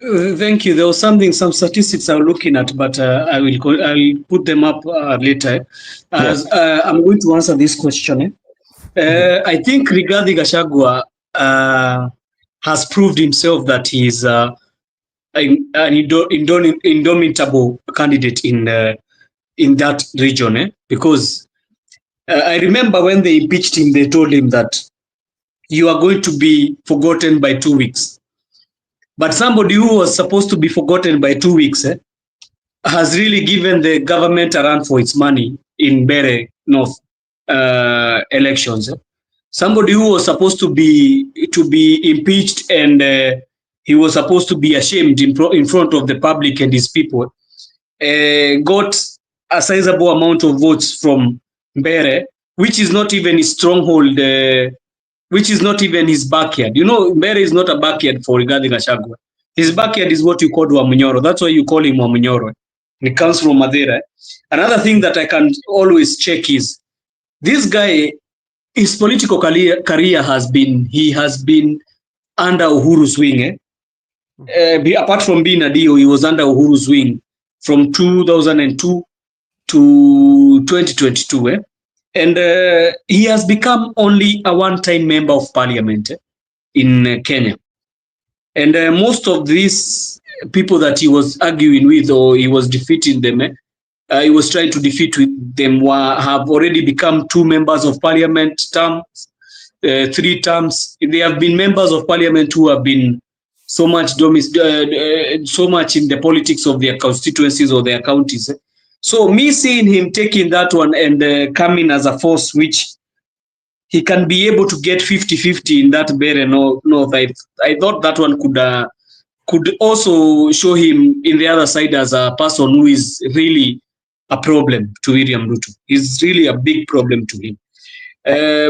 Thank you. There was some statistics I was looking at, but I'll put them up later. I'm going to answer this question. I think Rigathi Gachagua has proved himself that he is an indomitable candidate in in that region, because I remember when they impeached him, they told him that you are going to be forgotten by 2 weeks. But somebody who was supposed to be forgotten by 2 weeks has really given the government a run for its money in Bere North elections. Somebody who was supposed to be impeached, and he was supposed to be ashamed in front of the public and his people, got a sizable amount of votes from Bere, which is not even his stronghold, which is not even his backyard. You know, Bere is not a backyard for Rigathi Gachagua. His backyard is what you call Wamunyoro. That's why you call him Wamunyoro. It comes from Madeira. Another thing that I can always check is this guy, his political career has been under Uhuru's wing. Apart from being a DO, he was under Uhuru's wing from 2002 to 2022. And he has become only a one-time member of parliament in Kenya. And most of these people that he was arguing with, or he was defeating them, he was trying to defeat with them, have already become 2 members of parliament terms, 3 terms. They have been members of parliament who have been so much so much in the politics of their constituencies or their counties. So me seeing him taking that one and coming as a force, which he can be able to get 50-50 in that Bere North, I thought that one could also show him in the other side as a person who is really a problem to William Ruto. He's really a big problem to him.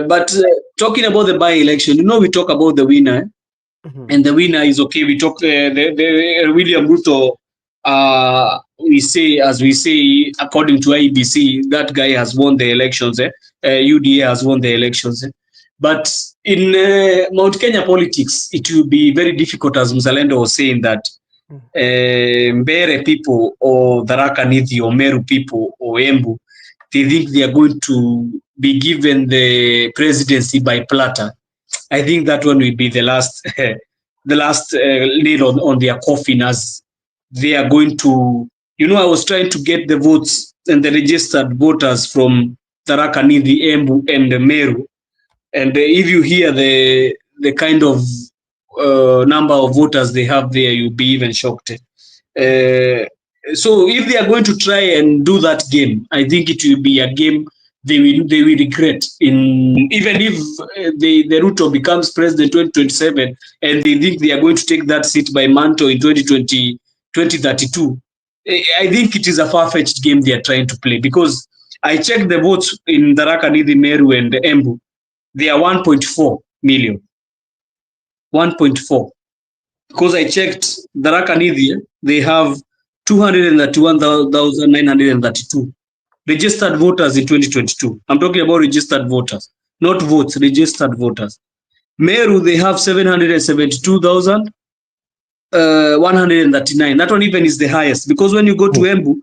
But talking about the by-election, we talk about the winner, and the winner is okay. We talk the William Ruto. We say, according to IEBC, that guy has won the elections. UDA has won the elections. But in Mount Kenya politics, it will be very difficult, as Mzalendo was saying, that Mbere people or Tharaka Nithi or Meru people or Embu, they think they are going to be given the presidency by platter. I think that one will be the last nail on their coffin, as they are going to, I was trying to get the votes and the registered voters from Tharaka Nithi, Embu, and Meru. And if you hear the kind of number of voters they have there, you'll be even shocked. So if they are going to try and do that game, I think it will be a game they will regret. Even if the Ruto becomes president 2027 and they think they are going to take that seat by mantle in 2032, I think it is a far-fetched game they are trying to play, because I checked the votes in Tharaka Nithi, Meru, and Embu. They are 1.4 million. 1.4. Because I checked Tharaka Nithi, they have 231,932 registered voters in 2022. I'm talking about registered voters, not votes, registered voters. Meru, they have 772,139. That one even is the highest, because when you go to Embu,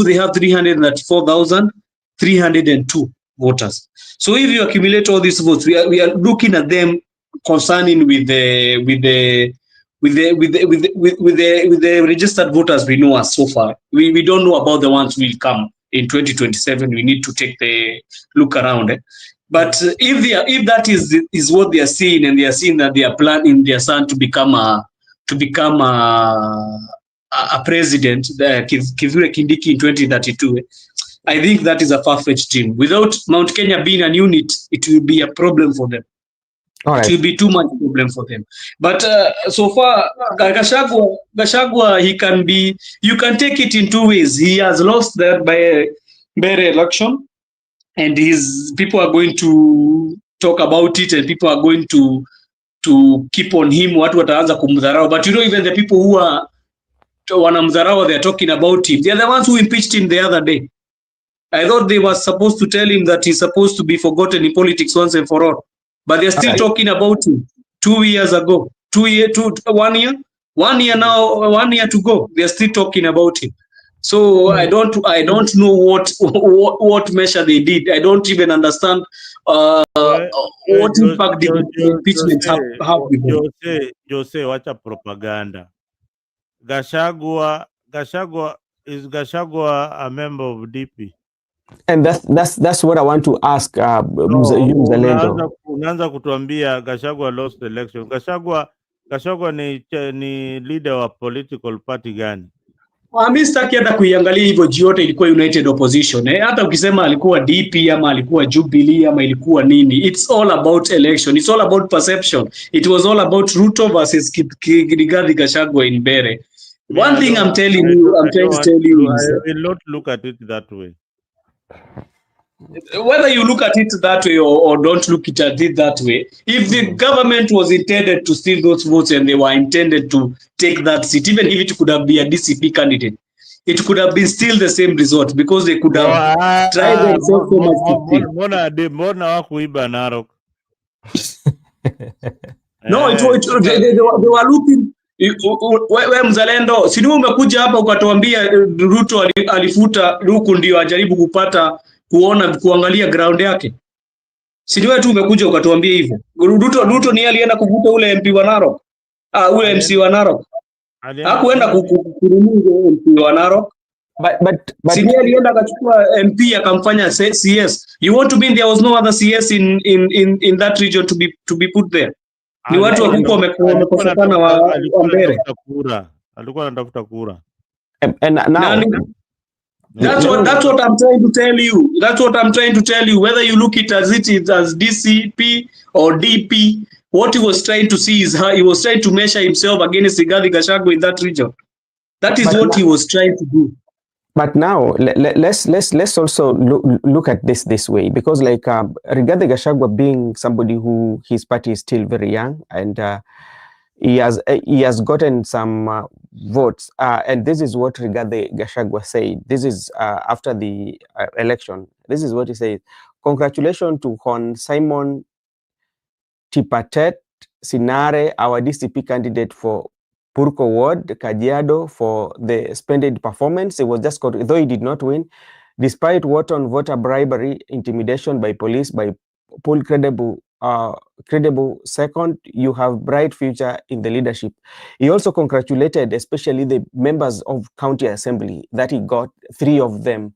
they have 334,302 voters. So if you accumulate all these votes, we are looking at them concerning with the registered voters we know as so far. We don't know about the ones who will come in 2027. We need to take the look around. But if that is what they are seeing, and they are seeing that they are planning their son to become a president, Kithure Kindiki in 2032, I think that is a far-fetched dream. Without Mount Kenya being an unit, it will be a problem for them. It will be too much problem for them. But so far, Gachagua, you can take it in 2 ways. He has lost that by a election, and his people are going to talk about it, and people are going to keep on him. Watu wataanza kumdharau. But even the people who are wanamdharau, they're talking about him. They're the ones who impeached him the other day. I thought they were supposed to tell him that he's supposed to be forgotten in politics once and for all. But they're still talking about him 2 years ago. 1 year? 1 year now, 1 year to go. They're still talking about him. So I don't know what measure they did. I don't even understand what impact did the impeachment have with them. Jose, wacha propaganda. Gachagua is Gachagua a member of DP? And that's what I want to ask No, you Mzalendo. unaanza kutuambia Gachagua lost election. Gachagua ni leader wa political party gani? Mimi sitaki hata kuiangalia hivyo yote ilikuwa United Opposition. Hata ukisema alikuwa DP ama alikuwa Jubilee ama ilikuwa nini. It's all about election. It's all about perception. It was all about Ruto versus Rigathi Gachagua in Bere. One thing I'm telling you, I'm trying to tell you is I will not look at it that way. whether you look at it that way or don't look at it that way, if the government was intended to steal those votes and they were intended to take that seat, even if it could have been a DCP candidate, it could have been still the same result because they could have tried themselves so much to steal. Mbona wakuiba Narok? No, they were looking. Wewe Mzalendo, si ndio umekuja hapa ukatuambia Ruto alifuta huku ndio ajaribu kupata kuangalia ground yake. Si ndio tu umekuja ukatuambia hivyo. Ruto ni alienda kuvuta ule MP wa Narok. Ule MC wa Narok. Hakuenda kurumua MP wa Narok. But si ndio alienda akachukua MP akamfanya CS. You want to mean there was no other CS in that region to be put there? Ni watu wakubwa wamekosekana wa Mbere. Alikuwa anatafuta kura. And now that's what I'm trying to tell you. That's what I'm trying to tell you. Whether you look it as DCP or DP, what he was trying to see is how he was trying to measure himself against Rigathi Gachagua in that region. That is what he was trying to do. But now let's also look at this way, because like Rigathi Gachagua being somebody who his party is still very young, and he has gotten some votes, and this is what Rigathi Gachagua said. This is after the election. This is what he said: "Congratulations to Hon Simon Tipatet Sinare, our DCP candidate for Purko Ward, Kajiado, for the splendid performance. It was just, though he did not win, despite voter bribery, intimidation by police, by poll credible second, you have bright future in the leadership." He also congratulated especially the members of county assembly that he got 3 of them,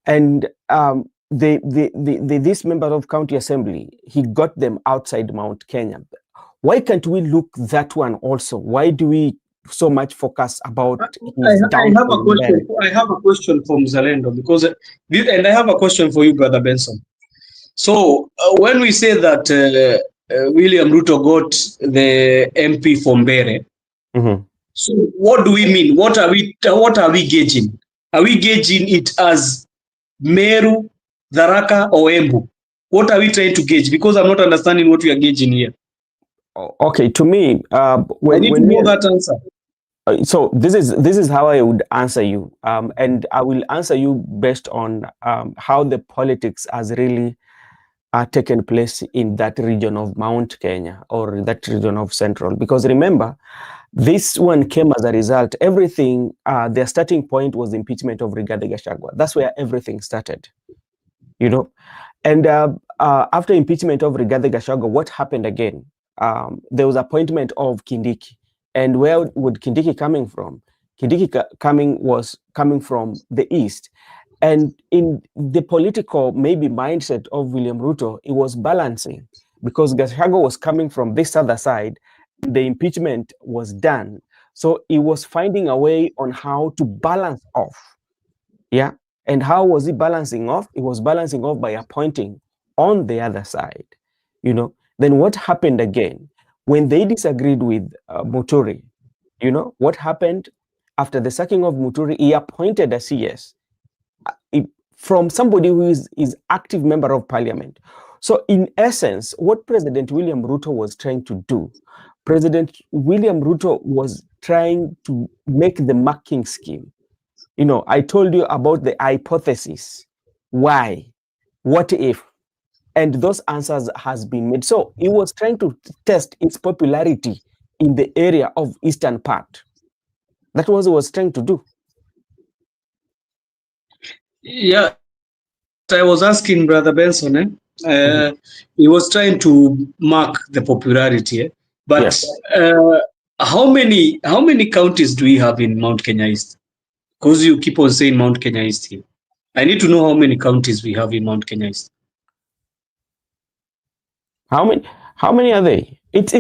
and these members of county assembly, he got them outside Mount Kenya. Why can't we look that one also? Why do we so much focus about his I have a question. I have a question from Zalendo, because and I have a question for you, Brother Benson. So when we say that William Ruto got the MP from Bere, so what do we mean? What are we gauging? Are we gauging it as Meru, Tharaka, or Embu? What are we trying to gauge? Because I'm not understanding what we are gauging here. Okay, to me, when you know that answer. So this is how I would answer you, and I will answer you based on how the politics has really taken place in that region of Mount Kenya, or that region of Central. Because remember, this one came as a result. Everything, their starting point was the impeachment of Rigathi Gachagua. That's where everything started, you know. And after impeachment of Rigathi Gachagua, what happened again? There was appointment of Kindiki. And where would Kindiki coming from? Kindiki was coming from the east. And in the political maybe mindset of William Ruto, it was balancing, because Gachagua was coming from this other side. The impeachment was done. So he was finding a way on how to balance off. Yeah. And how was he balancing off? It was balancing off by appointing on the other side, you know. Then what happened again? When they disagreed with Muturi, you know, what happened after the sacking of Muturi? He appointed a CS from somebody who is active member of parliament. So in essence, what President William Ruto was trying to do, President William Ruto was trying to make the marking scheme. You know, I told you about the hypothesis. Why? What if? And those answers has been made. So he was trying to test its popularity in the area of eastern part. That was what he was trying to do. Yeah, I was asking Brother Benson, he was trying to mark the popularity, but yes. How many counties do we have in Mount Kenya East? Because you keep on saying Mount Kenya East here. I need to know how many counties we have in Mount Kenya East. How many are they? It's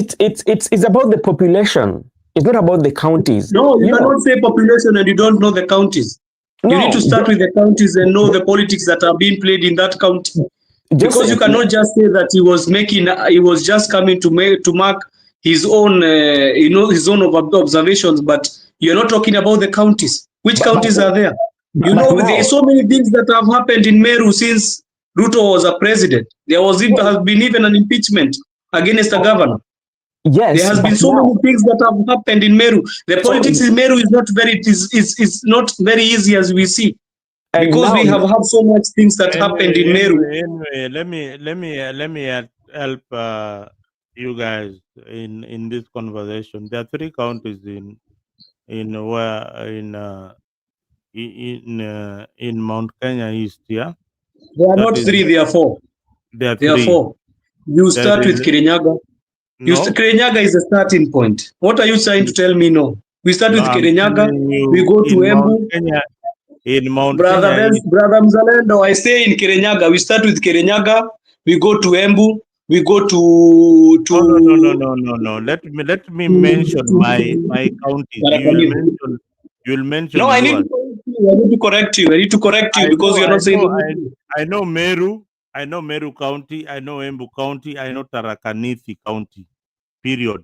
about the population. It's not about the counties. No, you cannot say population and you don't know the counties. You need to start with the counties and know the politics that are being played in that county. Because you cannot just say that he was just coming to mark his own, his own observations, but you're not talking about the counties. Which counties are there? There are so many things that have happened in Meru since Ruto was a president. There has been even an impeachment against the governor. Yes, there has been so many things that have happened in Meru. The politics in Meru is not very easy as we see, because we have had so much things that happened in Meru. Anyway, let me help you guys in this conversation. There are 3 counties in Mount Kenya East. Yeah, There are not 3. There are 4. There are 3. You start with Kirinyaga. Kirinyaga is a starting point. What are you trying to tell me? No, we start with Kirinyaga. We go to Embu. In Mount Brother Kenya, Brother Mzalendo, I stay in Kirinyaga. We start with Kirinyaga. We go to Embu. We go to. No. Let me mention my counties. You'll mention. No, I need to correct you. I need to correct you because you're not saying. I know Meru. I know Meru County. I know Embu County. I know Tharaka-Nithi County. Period.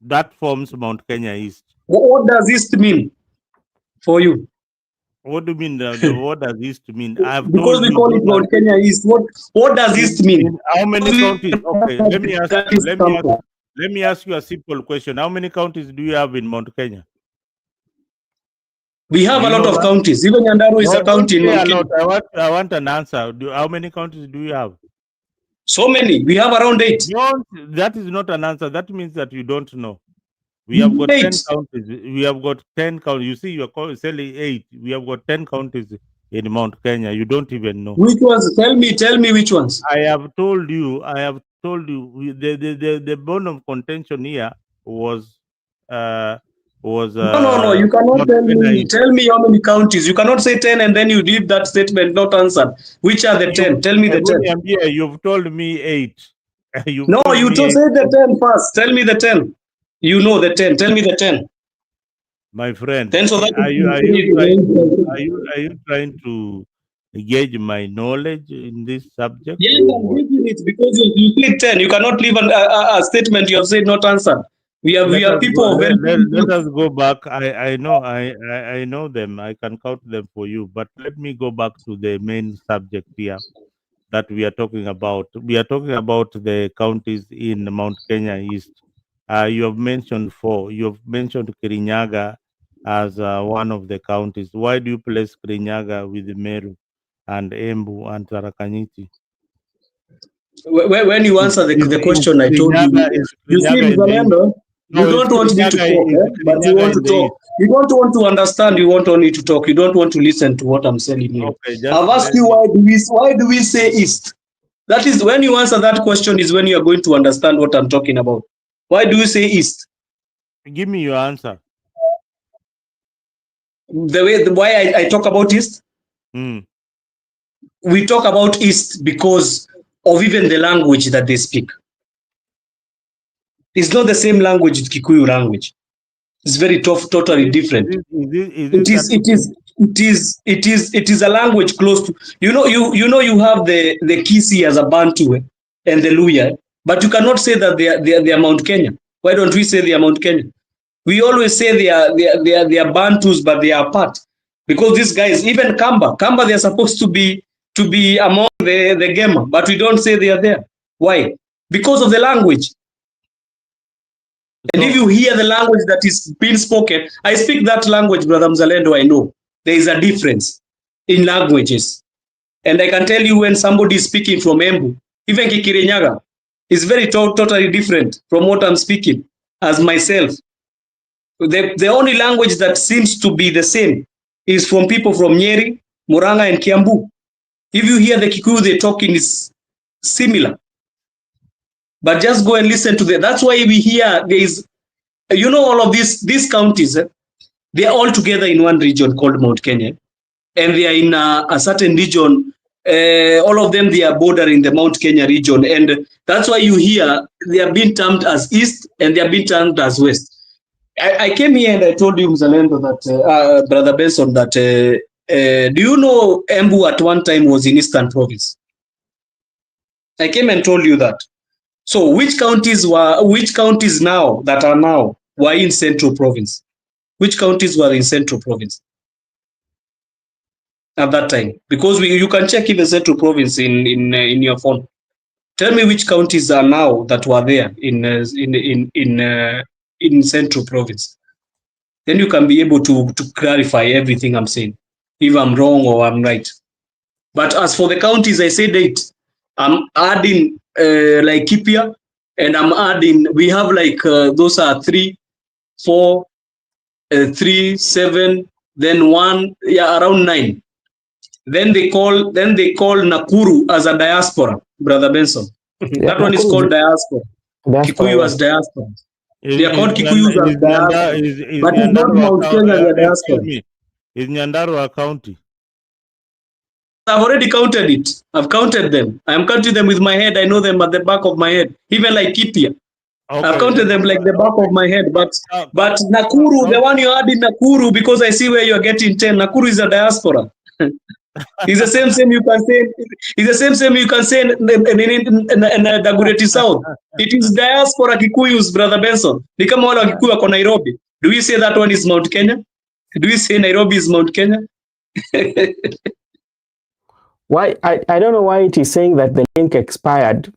That forms Mount Kenya East. What does East mean for you? What do you mean? What does East mean? Because we call it Mount Kenya East. What does East mean? How many counties? Okay, let me ask you a simple question. How many counties do you have in Mount Kenya? We have a lot of counties. Even Nyandarua is a county in Mount Kenya. I want an answer. How many counties do you have? So many. We have around 8. That is not an answer. That means that you don't know. We have got 10 counties. We have got 10 counties. You see, you're saying 8. We have got 10 counties in Mount Kenya. You don't even know. Which ones? Tell me which ones. I have told you. The bone of contention here was. No. You cannot tell me how many counties. You cannot say 10 and then you leave that statement not answered. Which are the 10? Tell me the 10. You've told me 8. You say the 10 first. Tell me the 10. You know the 10. Tell me the 10. My friend, then so are you trying to gauge my knowledge in this subject? Yes, I'm gauging it because you said 10. You cannot leave a statement you have said not answered. We have people. Let us go back. I know them. I can count them for you. But let me go back to the main subject here that we are talking about. We are talking about the counties in Mount Kenya East. You have mentioned 4. You have mentioned Kirinyaga as one of the counties. Why do you place Kirinyaga with Meru and Embu and Tharaka-Nithi? When you answer the question, I told you. You see, Zalendo, you don't want me to talk, but you want to talk. You don't want to understand. You want only to talk. You don't want to listen to what I'm saying here. Okay, I've asked you why do we say East? That is when you answer that question is when you are going to understand what I'm talking about. Why do you say East? Give me your answer. Why I talk about East? We talk about East because of even the language that they speak. It's not the same language, Kikuyu language. It's very totally different. It is a language close to you have the Kisi as a Bantu and the Luya, but you cannot say that they are Mount Kenya. Why don't we say they are Mount Kenya? We always say they are Bantus, but they are apart because these guys, even Kamba, they are supposed to be among the Gema, but we don't say they are there. Why? Because of the language. And if you hear the language that is being spoken, I speak that language, Brother Mzalendo, I know. There is a difference in languages. And I can tell you when somebody is speaking from Embu, even Kikirinyaga, is very totally different from what I'm speaking as myself. The only language that seems to be the same is from people from Nyeri, Muranga, and Kiambu. If you hear the Kikuyu they're talking is similar. But just go and listen to them. That's why we hear there is, all of these counties, They are all together in one region called Mount Kenya, and they are in a certain region. All of them, they are bordering the Mount Kenya region, and that's why you hear they are being termed as East and they are being termed as West. I came here and I told you, Mzalendo, that Brother Benson, that do you know Embu at one time was in Eastern Province? I came and told you that. So which counties now that are now were in Central Province? Which counties were in Central Province at that time? Because you can check even Central Province in your phone. Tell me which counties are now that were there in Central Province. Then you can be able to clarify everything I'm saying, if I'm wrong or I'm right. But as for the counties, I said 8. I'm adding like Kipia, and I'm adding. We have like those are 3, 4, 3, 7, then 1, yeah, around 9. Then they call Nakuru as a diaspora, Brother Benson. Yeah, That one is called diaspora. diaspora, Kikuyu yeah. as diaspora. They are called Is Kikuyus as diaspora, but it's not Mount Kenya as a diaspora. excuse me, is Nyandarua County? Yes, I've already counted it. I've counted them. I'm counting them with my head. I know them at the back of my head. Even like Kipia. Okay, I've counted them like the back of my head. But come, Nakuru, the one you had in Nakuru, because I see where you're getting 10. Nakuru is a diaspora. It's the same you can say. It's the same you can say in Dagoretti South. It is diaspora Kikuyus, Brother Benson. Ni kama wale wa Kikuyu wako Nairobi. Do we say that one is Mount Kenya? Do we say Nairobi is Mount Kenya? Why I don't know why it is saying that the link expired.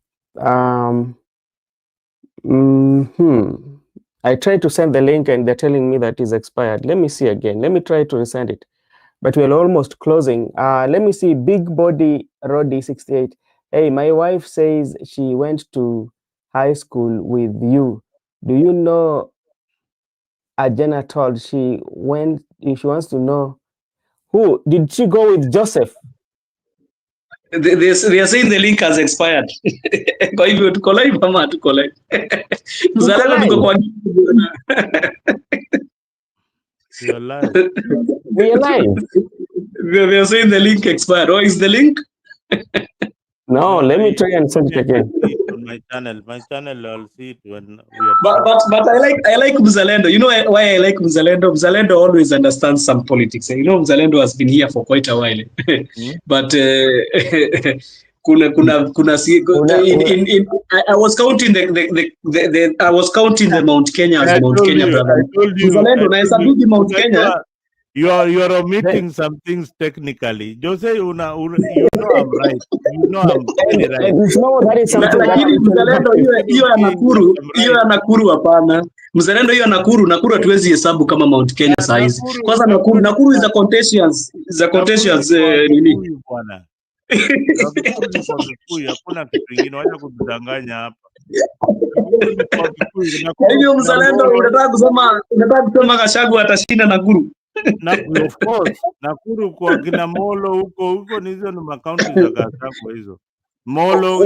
I tried to send the link and they're telling me that it's expired. Let me see again. Let me try to resend it. But we're almost closing. Let me see. Big Body Roddy 68. Hey, my wife says she went to high school with you. Do you know? Jenna told she went. If she wants to know who did she go with, Joseph? They are saying the link has expired. Kwa hivyo tuko live ama hatuko live? Mzalendo tuko kwa we are live. We are live. They are saying the link expired. Oh, is the link? No, let me try and send it again. On my channel, I'll see it when we are. But I like Mzalendo. You know why I like Mzalendo? Mzalendo always understands some politics. You know, Mzalendo has been here for quite a while. But I was counting the Mount Kenya as Mount Kenya, brother. I told you. Mzalendo na hesabiki Mount Kenya. You are omitting some things technically. Jose, you know I'm right. You know I'm very right. That is something Lakini Mzalendo hiyo ya Nakuru hapana. Mzalendo hiyo Nakuru hatuwezi hesabu kama Mount Kenya saa hizi. Kwanza Nakuru is a contentious nini? Bwana. Hakuna kitu kingine, wacha kudanganya hapa. Kwa hiyo Mzalendo unataka kusema Gachagua atashinda Nakuru? Of course, Nakuru kwa kina Molo huko ni hizo ni makaunti za Gachagua hizo. Molo,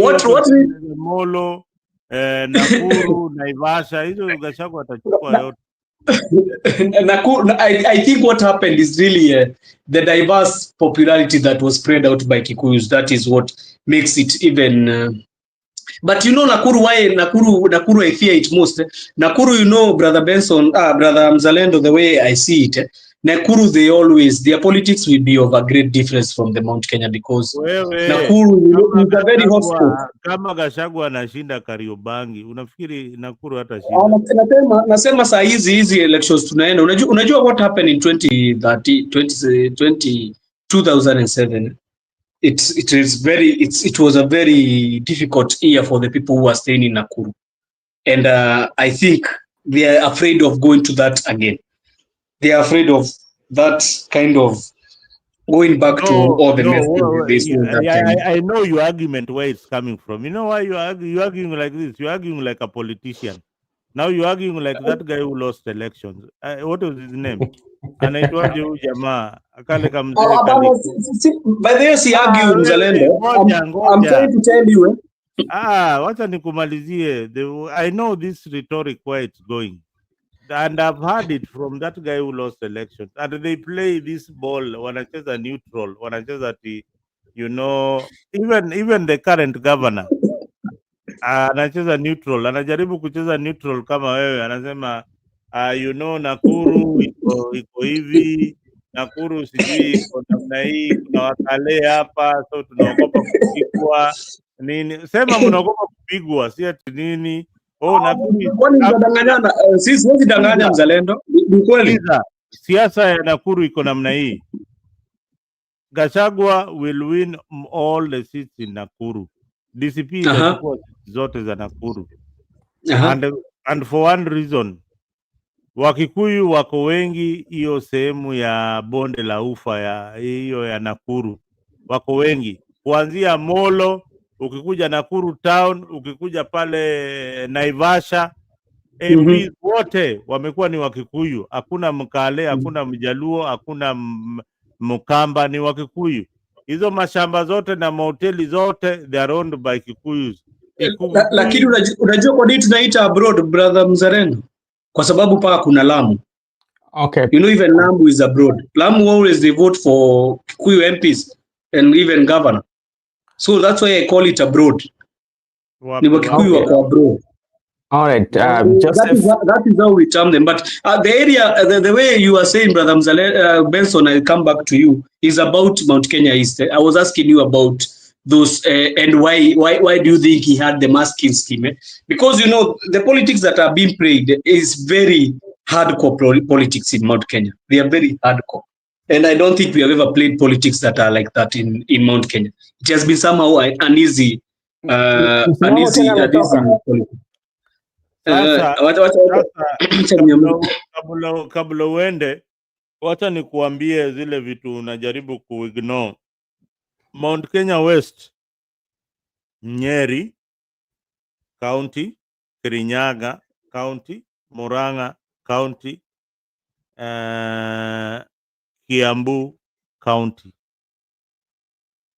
Nakuru, Naivasha, hizo Gachagua atachukua yote. Nakuru, I think what happened is really the diverse popularity that was spread out by Kikuyus. That is what makes it even. But you know Nakuru, why Nakuru I fear it most. Nakuru, you know, Brother Benson, Brother Mzalendo, the way I see it, Nakuru, their politics will be of a great difference from the Mount Kenya because Nakuru is a very hot spot. Kama Gachagua anashinda Kariobangi, unafikiri Nakuru hatashinda? Nasema saa hizi elections tunaenda. Unajua what happened in 2007? It was a very difficult year for the people who are staying in Nakuru, and I think they are afraid of going to that again. They are afraid of that kind of going back to all the mess they saw that time. I know your argument where it's coming from. You know why you're arguing like this? You're arguing like a politician. Now you're arguing like that guy who lost elections. What was his name? Anaitwaje huyu jamaa akale kamzee by the way, si argue Mzalendo. I'm trying to tell you. Wacha nikumalizie. I know this rhetoric where it's going. And I've heard it from that guy who lost elections. And they play this ball, wanacheza neutral, wanacheza ati, even the current governor anacheza neutral, anajaribu kucheza neutral kama wewe, anasema Nakuru iko hivi, Nakuru sijui iko namna hii, kuna wakale hapa, so tunaogopa kupigwa nini. Sema mnaogopa kupigwa, si ati nini. Nakuru Kwani mnadanganyana? Sisi siwezi danganya mzalendo. Ni kweli. Siasa ya Nakuru iko namna hii. Gachagua will win all the seats in Nakuru. DCP itachukua zote za Nakuru. And for one reason, Wakikuyu wako wengi hiyo sehemu ya bonde la ufa ya hiyo ya Nakuru, wako wengi kuanzia Molo, ukikuja Nakuru town, ukikuja pale Naivasha, MPs wote wamekuwa ni Wakikuyu. Hakuna Mkale, hakuna Mjaluo, hakuna Mkamba, ni Wakikuyu. Hizo mashamba zote na mahoteli zote they are owned by Kikuyus. Lakini unajua kwa nini tunaita abroad, brother Mzalendo? Kwa sababu paka kuna Lamu. Okay. Even Lamu is abroad. Lamu always they vote for Kikuyu MPs and even governor. So that's why I call it abroad. Ni Wakikuyu wako abroad. All right, Joseph. That is how we term them. But the area, the way you are saying, brother Benson, I'll come back to you, is about Mount Kenya East. I was asking you about those and why do you think he had the masking scheme? Because the politics that are being played is very hardcore politics in Mount Kenya. They are very hardcore, and I don't think we have ever played politics that are like that in Mount Kenya. It has been somehow uneasy politics. Sasa kabla uende, wacha nikuambie zile vitu unajaribu kuignore. Mount Kenya West, Nyeri County, Kirinyaga County, Murang'a County, Kiambu County.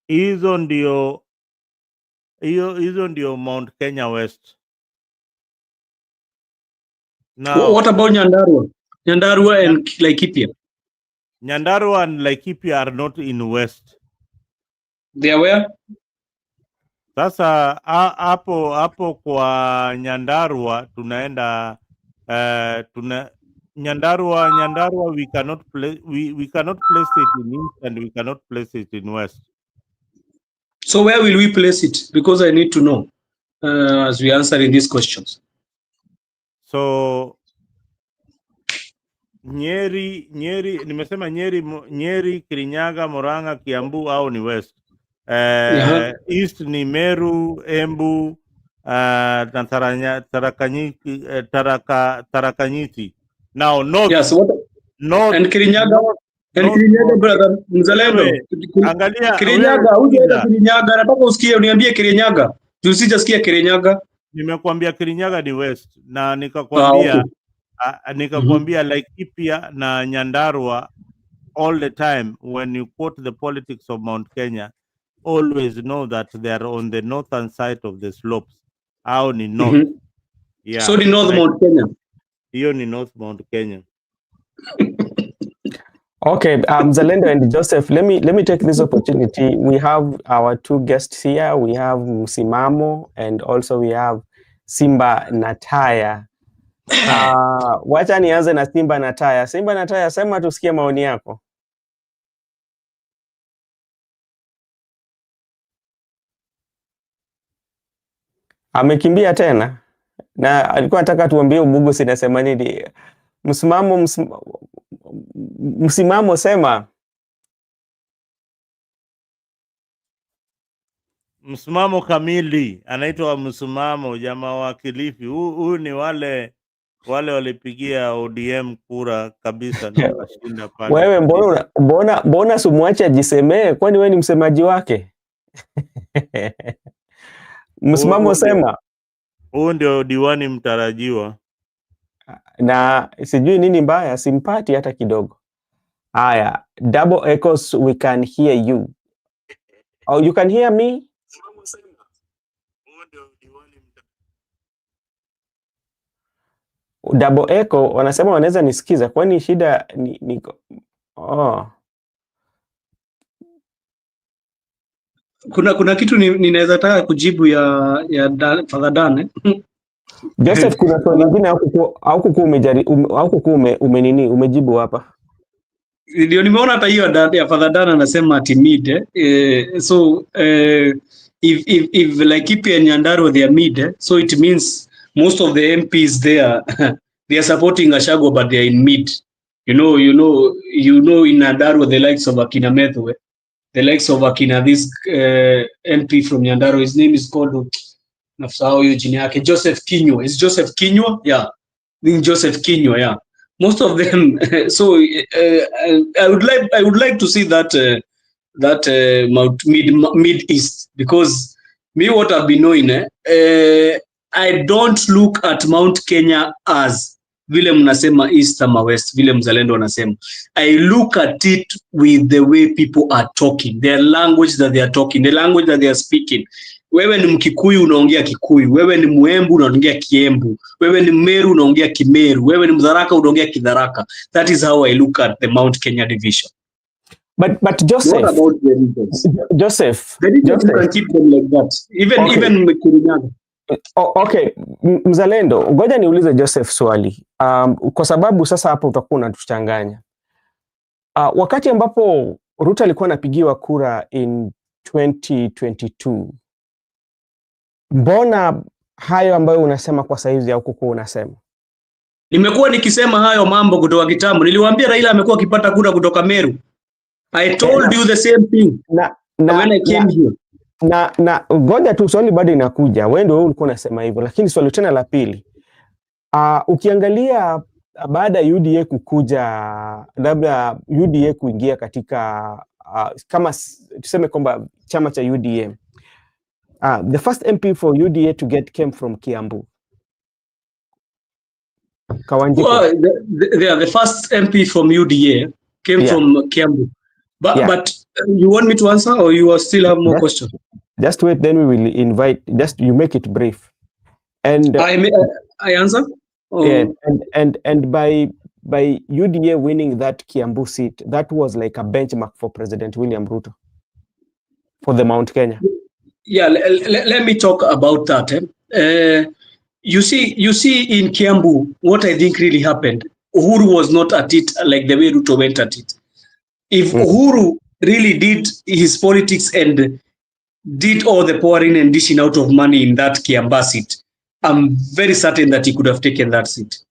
Hizo ndio Mount Kenya West. Now, what about Nyandarua? Nyandarua and Laikipia? Nyandarua and Laikipia are not in West. They are where? Sasa hapo kwa Nyandarua tunaenda Nyandarua we cannot place it in East and we cannot place it in West. So where will we place it? Because I need to know as we answer in these questions. So Nyeri, nimesema Nyeri, Kirinyaga, Murang'a, Kiambu au ni West. East ni Meru, Embu, Tarakanyiti. Now North. Yes, North and Kirinyaga. And Kirinyaga, brother Mzalendo. Angalia Kirinyaga, uje Kirinyaga, nataka usikie uniambie Kirinyaga. Tusijasikia Kirinyaga. Nimekuambia Kirinyaga ni West na nikakwambia nikakwambia Laikipia na Nyandarua all the time. When you quote the politics of Mount Kenya, always know that they are on the northern side of the slopes. Au ni north. Yeah. So the North Mount Kenya. Hiyo ni North Mount Kenya. Okay, Zalendo and Joseph, let me take this opportunity. We have our two guests here. We have Msimamo and also we have Simba Nataya. Wacha nianze na Simba Nataya. Simba Nataya, sema tusikie maoni yako. Amekimbia tena na alikuwa anataka tuambie Ubugu sinasema nini. Msimamo sema. Msimamo kamili, anaitwa Msimamo, jamaa wa Kilifi. Huyu ni wale walipigia ODM kura kabisa na wakashinda pale. Wewe mbona sumwache ajisemee, kwani wewe ni msemaji wake? Msimamo sema. Huyu ndio diwani mtarajiwa. Na sijui nini mbaya, simpati hata kidogo. Aya, double echoes, we can hear you. Oh, you can hear me? double echo, wanasema wanaweza nisikiza, kwani shida ni Kuna kitu ninaweza taka kujibu ya Father Dan. Joseph, kuna swali lingine umejibu hapa. Ndio nimeona hata hiyo ya Father Dan anasema ati mid so if Laikipia and Nyandarua they are mid, so it means most of the MPs there they are supporting Gachagua, but they are in mid. You know in Nyandarua the likes of Akina Methwe, the likes of Akina this MP from Nyandarua, his name is called nafsahau hiyo jina yake, Joseph Kinyua. Is Joseph Kinyua? Yeah. Joseph Kinyua, yeah. Most of them so I would like to see that mid east, because me what I've been knowing I don't look at Mount Kenya as vile mnasema east ama west, vile mzalendo wanasema. I look at it with the way people are talking, their language that they are talking, the language that they are speaking. Wewe ni Mkikuyu unaongea Kikuyu, wewe ni Muembu unaongea Kiembu, wewe ni Meru unaongea Kimeru, wewe ni Mdharaka unaongea Kidharaka. That is how I look at the Mount Kenya division. But Joseph, what about the regions? Joseph, you can keep them like that. Even Kirinyaga. Okay, mzalendo, ngoja niulize Joseph swali. Kwa sababu sasa hapo utakuwa unatuchanganya. Wakati ambapo Ruto alikuwa anapigiwa kura in 2022, mbona hayo ambayo unasema kwa saizi au kuko unasema? Nimekuwa nikisema hayo mambo kutoka kitambo. Niliwaambia Raila amekuwa akipata kura kutoka Meru. I told you the same thing when I came here. Na ngoja tu swali bado inakuja. Wewe ndio ulikuwa unasema hivyo, lakini swali tena la pili. Ukiangalia baada ya UDA kukuja, labda UDA kuingia katika kama tuseme kwamba chama cha UDA. The first MP for UDA to get came from Kiambu. Well, the first MP from UDA came from Kiambu. But you want me to answer, or you still have more questions? Just wait, then we will invite. Just you make it brief. And I answer. Yeah, and by UDA winning that Kiambu seat, that was like a benchmark for President William Ruto for the Mount Kenya. Yeah, let me talk about that. You see in Kiambu, what I think really happened, Uhuru was not at it like the way Ruto went at it. If Uhuru really did his politics and did all the pouring and dishing out of money in that Kiamba seat, I'm very certain that he could have taken that seat.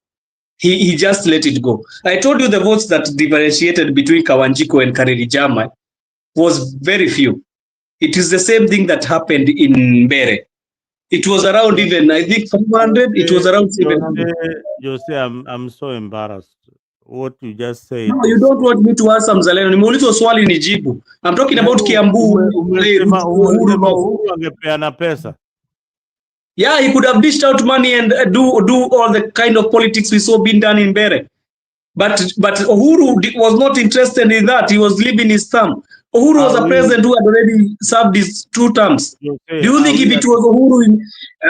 He just let it go. I told you the votes that differentiated between Kawanjiko and Kareli Jama was very few. It is the same thing that happened in Mbere. It was around even, I think 500, it was around 700. You say I'm so embarrassed. What you just said. No, you don't want me to ask Mzalendo. Nimeulizwa swali nijibu. I'm talking about Kiambu. Angepeana pesa. Yeah, he could have dished out money and do all the kind of politics we saw being done in Mbere. But Uhuru was not interested in that. He was leaving his term. Uhuru was a president who had already served his 2 terms. Okay, do you think if it was Uhuru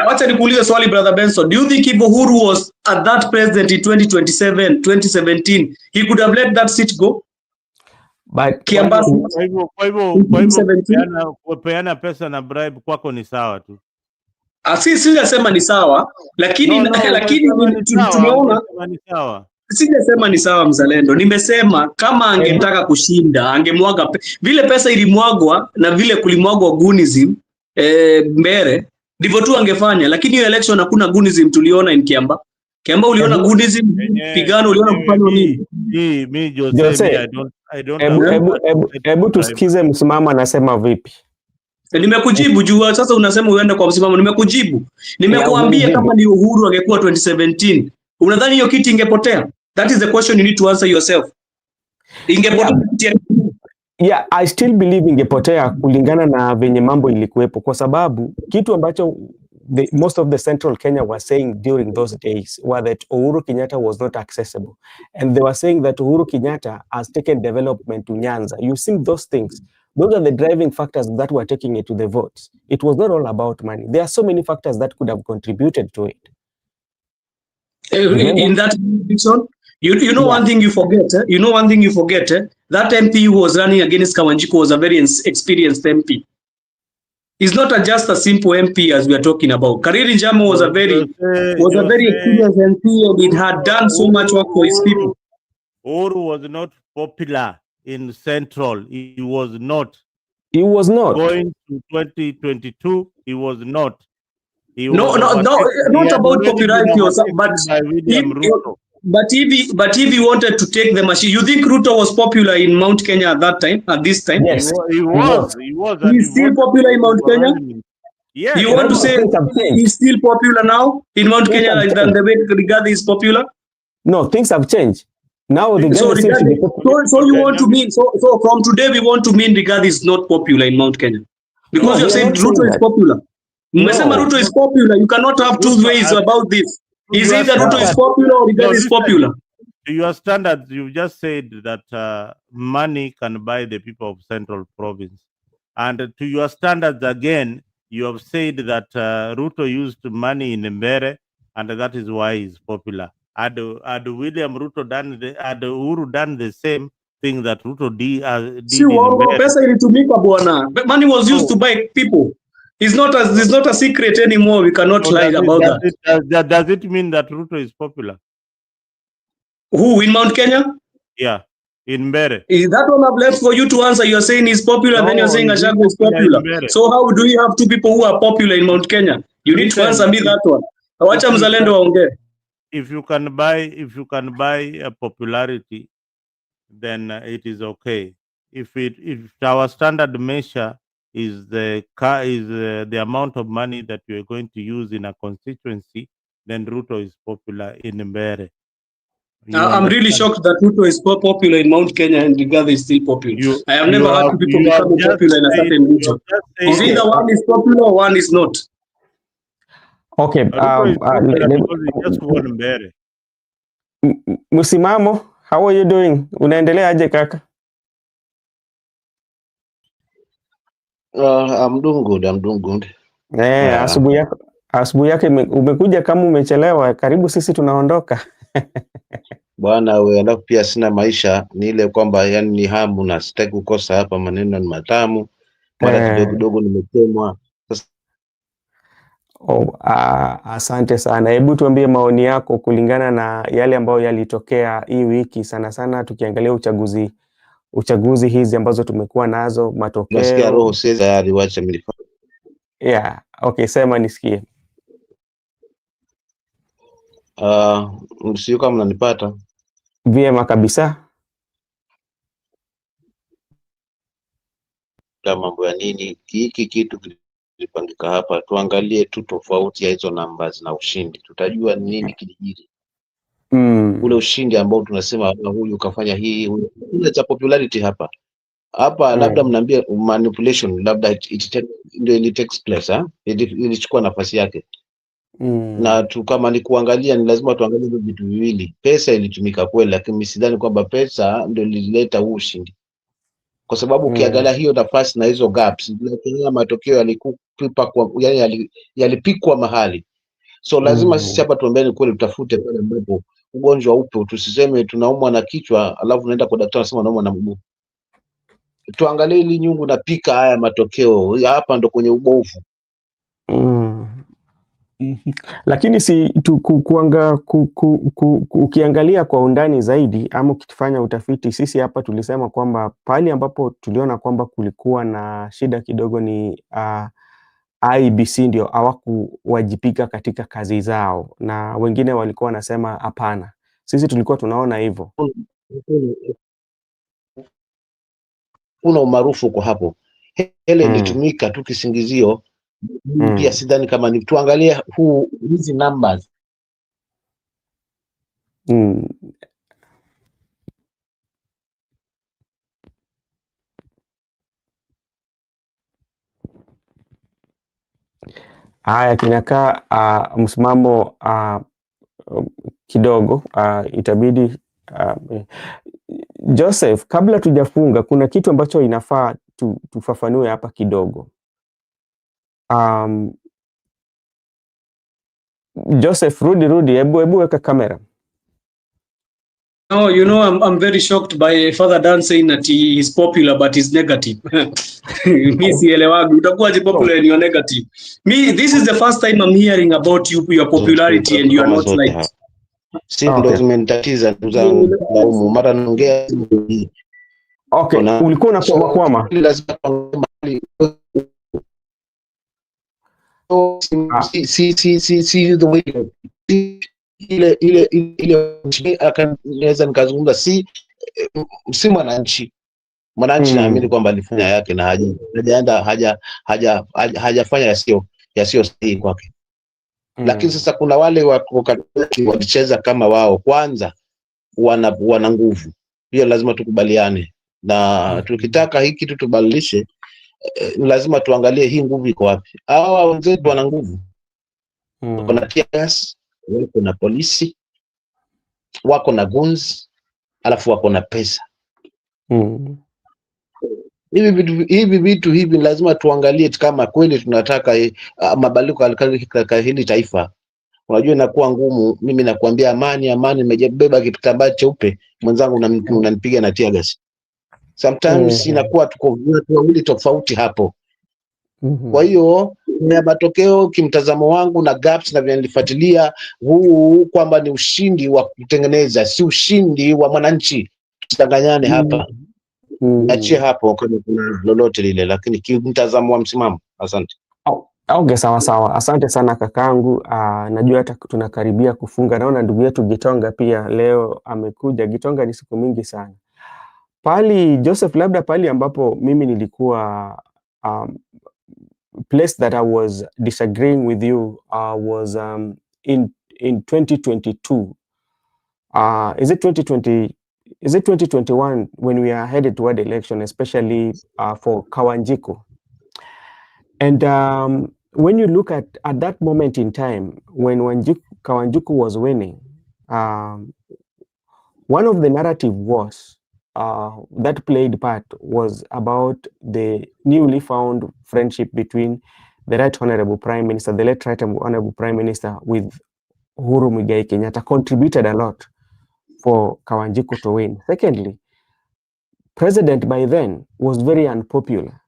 wacha nikuulize swali, Brother Benson, do you think if Uhuru was at that president in 2017, he could have let that seat go? But kwa hivyo kupeana pesa na bribe kwako ni sawa tu. Sijasema ni sawa, lakini tumeona ni sawa. Sijasema ni sawa Mzalendo. Nimesema kama angetaka kushinda angemwaga vile pesa ilimwagwa na vile kulimwagwa gunism Mbere, ndivyo tu angefanya, lakini hiyo election hakuna gunism tuliona in Kiamba. Kiamba uliona gunism, pigano uliona kufanya nini? Mimi Jose, I don't Hebu tusikize msimamo anasema vipi. Nimekujibu juu sasa unasema uende kwa msimamo. Nimekujibu. Nimekuambia kama ni Uhuru angekuwa 2017, unadhani hiyo kiti ingepotea? That is the question you need to answer yourself. Ingepotea. Yeah, I still believe ingepotea kulingana na venye mambo ilikuwepo, kwa sababu kitu ambacho most of the Central Kenya were saying during those days was that Uhuru Kenyatta was not accessible, and they were saying that Uhuru Kenyatta has taken development to Nyanza. You see those things. Those are the driving factors that were taking it to the votes. It was not all about money. There are so many factors that could have contributed to it. in that election. You know one thing you forget. You know one thing you forget. That MP who was running against Kawanjiko was a very experienced MP. He's not just a simple MP as we are talking about. Kariri Njama was a very experienced MP, and he had done so much work for his people. Uhuru was not popular in Central. He was not. He was not. Going to 2022, he was not. He was not about popularity, but if he wanted to take the machine, you think Ruto was popular in Mount Kenya at that time? At this time, yes, he was. He's still popular in Mount Kenya. Yeah, you want to say he's still popular now in Mount Kenya than the way Rigathi is popular? No, things have changed. Now the so you want to mean so from today we want to mean Rigathi is not popular in Mount Kenya because you said Ruto is popular. Mmesema Ruto is popular. You cannot have two ways about this. Is either Ruto is popular or Rigathi is popular. To your standards, you just said that money can buy the people of Central Province. And to your standards again, you have said that Ruto used money in Mbere, and that is why he's popular. Had William Ruto had Uhuru done the same thing that Ruto did in Mbere? Pesa ilitumika bwana. Money was used to buy people. It's not a secret anymore. We cannot lie about that. Does it mean that Ruto is popular? Who in Mount Kenya? Yeah, in Mbere. Is that one I've left for you to answer? You're saying he's popular, then you're saying Gachagua is popular. So how do you have two people who are popular in Mount Kenya? You need to answer me that one. Wacha mzalendo waongee. If you can buy a popularity, then it is okay. If our standard measure is the amount of money that you are going to use in a constituency, then Ruto is popular in Mbere. I'm really shocked that Ruto is popular in Mount Kenya and Rigathi is still popular. I have never heard people become popular in a certain region. Is either one is popular or one is not. Okay. Just one Mbere. Musimamo, how are you doing? Unaendelea aje kaka? I'm doing good. Asubuhi yake umekuja kama umechelewa, karibu sisi tunaondoka. Bwana wewe, alafu pia sina maisha, ni ile kwamba yani ni hamu na sitaki kukosa hapa, maneno ni matamu, mara kidogo nimetemwa. Asante sana. Hebu tuambie maoni yako kulingana na yale ambayo yalitokea hii wiki, sana sana tukiangalia uchaguzi hizi ambazo tumekuwa nazo, matokeo. Nasikia roho sasa tayari, wacha mlifanye. Yeah, okay, sema nisikie. Sio kama mnanipata vyema kabisa. Mambo ya nini hiki kitu kilipangika hapa, tuangalie tu tofauti ya hizo numbers na ushindi, tutajua nini kilijiri. Ule ushindi ambao tunasema huyu kafanya hii, ule cha popularity hapa labda mnaambia manipulation, labda it takes place, ilichukua nafasi yake. Na tu kama ni kuangalia, ni lazima tuangalie vitu viwili. Pesa ilitumika kweli, lakini sidhani kwamba pesa ndio ilileta huu ushindi, kwa sababu ukiangalia hiyo nafasi na hizo gaps, lakini matokeo yalipikwa mahali. So lazima sisi hapa tuambiane kweli, tutafute pale ambapo ugonjwa upo. Tusiseme tunaumwa na kichwa alafu naenda kwa daktari anasema naumwa na mguu. Tuangalie ili nyungu na pika haya matokeo, hapa ndo kwenye ubovu. Lakini si ukiangalia kwa undani zaidi ama ukifanya utafiti, sisi hapa tulisema kwamba pale ambapo tuliona kwamba kulikuwa na shida kidogo ni IEBC ndio hawakuwajibika katika kazi zao, na wengine walikuwa wanasema hapana. Sisi tulikuwa tunaona hivyo. Kuna umaarufu kwa hapo, hele ilitumika tu kisingizio. Pia sidhani kama ni tuangalie hizi numbers. Haya, kinakaa msimamo kidogo, itabidi Joseph, kabla tujafunga, kuna kitu ambacho inafaa tufafanue hapa kidogo. Joseph, rudi, hebu weka kamera. No, I'm very shocked by Father Dan saying that he is popular but he's negative. Me sielewagi, utakuwaje popular and you're negative? Me, this is the first time I'm hearing about your popularity and you are not like... Si ndo zimenitatiza ndugu zangu laumu mara naongea. Okay, ulikuwa unakwama. Si the way ile akanaweza nikazungumza si mwananchi naamini kwamba alifanya yake na hajafanya yasio sahihi kwake. Lakini sasa kuna wale walicheza kama wao kwanza wana nguvu. Hiyo lazima tukubaliane. Na tukitaka hiki kitu tubadilishe, lazima tuangalie hii nguvu iko wapi. Hawa wenzetu wana nguvu. Wako na tear gas, wako na polisi, wako na guns, alafu wako na pesa. Hivi vitu lazima tuangalie kama kweli tunataka mabadiliko katika hili taifa. Unajua inakuwa ngumu. Mimi nakwambia amani, nimebeba kitambaa cheupe, mwenzangu unanipiga na tear gas. Sometimes inakuwa tuko wawili tofauti hapo. Kwa hiyo na matokeo kimtazamo wangu na gaps na vinanifuatilia huu kwamba ni ushindi wa kutengeneza, si ushindi wa mwananchi. Tutanganyane hapa. Achie hapo kama kuna lolote lile, lakini kimtazamo wa msimamo. Asante. Okay, sawa. Asante sana kakangu. Najua hata tunakaribia kufunga. Naona ndugu yetu Gitonga pia leo amekuja. Gitonga ni siku mingi sana. Pali Joseph, labda pali ambapo mimi nilikuwa place that I was disagreeing with you was in 2022. Is it 2020? Is it 2021 when we are headed toward election, especially for Kawanjiku? And when you look at that moment in time when Kawanjiku was winning, one of the narrative was that played part was about the newly found friendship between the Right Honorable Prime Minister, the late Right Honorable Prime Minister, with Uhuru Muigai Kenyatta, contributed a lot for Kawanjiku to win. Secondly, President by then was very unpopular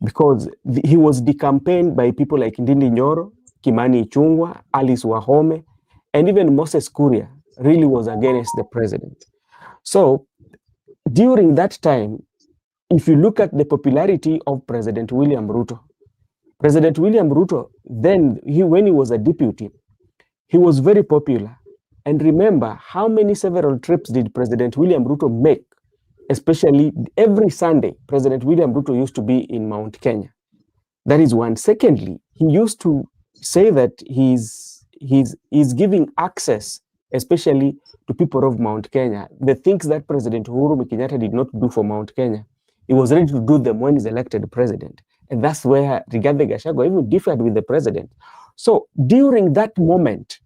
because he was decampaigned by people like Ndindi Nyoro, Kimani Ichung'wah, Alice Wahome, and even Moses Kuria really was against the president. So during that time, if you look at the popularity of President William Ruto, then when he was a deputy, he was very popular. And remember how many several trips did President William Ruto make? Especially every Sunday, President William Ruto used to be in Mount Kenya. That is one. Secondly, he used to say that he's giving access, especially to people of Mount Kenya, the things that President Uhuru Kenyatta did not do for Mount Kenya. He was ready to do them when he's elected president. And that's where Rigathi Gachagua even differed with the president. So during that moment,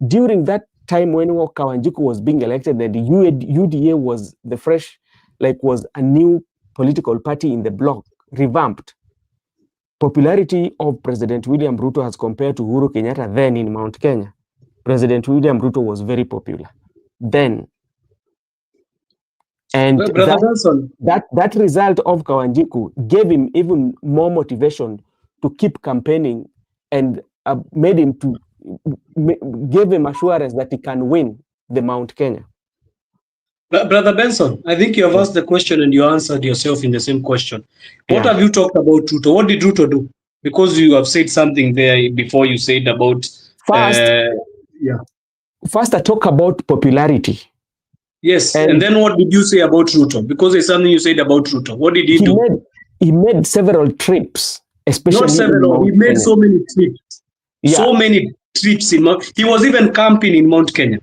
during that time when Kawanjiku was being elected, and the UDA was the fresh, was a new political party in the bloc, revamped. Popularity of President William Ruto as compared to Uhuru Kenyatta then in Mount Kenya. President William Ruto was very popular then. And that result of Kawanjiku gave him even more motivation to keep campaigning and made him to give him assurance that he can win the Mount Kenya. Brother Benson, I think you have asked the question and you answered yourself in the same question. What have you talked about Ruto? What did Ruto do? Because you have said something there before you said about... First, I talk about popularity. Yes, and then what did you say about Ruto? Because there's something you said about Ruto. What did he do? He made several trips, especially... Not several, he made so many trips. Yeah. So many trips. He was even camping in Mount Kenya.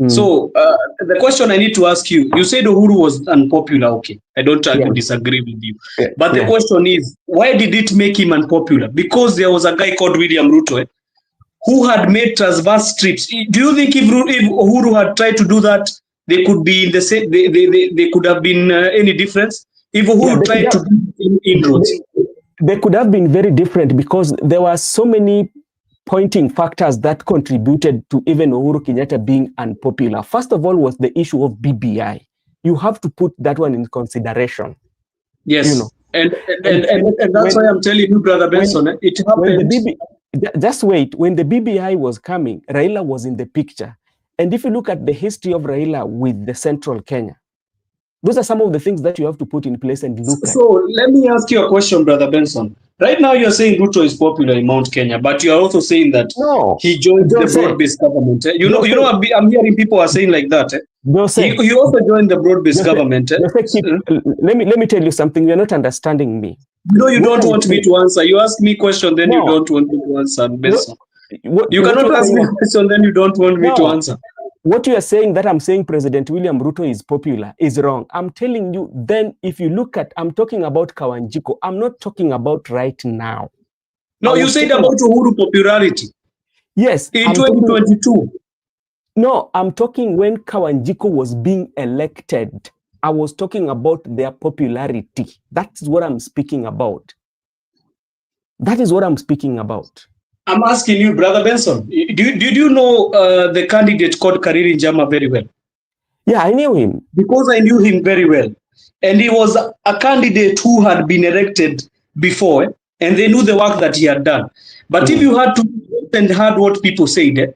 So the question I need to ask you, you said Uhuru was unpopular. Okay, I don't disagree with you. But the question is, why did it make him unpopular? Because there was a guy called William Ruto who had made transverse trips. Do you think if Uhuru had tried to do that, they could be in the same, they could have been any difference? If Uhuru tried to do inroads? They could have been very different because there were so many pointing factors that contributed to even Uhuru Kenyatta being unpopular. First of all was the issue of BBI. You have to put that one in consideration. Yes. You know. And that's why I'm telling you, Brother Benson, it happened. Just wait, when the BBI was coming, Raila was in the picture. And if you look at the history of Raila with the Central Kenya, those are some of the things that you have to put in place and look at. So let me ask you a question, Brother Benson. Right now you're saying Ruto is popular in Mount Kenya, but you're also saying that he joined the broad-based government. You know, I'm hearing people are saying like that. He also joined the broad-based government. Let me tell you something. You're not understanding me. No, you don't want me to answer. You ask me question, then you don't want me to answer, Benson. You cannot ask me a question, then you don't want me to answer. What you are saying that I'm saying President William Ruto is popular is wrong. I'm telling you, then if you look at, I'm talking about Kawanjiko. I'm not talking about right now. No, you said about Uhuru popularity. Yes. In 2022. No, I'm talking when Kawanjiko was being elected. I was talking about their popularity. That's what I'm speaking about. That is what I'm speaking about. I'm asking you, Brother Benson, did you know the candidate called Kariri Njama very well? Yeah, I knew him. Because I knew him very well. And he was a candidate who had been elected before, and they knew the work that he had done. But if you had to and heard what people said,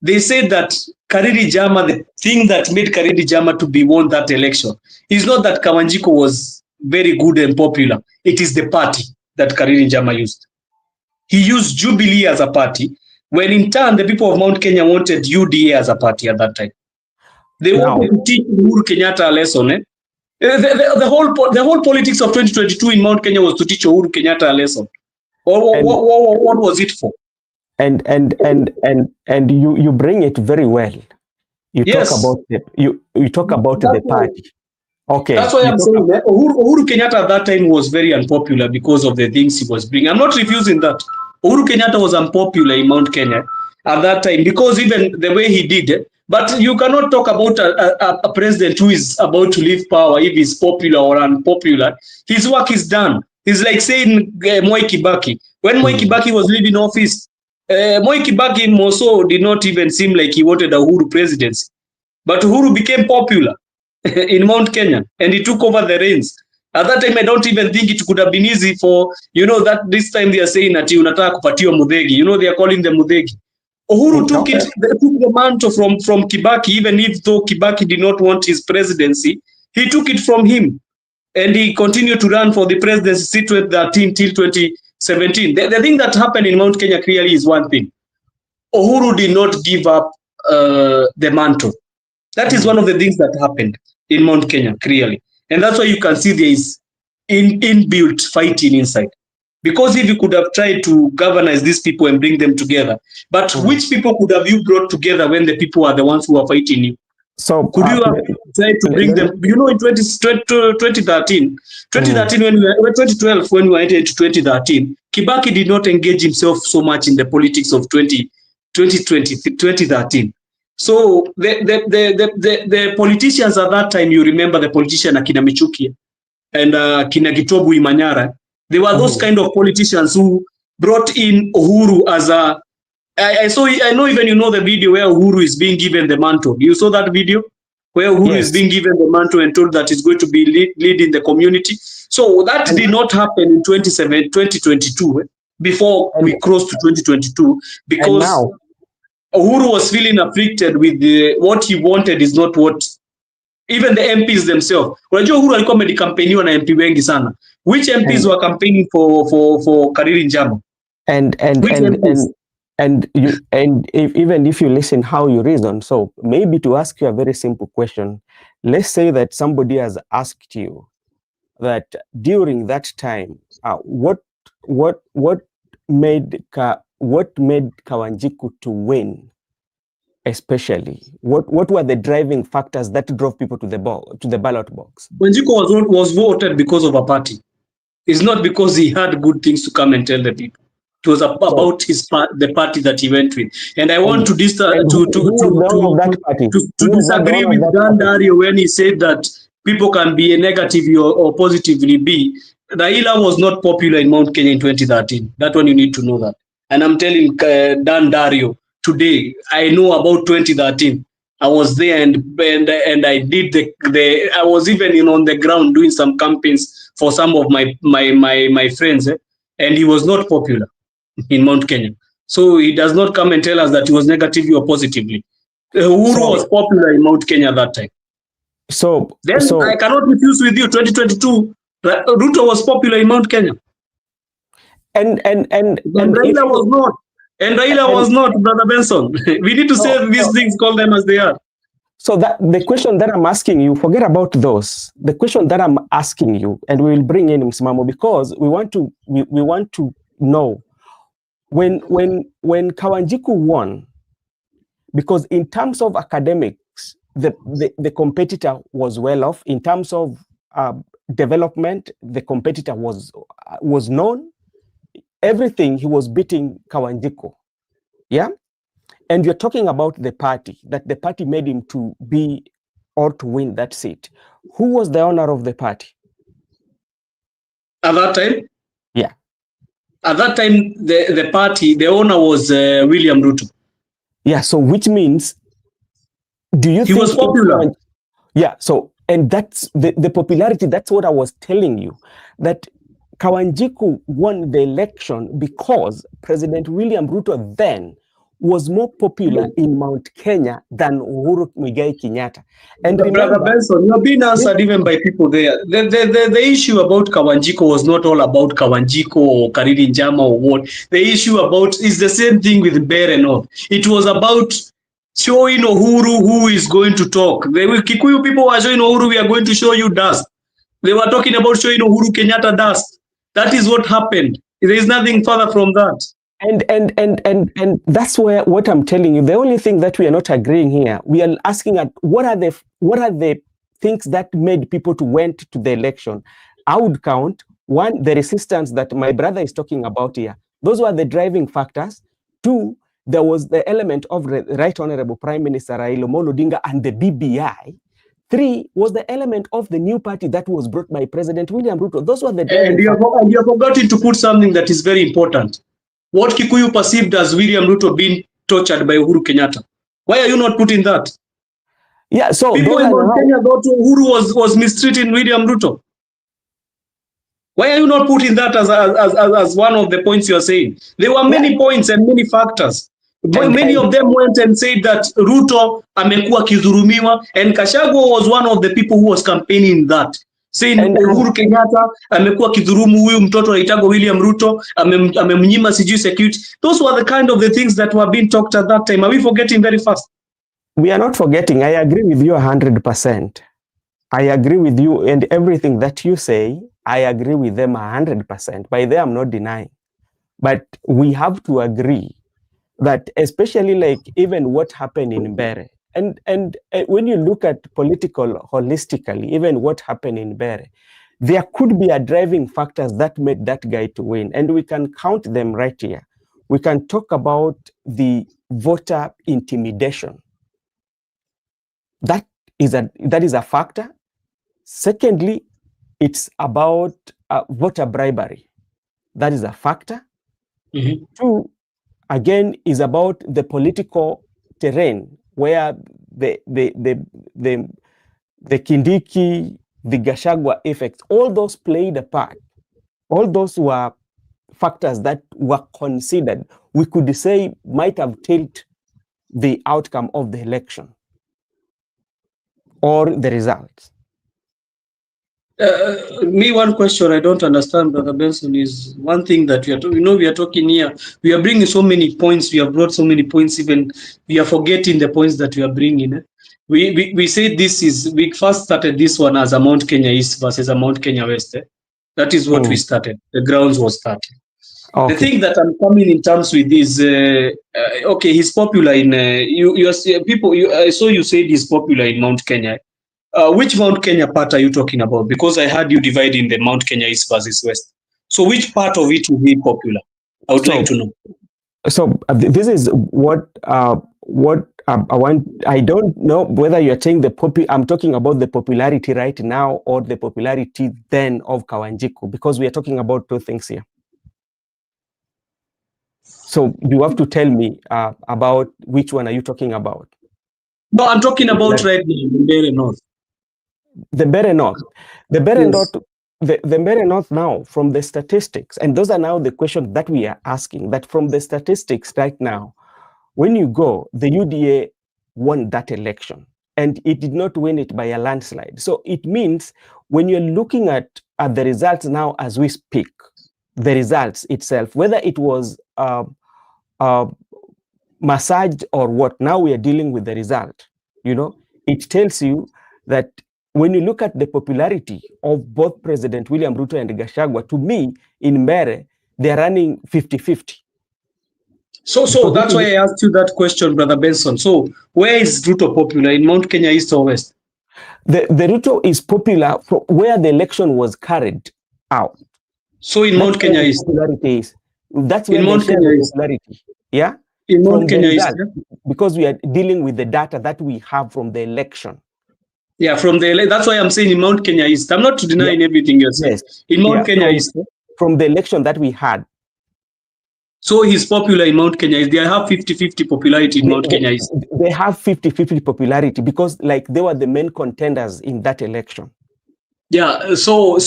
they said that Kariri Njama, the thing that made Kariri Njama to be won that election, is not that Kawanjiko was very good and popular. It is the party that Kariri Njama used. He used Jubilee as a party, when in turn the people of Mount Kenya wanted UDA as a party at that time. They wanted to teach Uhuru Kenyatta a lesson. The whole politics of 2022 in Mount Kenya was to teach Uhuru Kenyatta a lesson. What was it for? And you bring it very well. You talk about you talk about the party. Okay. That's why I'm saying that Uhuru Kenyatta at that time was very unpopular because of the things he was bringing. I'm not refusing that. Uhuru Kenyatta was unpopular in Mount Kenya at that time because even the way he did it. But you cannot talk about a president who is about to leave power if he's popular or unpopular. His work is done. It's like saying Moi Kibaki. When Moi Kibaki was leaving office, Moi Kibaki also did not even seem like he wanted a Uhuru presidency. But Uhuru became popular in Mount Kenya and he took over the reins. At that time, I don't even think it could have been easy for, that this time they are saying that unataka kupatiwa Muthegi. They are calling them Muthegi. Uhuru took the mantle from Kibaki, even if though Kibaki did not want his presidency, he took it from him. And he continued to run for the presidency 2013 till 2017. The thing that happened in Mount Kenya clearly is one thing. Uhuru did not give up the mantle. That is one of the things that happened in Mount Kenya, clearly. And that's why you can see there is inbuilt fighting inside. Because if you could have tried to galvanize these people and bring them together, but which people could have you brought together when the people are the ones who are fighting you? So could you have tried to bring them? In 2013, 2012, when we went into 2013, Kibaki did not engage himself so much in the politics of 2013. So the politicians at that time, you remember the politician Akina Michuki and Kina Gitobu Imanyara, they were those kind of politicians who brought in Uhuru as a... I know even the video where Uhuru is being given the mantle. You saw that video? Where Uhuru is being given the mantle and told that he's going to be leading the community. So that did not happen in 2022, before we crossed to 2022, because Uhuru was feeling afflicted with what he wanted is not what even the MPs themselves. Unajua Uhuru alikuwa amedikampeniwa na MP wengi sana. Which MPs were campaigning for Kariri Njama? Even if you listen how you reason, so maybe to ask you a very simple question, let's say that somebody has asked you that during that time, what made Kawanjiku to win, especially? What were the driving factors that drove people to the ballot box? Kawanjiku was voted because of a party. It's not because he had good things to come and tell the people. It was about the party that he went with. And I want to disagree with Dan Dario when he said that people can be negatively or positively be. Raila was not popular in Mount Kenya in 2013. That one you need to know that. And I'm telling Dan Dario today, I know about 2013. I was there and I did the I was even on the ground doing some campaigns for some of my friends, and he was not popular in Mount Kenya. So he does not come and tell us that he was negatively or positively. Uhuru was popular in Mount Kenya that time. Then I cannot refuse with you. 2022, Ruto was popular in Mount Kenya. And Raila was not. And Raila was not, Brother Benson. We need to say these things, call them as they are. So that the question that I'm asking you, forget about those. The question that I'm asking you, and we will bring in Msimamo, because we want to know when Kawanjiku won, because in terms of academics, the competitor was well off. In terms of development, the competitor was known. Everything, he was beating Kawanjiku. Yeah. And you're talking about the party, that the party made him to be or to win that seat. Who was the owner of the party? At that time? Yeah. At that time, the party, the owner was William Ruto. Yeah, so which means, do you think he was popular? Yeah, so, and that's the popularity, that's what I was telling you, that Kawanjiku won the election because President William Ruto then was more popular in Mount Kenya than Uhuru Muigai Kenyatta. And Brother Benson, you're being answered even by people there. The issue about Kawanjiku was not all about Kawanjiku or Kariri Njama or what. The issue about is the same thing with Bere North. It was about showing Uhuru who is going to talk. The Kikuyu people were showing Uhuru, we are going to show you dust. They were talking about showing Uhuru Kenyatta dust. That is what happened. There is nothing further from that. And that's where what I'm telling you, the only thing that we are not agreeing here, we are asking at what are the things that made people to went to the election. I would count one, the resistance that my brother is talking about here. Those were the driving factors. Two, there was the element of Right Honorable Prime Minister Raila Amolo Odinga and the BBI. Three was the element of the new party that was brought by President William Ruto. Those were the driving factors. And you have forgotten to put something that is very important. What Kikuyu perceived as William Ruto being tortured by Uhuru Kenyatta. Why are you not putting that? Yeah, so people in Mount Kenya thought Uhuru was mistreating William Ruto. Why are you not putting that as one of the points you are saying? There were many points and many factors. Many of them went and said that Ruto amekuwa kidhurumiwa, and Gachagua was one of the people who was campaigning that, saying Uhuru Kenyatta amekuwa kidhurumu huyu mtoto aitagwa William Ruto, amemnyima sijui security. Those were the kind of the things that were being talked at that time. Are we forgetting very fast? We are not forgetting. I agree with you 100%. I agree with you, and everything that you say, I agree with them 100%. By there, I'm not denying. But we have to agree that, especially like even what happened in Bere, and when you look at political holistically, even what happened in Bere, there could be a driving factors that made that guy to win, and we can count them right here. We can talk about the voter intimidation. That is a factor. Secondly, it's about voter bribery. That is a factor. Mm-hmm. Two, again, is about the political terrain where the Kindiki, the Gachagua effects, all those played a part. All those were factors that were considered, we could say, might have tilted the outcome of the election or the results. Me, one question I don't understand, Brother Benson, is one thing that we are talking here. We are bringing so many points. We have brought so many points. Even we are forgetting the points that we are bringing. We said we first started this one as a Mount Kenya East versus a Mount Kenya West. That is what we started. The grounds was started. Okay. The thing that I'm coming in terms with is okay. He's popular in people. I saw you said he's popular in Mount Kenya. Which Mount Kenya part are you talking about? Because I heard you dividing the Mount Kenya East versus West. So which part of it will be popular? I would like to know. So this is what I want. I don't know whether you're saying I'm talking about the popularity right now or the popularity then of Kawanjiku, because we are talking about two things here. So you have to tell me about which one are you talking about? No, I'm talking about right now in Mbeere North. The Mbeere North. The Mbeere Yes. North. The Mbeere North now, from the statistics, and those are now the questions that we are asking, that from the statistics right now, when you go, the UDA won that election, and it did not win it by a landslide. So it means when you're looking at the results now as we speak, the results itself, whether it was massaged or what, now we are dealing with the result. You know, it tells you that when you look at the popularity of both President William Ruto and Gachagua, to me, in Mbeere, they're running 50-50. So that's why I asked you that question, Brother Benson. So where is Ruto popular, in Mount Kenya East or West? The Ruto is popular for where the election was carried out. So in Mount Kenya East. Popularity is. That's where in Mount they share Kenya the East. popularity. Yeah? In From Mount Kenya East, because we are dealing with the data that we have from the election. Yeah, from the, that's why I'm saying in Mount Kenya East. I'm not denying everything you're saying. Yes. In Mount Kenya East. From the election that we had. So he's popular in Mount Kenya East. They have 50-50 popularity in Mount Kenya East. They have 50-50 popularity because like they were the main contenders in that election. Yeah, so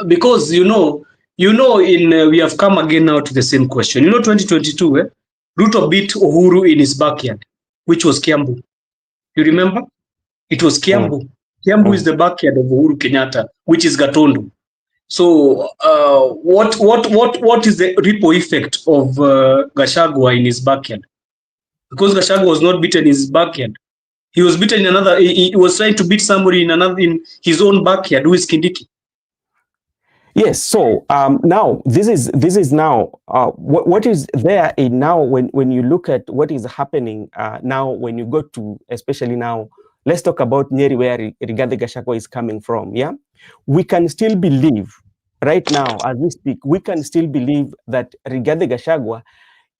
because you know in we have come again now to the same question. 2022, Ruto beat Uhuru in his backyard, which was Kiambu. You remember? It was Kiambu. Kiambu is the backyard of Uhuru Kenyatta, which is Gatundu. So what is the ripple effect of Gachagua in his backyard? Because Gachagua was not beaten in his backyard. He was beaten in another. He was trying to beat somebody in his own backyard, who is Kindiki. Yes. So now this is now what is there in now when you look at what is happening now when you go to, especially now, let's talk about Nyeri, where Rigathi Gachagua is coming from. Yeah, we can still believe right now as we speak. We can still believe that Rigathi Gachagua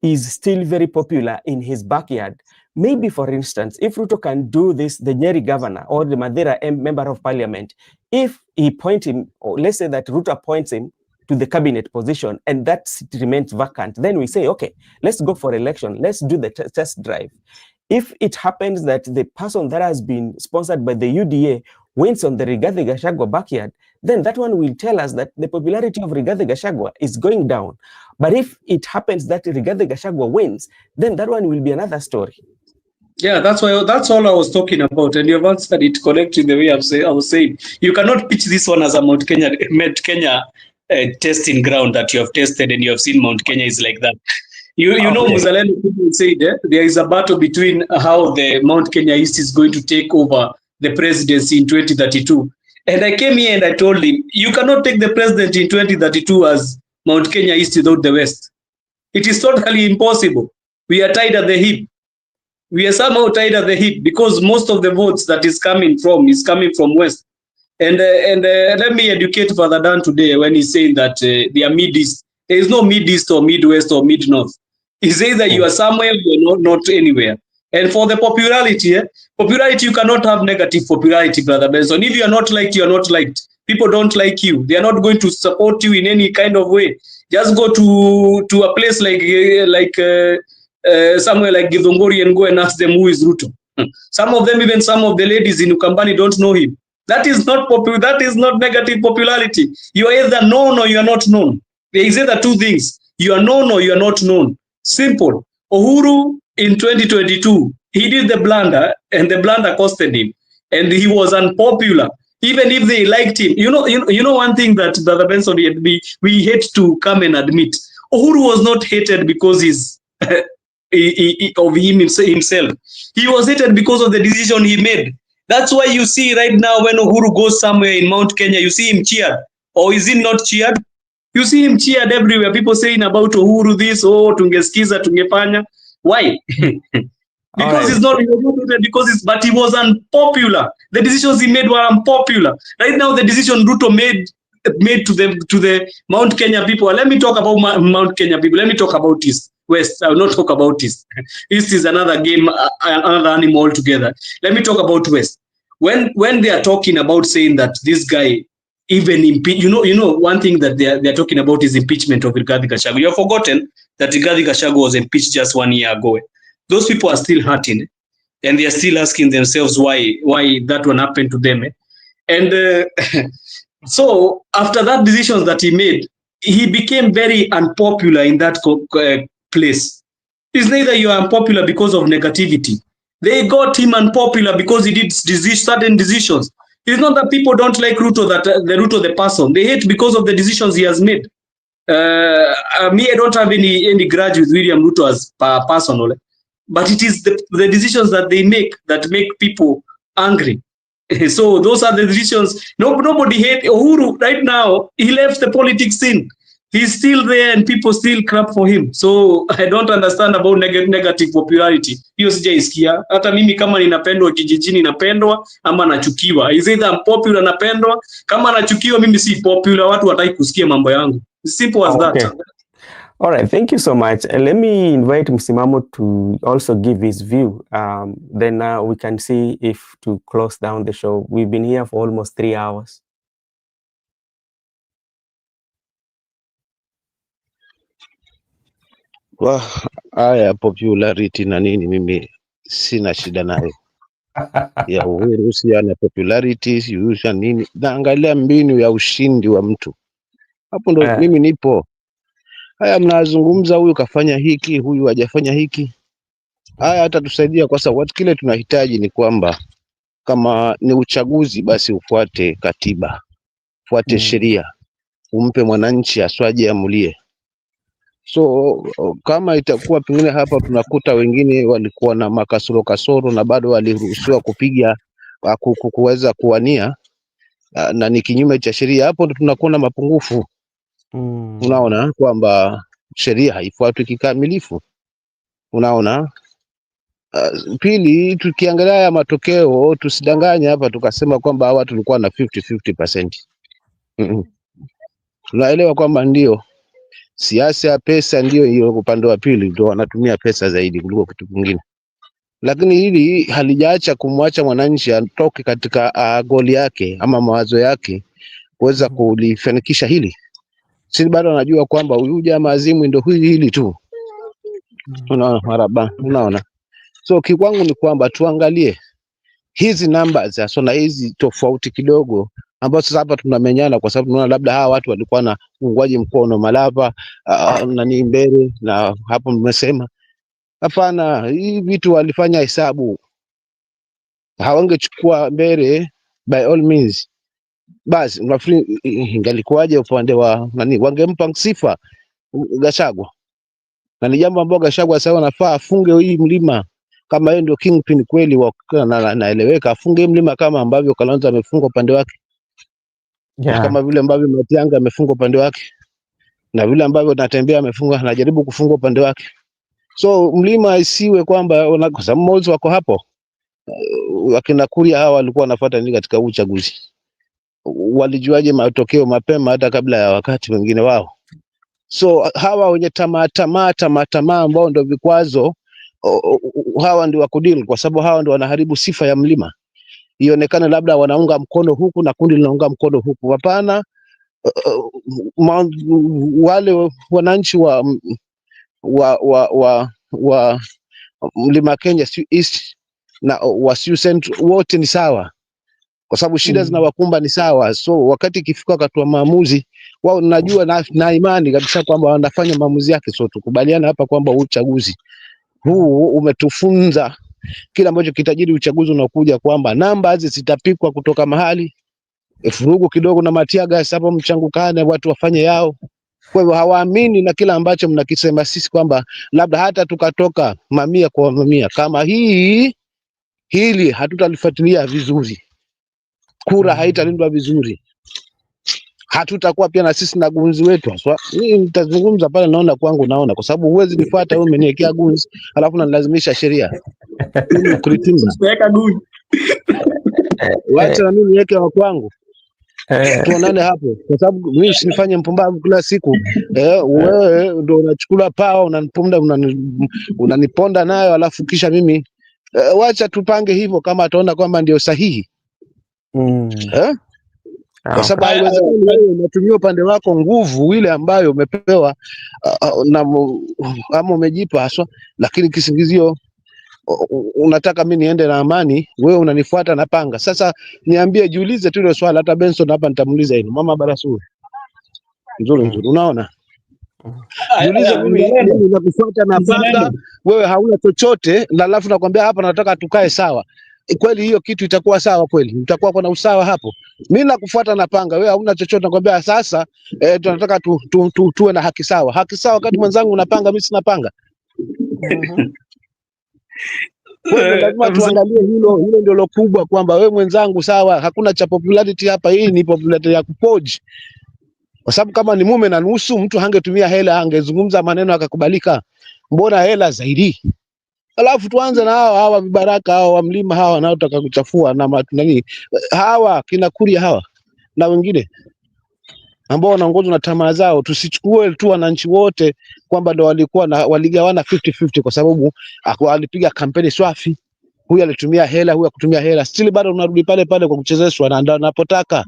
is still very popular in his backyard. Maybe, for instance, if Ruto can do this, the Nyeri governor or the Madeira member of parliament, if he point him, or let's say that Ruto appoints him to the cabinet position and that seat remains vacant, then we say, okay, let's go for election. Let's do the test drive. If it happens that the person that has been sponsored by the UDA wins on the Rigathi Gachagua backyard, then that one will tell us that the popularity of Rigathi Gachagua is going down. But if it happens that Rigathi Gachagua wins, then that one will be another story. Yeah, that's all I was talking about, and you've answered it correctly the way I was saying. You cannot pitch this one as a Mount Kenya testing ground that you have tested and you have seen Mount Kenya is like that. You know, Muzalendo people say there is a battle between how the Mount Kenya East is going to take over the presidency in 2032. And I came here and I told him, you cannot take the presidency in 2032 as Mount Kenya East without the West. It is totally impossible. We are tied at the hip. We are somehow tied at the hip because most of the votes that is coming from West. And let me educate Father Dan today when he's saying that they are Mid-East. There is no Mid-East or Mid-West or Mid-North. He says that you are somewhere, you are not anywhere. And for the popularity, you cannot have negative popularity, Brother Benson. If you are not liked, you are not liked. People don't like you. They are not going to support you in any kind of way. Just go to a place like somewhere like Githunguri and go and ask them who is Ruto. Some of them, even some of the ladies in Ukambani, don't know him. That is not popular. That is not negative popularity. You are either known or you are not known. There is either two things. You are known or you are not known. Simple. Uhuru in 2022, he did the blunder, and the blunder costed him, and he was unpopular. Even if they liked him, you know one thing that Brother Benson we hate to come and admit. Uhuru was not hated because he's of himself. He was hated because of the decision he made. That's why you see right now when Uhuru goes somewhere in Mount Kenya, you see him cheered. Or is he not cheered? You see him cheered everywhere. People saying about Uhuru this, tungeskiza, tungefanya. Why? Because he's not because but he was unpopular. The decisions he made were unpopular. Right now, the decision Ruto made to the Mount Kenya people. Let me talk about Mount Kenya people. Let me talk about East. West. I will not talk about East. East is another game, another animal altogether. Let me talk about West. When they are talking about saying that this guy even one thing that they're talking about is impeachment of Rigathi Gachagua. You have forgotten that Rigathi Gachagua was impeached just 1 year ago. Those people are still hurting, and they are still asking themselves why that one happened to them. And so after that decision that he made, he became very unpopular in that place. It's neither you are unpopular because of negativity. They got him unpopular because he did certain decisions. It's not that people don't like Ruto, that the Ruto the person. They hate because of the decisions he has made. Me, I don't have any grudge with William Ruto as personal, but it is the decisions that they make that make people angry. So those are the decisions. Nobody hate Uhuru right now. He left the politics scene. He's still there and people still clap for him. So I don't understand about negative popularity. Hiyo sijaisikia. Hata mimi kama ninapendwa kijijini napendwa ama nachukiwa. Is either I'm popular napendwa, kama nachukiwa mimi si popular, watu wataki kusikia mambo yangu. Simple as that. All right, thank you so much. Let me invite Msimamo to also give his view. Then we can see if to close down the show. We've been here for almost 3 hours. Haya popularity na nini, mimi sina shida nayo. Ya Uhuru ana popularity, siusha nini. Naangalia mbinu ya ushindi wa mtu. Hapo ndo mimi nipo. Haya mnazungumza huyu kafanya hiki, huyu hajafanya hiki. Haya hata tusaidia kwa sababu kile tunahitaji ni kwamba kama ni uchaguzi basi ufuate katiba. Fuate sheria. Umpe mwananchi aswaje amulie. So kama itakuwa pengine hapa tunakuta wengine walikuwa na kasoro na bado waliruhusiwa kupiga kuweza kuwania na ni kinyume cha sheria, hapo ndo tunakuwa na mapungufu. Unaona kwamba sheria haifuatwi kikamilifu. Unaona pili, tukiangalia haya matokeo tusidanganye hapa tukasema kwamba watu walikuwa na 50-50%. Tunaelewa kwamba ndio siasa ya pesa ndio hiyo, upande wa pili ndio wanatumia pesa zaidi kuliko kitu kingine, lakini hili halijaacha kumwacha mwananchi atoke katika goli yake ama mawazo yake kuweza kulifanikisha hili. Sisi bado anajua kwamba huyu jamaa azimu ndio hili tu. Unaona maraba, unaona. So kikwangu ni kwamba tuangalie hizi numbers so na hizi tofauti kidogo ambapo sasa hapa tunamenyana, kwa sababu tunaona labda hawa watu walikuwa na ungwaji mkono Malava nani mbele, na hapo mmesema hapana, hii vitu walifanya hesabu, hawangechukua mbele by all means, basi unafikiri ingalikuwaje upande wa nani? Wangempa sifa Gachagua, na ni jambo ambalo Gachagua sasa anafaa afunge hii mlima kama yeye ndio kingpin kweli naeleweka, afunge mlima kama ambavyo Kalonzo amefunga upande wake. Kama vile ambavyo Matiang'i amefunga upande wake, na vile ambavyo Natembea amefunga, anajaribu kufunga upande wake. So mlima isiwe kwamba kwa sababu Mozi wako hapo, wakina Kuria hawa walikuwa wanafuata nini katika uchaguzi? Walijuaje matokeo mapema hata kabla ya wakati wengine wao? So hawa wenye tamaa ambao ndio vikwazo, hawa ndio wakudili, kwa sababu hawa ndio wanaharibu sifa ya mlima. Ionekane labda wanaunga mkono huku na kundi linaunga mkono huku. Hapana, wale wananchi wa Mlima Kenya East na Wasiu Central wote ni sawa, kwa sababu shida zinawakumba ni sawa. So wakati ikifika wakati wa maamuzi wao, najua na imani kabisa kwamba wanafanya maamuzi yake. So tukubaliana hapa kwamba uchaguzi huu umetufunza kila ambacho kitajiri uchaguzi unakuja, kwamba namba hizi zitapikwa kutoka mahali, furugu kidogo na Matiaga hapo mchangukane, watu wafanye yao. Kwa hivyo hawaamini na kila ambacho mnakisema sisi kwamba labda hata tukatoka mamia kwa mamia kama hili hatutalifuatilia vizuri, kura haitalindwa vizuri, hatutakuwa pia na sisi na gunzi wetu. So mimi nitazungumza pale naona kwa sababu huwezi nifuata wewe umeniwekea gunzi alafu unanilazimisha sheria. Mimi kritimba Weka gunzi. Wacha na mimi niweke wa kwangu. Tuonane hapo, kwa sababu mimi sinifanye mpumbavu kila siku. Wewe ndio unachukua pao unaniponda nayo, alafu kisha mimi wacha tupange hivyo kama ataona kwamba ndio sahihi. kwa sababu haiwezekani wewe unatumia upande wako nguvu ile ambayo umepewa ama umejipa haswa, lakini kisingizio unataka mimi niende na amani, wewe unanifuata na panga. Sasa niambie, jiulize tu ile swali, hata Benson hapa nitamuuliza hilo. Mama Barasuri nzuri, unaona, jiulize, mimi nakufuata na panga, wewe hauna chochote, na alafu nakwambia hapa nataka tukae sawa. Kweli hiyo kitu itakuwa sawa kweli? Utakuwa kuna usawa hapo? Mimi nakufuata na panga, wewe hauna chochote, nakwambia sasa tunataka tuwe na haki sawa. Haki sawa wakati mwenzangu unapanga, mimi sina panga. Kwa hivyo lazima tuangalie hilo ndio lo kubwa, kwamba wewe mwenzangu sawa, hakuna cha popularity hapa. Hii ni popularity ya kupoji, kwa sababu kama ni mume na nusu, mtu hangetumia hela, angezungumza maneno akakubalika. Mbona hela zaidi? Alafu tuanze na hawa vibaraka hawa wa mlima hawa wanaotaka kuchafua na nani hawa kina Kuria hawa na wengine ambao wanaongozwa na tamaa zao. Tusichukue tu wananchi wote kwamba ndo waligawana 50-50 kwa sababu alipiga kampeni swafi, huyu alitumia hela, huyu akutumia hela. Still bado unarudi pale pale kwa kuchezeshwa, na ndio anapotaka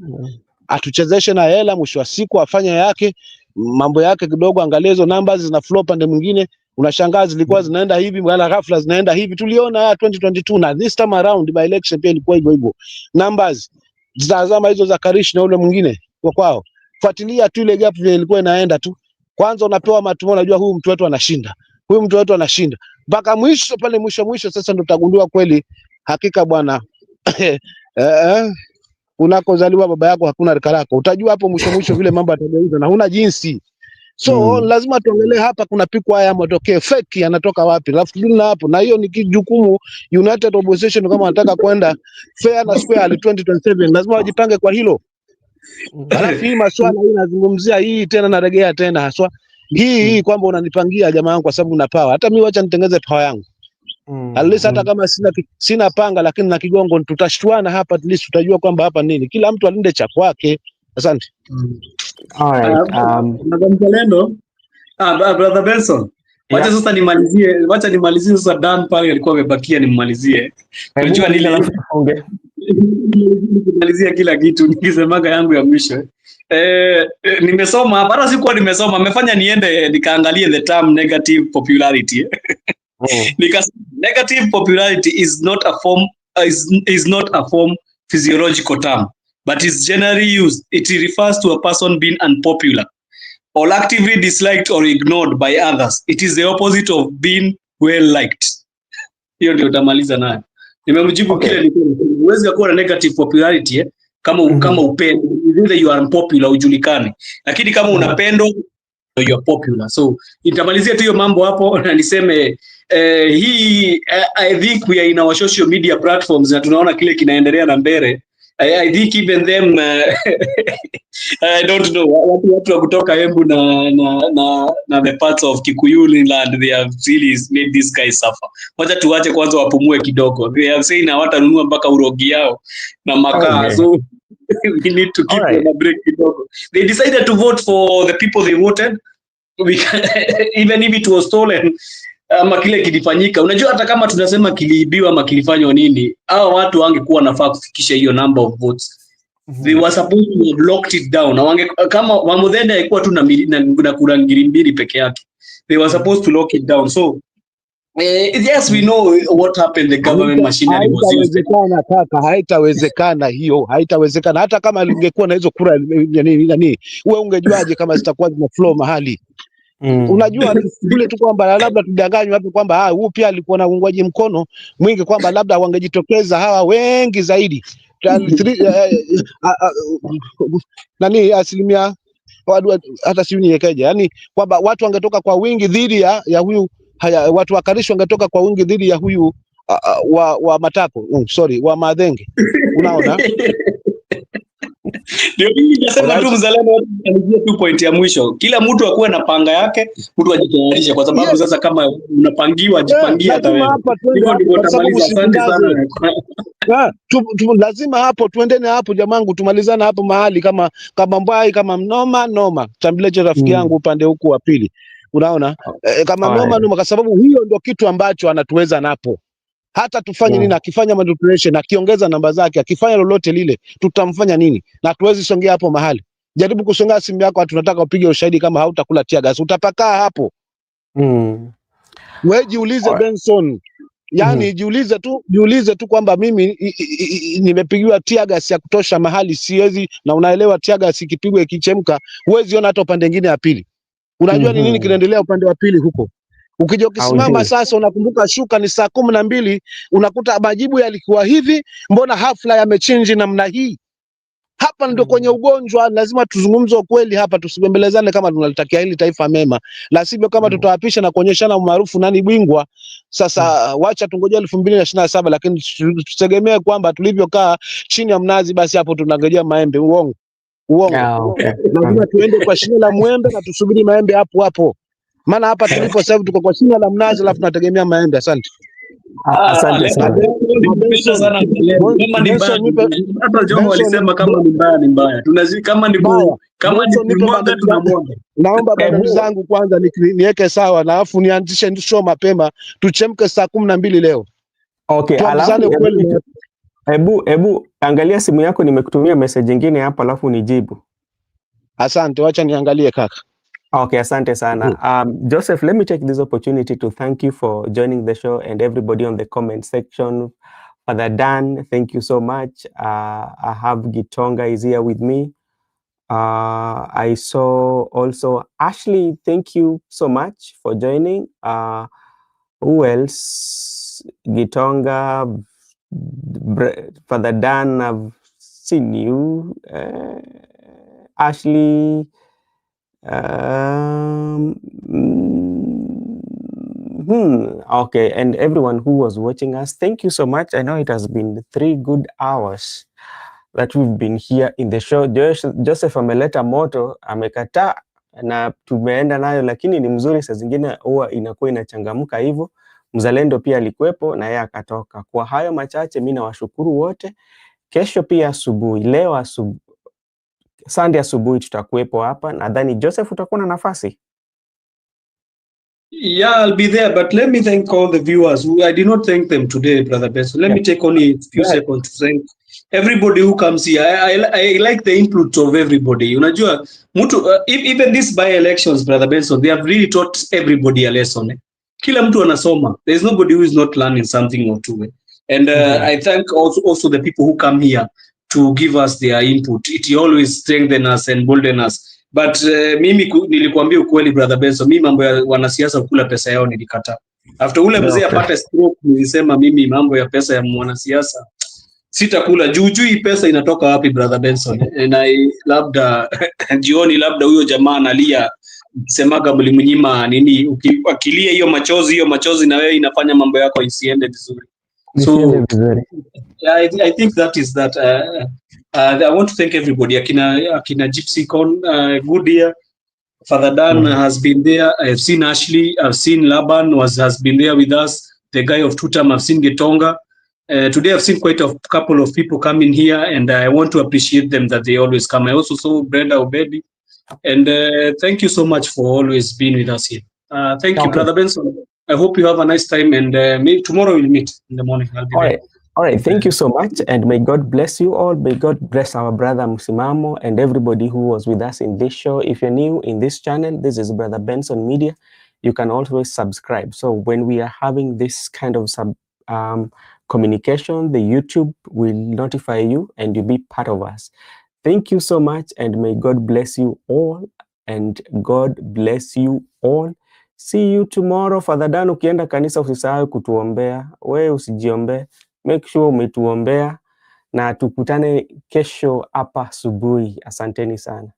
atuchezeshe na hela. Mwisho wa siku afanye yake mambo yake kidogo, angalia hizo numbers zina flow pande mwingine. Unashangaa zilikuwa zinaenda hivi, wala ghafla zinaenda hivi. Tuliona 2022 na this time around by election pia ilikuwa hivyo. Numbers zitazama hizo za Karish na ule mwingine kwa kwao. Fuatilia tu ile gap vile ilikuwa inaenda tu. Kwanza unapewa matumo, unajua huyu mtu wetu anashinda, huyu mtu wetu anashinda, mpaka mwisho pale mwisho sasa ndo utagundua kweli hakika bwana unakozaliwa baba yako hakuna rika lako. Utajua hapo mwisho vile mambo yatageuza na huna jinsi. So lazima tuangalie hapa kuna piku haya matokeo fake yanatoka wapi. Alafu na hapo, na hiyo ni jukumu United Opposition, kama wanataka kwenda fair na square 2027 lazima wajipange kwa hilo. Alafu hii maswala hii nazungumzia hii tena naregea tena haswa hii kwamba unanipangia jamaa wangu kwa sababu una power. Hata mimi wacha nitengeze power yangu. At least hata kama sina panga lakini na kigongo, tutashtuana hapa, at least tutajua kwamba hapa nini, kila mtu alinde cha kwake. Asante. Alright, Brother Benson, wacha sasa nimalizie sasa. Dan pale alikuwa amebakia nimalizie. Unajua nimalizia kila kitu nikisemaga yangu ya mwisho. Nimesoma hapa, hata sikuwa nimesoma, amefanya niende nikaangalie the term negative popularity. Negative popularity is not a form physiological term, but is generally used. It refers to a person being unpopular or actively disliked or ignored by others. It is the opposite of being well liked. Hiyo ndio utamaliza nayo. Nimemjibu kile nilikuwa. Huwezi kuwa na negative popularity kama upendo. Either you are unpopular ujulikane. Lakini kama unapendo you are popular. So nitamalizia tu hiyo mambo hapo na niseme hii I think we are in our social media platforms na tunaona kile kinaendelea na mbele. I think even them I don't know watu wa kutoka Embu na the parts of Kikuyu land, they have really made these guys suffer. Wacha tuache kwanza wapumue kidogo. They have saying hawatanunua mpaka urogi yao na makaa. So we need to keep them a break kidogo. They decided to vote for the people they voted. Even if it was stolen ama kile kilifanyika. Unajua hata kama tunasema kiliibiwa ama kilifanywa nini, hao watu wangekuwa nafaa kufikisha hiyo number of votes. They were supposed to have locked it down. Na kama Wamuthende haikuwa tu na kura ngiri mbili peke yake. They were supposed to lock it down. So yes, we know what happened. The government machinery was used. Haitawezekana hiyo, haitawezekana. Hata kama ingekuwa na hizo kura nini, wewe ungejuaje kama zitakuwa zina flow mahali? Unajua vile tu kwamba labda tudanganywe hapo kwamba huyu pia alikuwa na uungwaji mkono mwingi, kwamba labda wangejitokeza hawa wengi zaidi. Asilimia hata siyo niekeje, yani kwamba watu wangetoka kwa wingi dhidi ya huyu watu wa Karish wangetoka kwa wingi dhidi ya huyu wa Matako wa Madhenge. Unaona ndio mimi nasema tu mzalendo anajua tu point ya mwisho, kila mtu akuwe na panga yake, mtu ajitayarishe kwa sababu sasa kama unapangiwa ajipangie hata wewe. Hivyo ndivyo utamaliza. Asante sana. Lazima hapo tuendene hapo jamangu, tumalizana hapo mahali kama mbwai kama noma tambileje rafiki yangu upande huku wa pili. Unaona kama noma kwa sababu hiyo ndio kitu ambacho anatuweza napo. Hata tufanye nini, akifanya manipulation, akiongeza namba zake, akifanya lolote lile, tutamfanya nini? Na tuwezi songea hapo mahali. Jaribu kusongea simu yako, tunataka upige ushahidi kama hautakula tear gas, utapakaa hapo. Wewe jiulize Benson, yani jiulize tu kwamba mimi nimepigiwa tear gas ya kutosha mahali siwezi, na unaelewa tear gas ikipigwa ikichemka, huwezi ona hata upande mwingine wa pili. Unajua ni nini kinaendelea upande wa pili huko? Ukija ukisimama sasa, unakumbuka shuka ni saa 12, unakuta majibu yalikuwa hivi, mbona hafla yamechange namna hii? Hapa ndio kwenye ugonjwa. Lazima tuzungumze ukweli hapa, tusibembelezane kama tunalitakia hili taifa mema, la sivyo kama tutawapisha na kuonyeshana umaarufu nani bingwa. Sasa wacha tungoje 2027, lakini tutegemee kwamba tulivyokaa chini ya mnazi, basi hapo tunangojea maembe. Uongo. Lazima tuende kwa shina la mwembe na tusubiri maembe hapo hapo, maana hapa tulipo sasa tuko kwa shina la mnazi, alafu tunategemea maembe. Asante. Asante sana. Kama ni mbaya, hata Jomo alisema kama ni mbaya ni mbaya. Kama ni kumwaga tunamwaga. Naomba bwana zangu kwanza niweke sawa, na alafu nianzishe show mapema, tuchemke saa 12 leo. Okay, alafu hebu angalia simu yako, nimekutumia message nyingine hapa, alafu nijibu. Asante, wacha niangalie kaka. Okay, asante sana. Joseph, let me take this opportunity to thank you for joining the show, and everybody on the comment section. Father Dan, thank you so much. I have Gitonga is here with me. I saw also Ashley, thank you so much for joining. Who else? Gitonga, Father Dan, I've seen you. Ashley, okay, and everyone who was watching us, thank you so much. I know it has been 3 good hours that we've been here in the show. Joseph ameleta moto, amekataa na tumeenda nayo, lakini ni mzuri. Saa zingine huwa inakuwa inachangamka hivyo. Mzalendo pia alikuwepo na yeye akatoka. Kwa hayo machache, mimi nawashukuru wote. Kesho pia asubuhi, leo Sunday asubuhi tutakuwepo hapa. Nadhani Joseph utakuwa na nafasi. Yeah, I'll be there, but let me thank all the viewers. I did not thank them today, Brother Benson. Let me take only a few seconds to thank everybody who comes here. I like the input of everybody. Unajua, even these by-elections, Brother Benson, they have really taught everybody a lesson. Kila mtu anasoma. There's nobody who is not learning something or two. And I thank also the people who come here to give us their input. It always strengthens us and emboldens us. But mimi nilikuambia ukweli Brother Benson, mimi mambo ya wanasiasa kula pesa yao nilikata. After ule mzee apate stroke, nilisema mimi mambo ya pesa ya mwanasiasa sitakula. Juu hii pesa inatoka wapi Brother Benson? Na labda jioni, labda huyo jamaa analia semaga mlimnyima nini, ukiwakilia hiyo machozi na wewe inafanya mambo yako isiende vizuri. So I think that is that. I want to thank everybody. Akina Gypsy Con, good year. Father Dan has been there. I've seen Ashley. I've seen Laban has been there with us. The guy of Tutam. I've seen Getonga. Today I've seen quite a couple of people coming here, and I want to appreciate them that they always come. I also saw Brenda Obedi, and thank you so much for always being with us here. Thank you, Brother Benson. I hope you have a nice time, and tomorrow we'll meet in the morning. I'll be there. All right, thank you so much, and may God bless you all. May God bless our brother Msimamo and everybody who was with us in this show. If you're new in this channel, this is Brother Benson Media. You can always subscribe. So when we are having this kind of communication, the YouTube will notify you and you'll be part of us. Thank you so much, and may God bless you all, and God bless you all. See you tomorrow. Father Dan, ukienda kanisa usisahau kutuombea. Wewe usijiombee. Make sure umetuombea, na tukutane kesho hapa asubuhi. Asanteni sana.